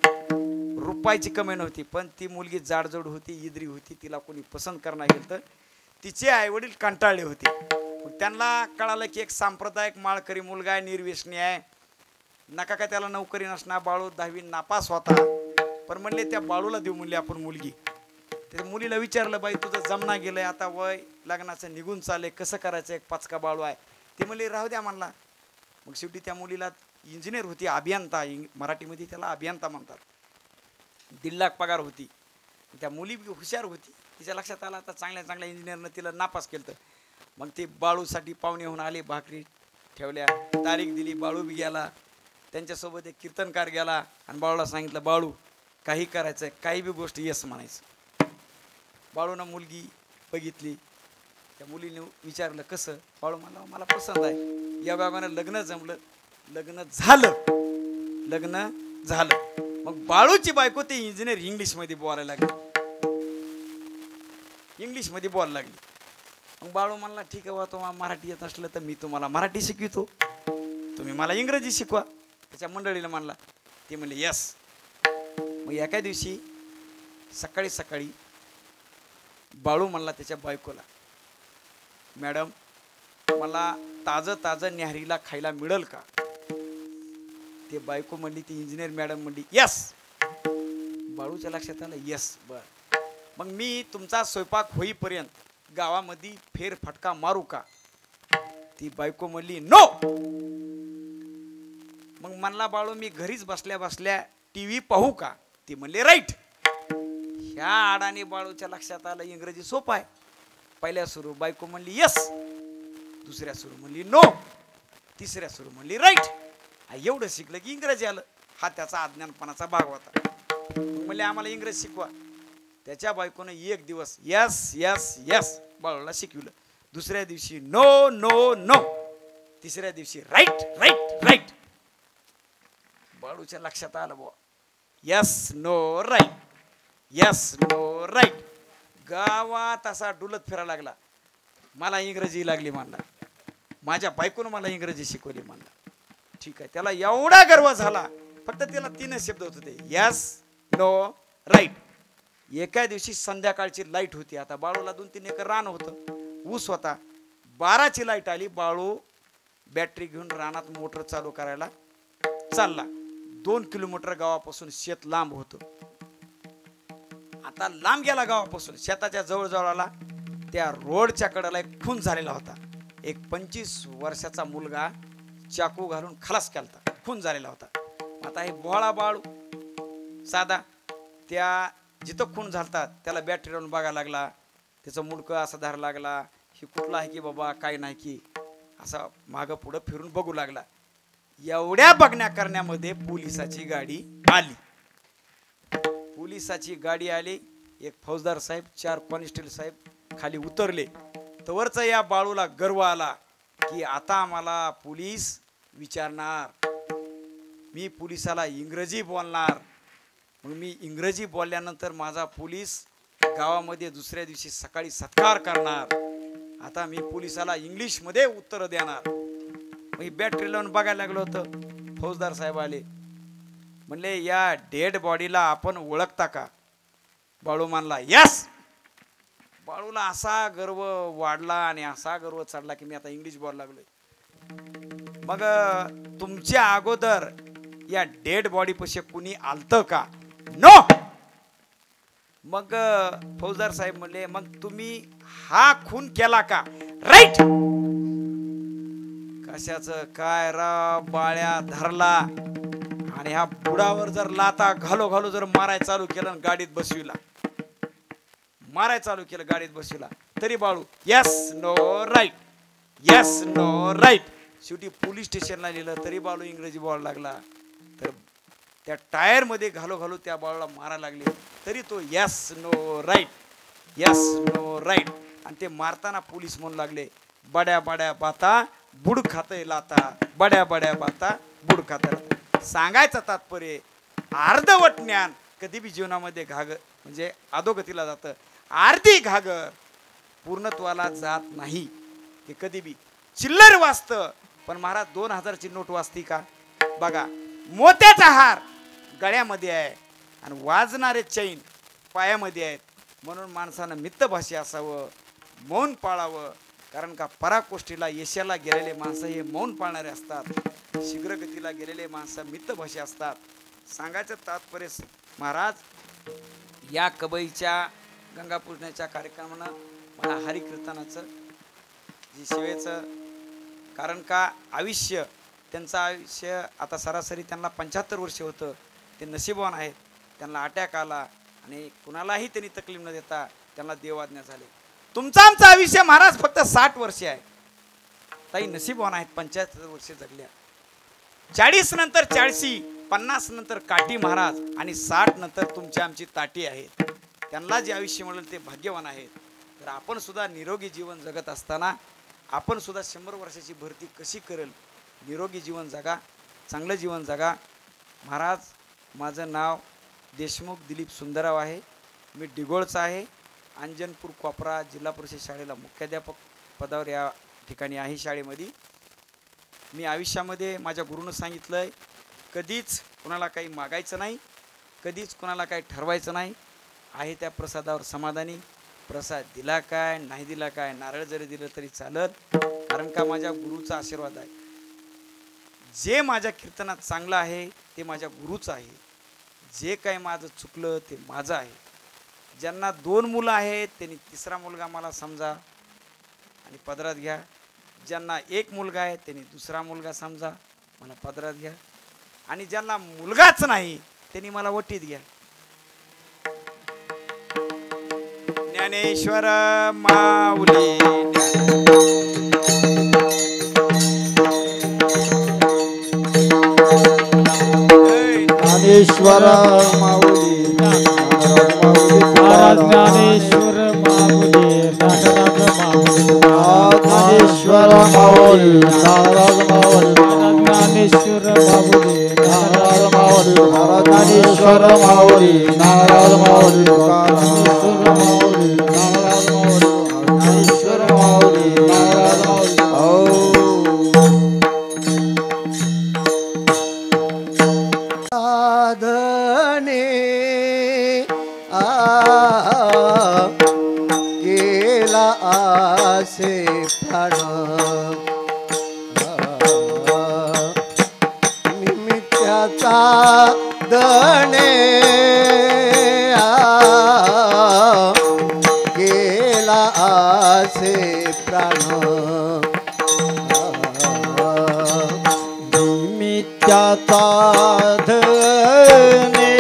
रुपयाची कमी नव्हती. पण ती मुलगी जाडजोड होती, इद्री होती, तिला कोणी पसंत करणार गेलं तर तिचे आईवडील कंटाळले होते. मग त्यांना कळालं की एक सांप्रदायिक माळकरी मुलगा आहे, निर्व्यसनी आहे, नका काय त्याला नोकरी नसणार. बाळू 10वी नापास होता. पण म्हणले त्या बाळूला देऊ म्हणले आपण मुलगी. त्या मुलीला विचारलं, बाई तुझं जमना गेलंय, आता वय लग्नाचं निघून चाललंय, कसं करायचं, एक पाचका बाळू आहे. ते म्हणले राहू द्या म्हणला. मग शेवटी त्या मुलीला इंजिनियर होती, अभियंता, मराठीमध्ये त्याला अभियंता म्हणतात, 1.5 लाख पगार होती. त्या मुली हुशार होती. तिच्या लक्षात आलं आता चांगल्या चांगल्या इंजिनियरनं तिला नापास केलं. मग ते बाळूसाठी पाहुणे होऊन आले, भाकरी ठेवल्या, तारीख दिली, बाळू बी गेला. त्यांच्यासोबत एक कीर्तनकार गेला आणि बाळूला सांगितलं, बाळू काही करायचं, काही बी गोष्ट यस म्हणायचं. बाळूनं मुलगी बघितली. त्या मुलीने विचारलं कसं. बाळू म्हणला मला पसंत आहे. या बाबानं लग्न जमलं, लग्न झालं. मग बाळूची बायको ते इंजिनियर इंग्लिशमध्ये बोलायला लागली. मग बाळू म्हणला ठीक आहे, तुम्हाला मराठी येत असलं तर मी तुम्हाला मराठी शिकवितो, तुम्ही मला इंग्रजी शिकवा. त्याच्या मंडळीला म्हणला. ते म्हणले यस. मग एका दिवशी सकाळी बाळू म्हणला त्याच्या बायकोला, मॅडम मला ताजं न्याहारीला खायला मिळेल का. ते बायको म्हणली, ती इंजिनियर मॅडम म्हणली यस. बाळूच्या लक्षात आलं यस बर. मग मी तुमचा स्वयंपाक होईपर्यंत गावामध्ये फेरफटका मारू का. ती बायको म्हणली नो. मग म्हणला बाळू मी घरीच बसल्या बसल्या टीव्ही पाहू का. ती म्हणली राईट. ह्या आडाने बाळूच्या लक्षात आलं इंग्रजी सोपं आहे. पहिल्या सुरू बायको म्हणली यस, दुसऱ्या सुरू म्हणली नो, तिसऱ्या सुरू म्हणली राईट. एवढं शिकलं की इंग्रजी आलं. हा त्याचा अज्ञानपणाचा भाग होता. म्हणले आम्हाला इंग्रजी शिकवा. त्याच्या बायकोनं एक दिवस यस यस यस बाळूला शिकवलं. दुसऱ्या दिवशी नो नो नो, तिसऱ्या दिवशी राईट राईट राईट. बाळूच्या लक्षात आलं बुवा yes no right, yes no right. गावात असा डुलत फिरायला लागला. मला इंग्रजी लागली म्हणला, माझ्या बायकोनं मला इंग्रजी शिकवली म्हणला. ठीक आहे. त्याला एवढा गर्व झाला. फक्त त्याला 3 शब्द होते, यस नो राईट. एका दिवशी संध्याकाळची लाईट होती. आता बाळूला 2-3 एकर रान होतं, ऊस होता. 12ची लाईट आली. बाळू बॅटरी घेऊन रानात मोटर चालू करायला चालला. 2 किलोमीटर गावापासून शेत लांब होतं. आता लांब गेला गावापासून, शेताच्या जवळ आला. त्या रोडच्या कडेला एक खून झालेला होता. एक 25 वर्षाचा मुलगा चाकू घालून खलास केलता, खून झालेला होता. आता हे बोळा बाळू साधा त्या जिथं खून झालता त्याला बॅटरी लावून बघायला लागला. त्याचं मुडकं असं धरायला लागला, ही कुठला आहे की बाबा काय नाही की, असा मागं पुढं फिरून बघू लागला. एवढ्या बघण्या करण्यामध्ये पोलिसाची गाडी आली. एक फौजदार साहेब, 4 कॉन्स्टेबल साहेब खाली उतरले. तवरचा या बाळूला गर्व आला की आता मला पोलीस विचारणार, मी पोलिसाला इंग्रजी बोलणार. मग मी इंग्रजी बोलल्यानंतर माझा पोलीस गावामध्ये दुसऱ्या दिवशी सकाळी सत्कार करणार. आता मी पोलिसाला इंग्लिशमध्ये उत्तर देणार. मग बॅटरी लावून बघायला लागलो होतं. फौजदार साहेब आले, म्हणले या डेड बॉडीला आपण ओळखता का. बाळू म्हणला यस. बाळूला असा गर्व वाढला आणि असा गर्व चढला की मी आता इंग्लिश बोलायला लागलोय. मग तुमच्या अगोदर या डेड बॉडी पाशी कुणी आलतं का. नो. मग फौजदार साहेब म्हणले मग तुम्ही हा खून केला का. राईट. कशाचं काय रा बाळ्या धरला आणि ह्या बुडावर जर लाता घालो जर माराय चालू केलं, गाडीत बसविला, गाडीत बसविला तरी Balu yes no right, yes no right. शेवटी पोलीस स्टेशनला नेलं तरी बाळू इंग्रजी बोलायला लागला. तर त्या टायर मध्ये घालो त्या बाळूला मारायला लागले तरी तो yes no right, yes no right. आणि ते मारताना पोलीस म्हणू लागले बड्या बाता बुड खातय लाता, बड्या बाता बुड खातय लाता. सांगायचं तात्पर्य अर्धवट ज्ञान कधी बी जीवनामध्ये म्हणजे अधोगतीला जातं. अर्धी घागर पूर्णत्वाला जात नाही. हे कधी बी चिल्लर वाचतं पण महाराज 2000ची नोट वाजती का? बघा, मोत्याचा हार गळ्यामध्ये आहे आणि वाजणारे चैन पायामध्ये आहेत. म्हणून माणसानं मितभाषी असावं, मौन पाळावं. कारण का पराकोष्ठीला यशाला गेलेले माणसं हे मौन पाळणारे असतात. शीघ्रगतीला गेलेले माणसं मितभाषी असतात. सांगायचं तात्पर्य महाराज, या कबईच्या गंगापूजनाच्या कार्यक्रमानं मला हरिकीर्तनाचं जी सेवेचं, कारण का आयुष्य त्यांचं आयुष्य आता सरासरी त्यांना 75 वर्ष होतं. ते नशीबवान आहेत. त्यांना अटॅक आला आणि कुणालाही त्यांनी तकलीफ न देता त्यांना देवाज्ञा झाली. तुमचं आमचं आयुष्य महाराज फक्त 60 वर्ष आहे. ताई नशीबवान आहेत, 75 वर्ष जगल्या. 40 नंतर 40, 50 नंतर काठी महाराज आणि 60 नंतर तुमची आमची ताटी आहेत. त्यांना जे आयुष्य मिळेल ते भाग्यवान आहेत. तर आपण सुद्धा निरोगी जीवन जगत असताना आपण सुद्धा 100 वर्षाची भरती कशी करेल, निरोगी जीवन जगा, चांगलं जीवन जगा. महाराज, माझं नाव देशमुख दिलीप सुंदरराव आहे. मी डिगोळचा आहे. अंजनपूर कोपरा जिल्हा परिषद शाळेला मुख्याध्यापक पदावर या ठिकाणी आहे. शाळेमध्ये मी आयुष्यामध्ये माझ्या गुरुनं सांगितलं आहे, कधीच कुणाला काही मागायचं नाही, कधीच कुणाला काही ठरवायचं नाही. आहे त्या प्रसादावर समाधानी. प्रसाद दिला काय नाही दिला काय, नारळ जरी दिलं तरी चालत. कारण का माझ्या गुरुचा आशीर्वाद आहे. जे माझ्या कीर्तनात चांगलं आहे ते माझ्या गुरुचं आहे. जे काही माझं चुकलं ते माझं आहे. ज्यांना 2 मुलं आहेत त्यांनी 3रा मुलगा मला समजा आणि पदरात घ्या. ज्यांना 1 मुलगा आहे त्यांनी 2रा मुलगा समजा, मला पदरात घ्या. आणि ज्यांना मुलगाच नाही त्यांनी मला वटीत घ्या. ज्ञानेश्वर माऊली ज्ञानेश्वर माऊली ज्ञानेश्वर माऊली नागराज माऊली ज्ञानेश्वर माऊली नागराज माऊली ज्ञानेश्वर माऊली नागराज माऊली ज्ञानेश्वर माऊली नागराज माऊली ज्ञानेश्वर माऊली नागराज माऊली ज्ञानेश्वर माऊली नागराज माऊली. साधने गेला आसे प्राण निमित्याचा दणे गेला आसे प्राण निमित्याचा धने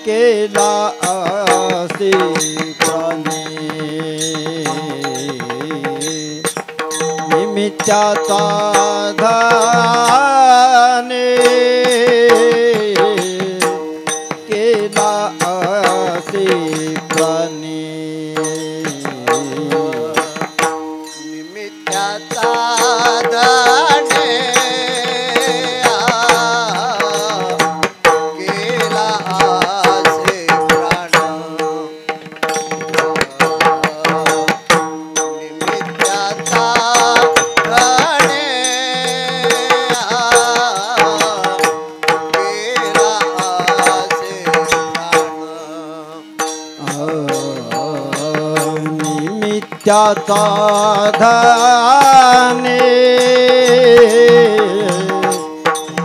केला आसे प्राणी निमित्याचा धने केला आसे प्राणी निमित्याचा धने केला आसे प्राण निमित्याचा धने केला आसे प्राण निमित्याचा धने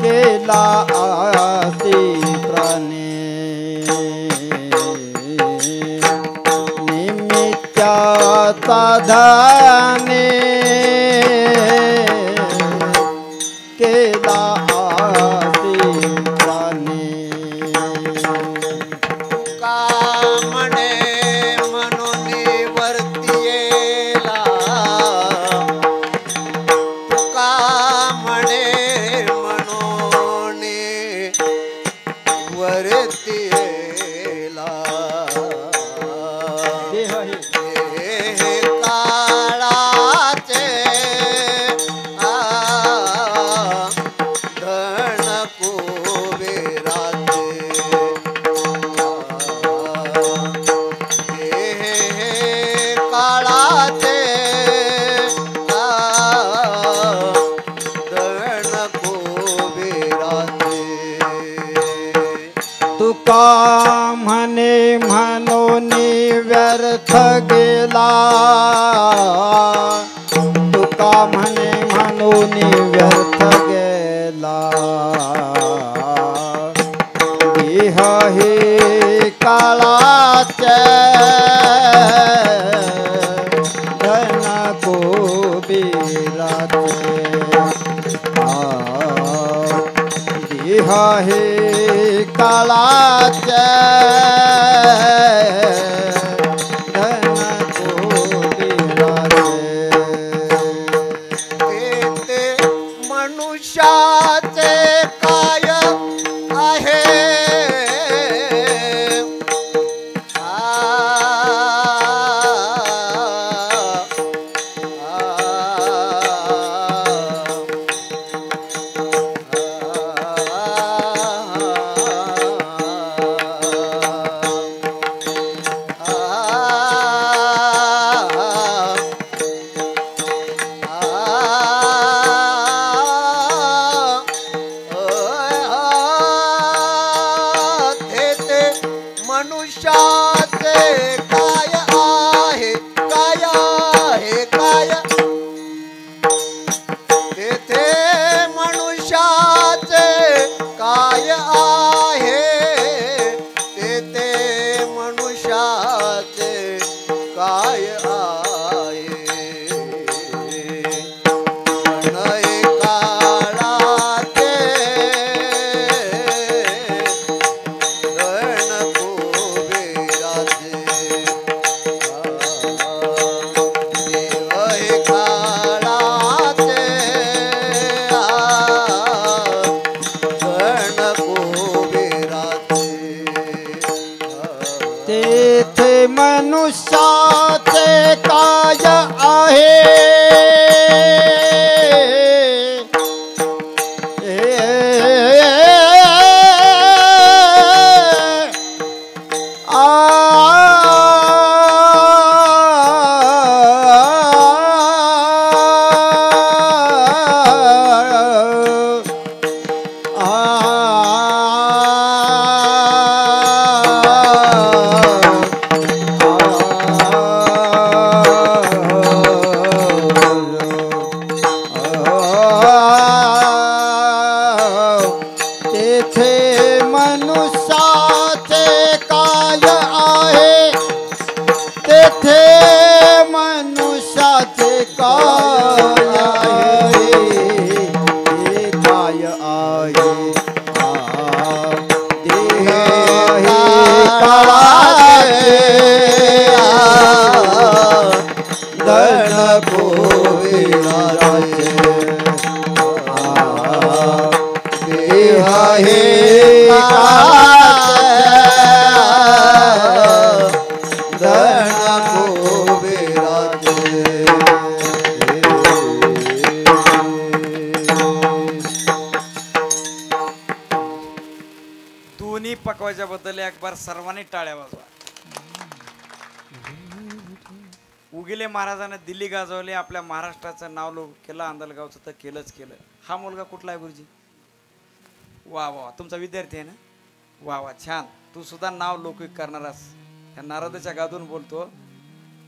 केला आसे प्राणी निमित्याचा धने केला आसे प्राणी का म्हणे म्हणून वर्तियेला तुका म्हणे म्हणून वर्तियेला हे काळाचे धन कुबेराचे हे काळाचे तुका म्हणे म्हणून व्यर्थ गेला तुका म्हणे म्हणून व्यर्थ गेला देह हे काळाचे धन कुबेराचे देह हे काळाचे धन कुबेराचे ते मनुष्याचे काय आहे मनुष्याचे काय आहे काय आहे काय तेथे मनुष्याचे काय आहे तेथे मनुष्याचे काय आहे नये काळाचे तेथे मनुष्याचे काय आहे तेथे मनुष्याचे काय आहे तेथे मनुष्याचे काय आहे हे काय आहे देह हे काळाचे धन कुबेराचे देह हे काळाचे धन कुबेराचे दोन्ही पकवायच्या बद्दल एक बार सर्वांनी टाळ्या वाजवा. उगिले महाराजांना दिल्ली गाजवले आपल्या महाराष्ट्राचं नाव लोक केलं आंधळगावचं तर केलंच केलं. हा मुलगा कुठला आहे गुरुजी? वा वा तुमचा विद्यार्थी आहे ना वा वा छान. तू सुद्धा नाव लौकिक करणारास ह्या नारदाच्या गादून बोलतो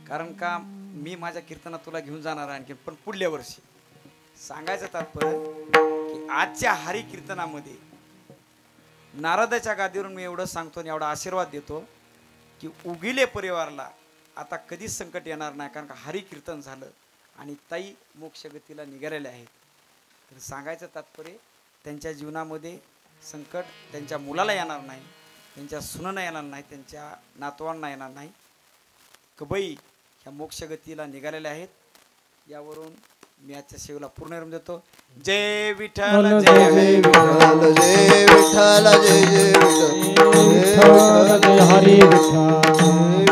कारण का मी माझ्या कीर्तनात तुला घेऊन जाणार आणखी पण पुढल्या वर्षी. सांगायचं तात्पर्य की आजच्या हरी कीर्तनामध्ये नारदाच्या गादीवरून मी एवढं सांगतो आणि एवढा आशीर्वाद देतो की उगिले परिवाराला आता कधीच संकट येणार नाही कारण का हरी कीर्तन झालं आणि ताई मोक्षगतीला निघालेल्या आहेत. तर सांगायचं तात्पर्य त्यांच्या जीवनामध्ये संकट त्यांच्या मुलाला येणार नाही त्यांच्या सुनेला येणार नाही त्यांच्या नातवांना येणार नाही. कबई ह्या मोक्षगतीला निघालेल्या आहेत. यावरून मी आजच्या सेवेला पूर्ण विराम देतो. जय विठ्ठल जय विठ्ठल जय विठ्ठल जय जय विठ्ठल हरी विठ्ठल.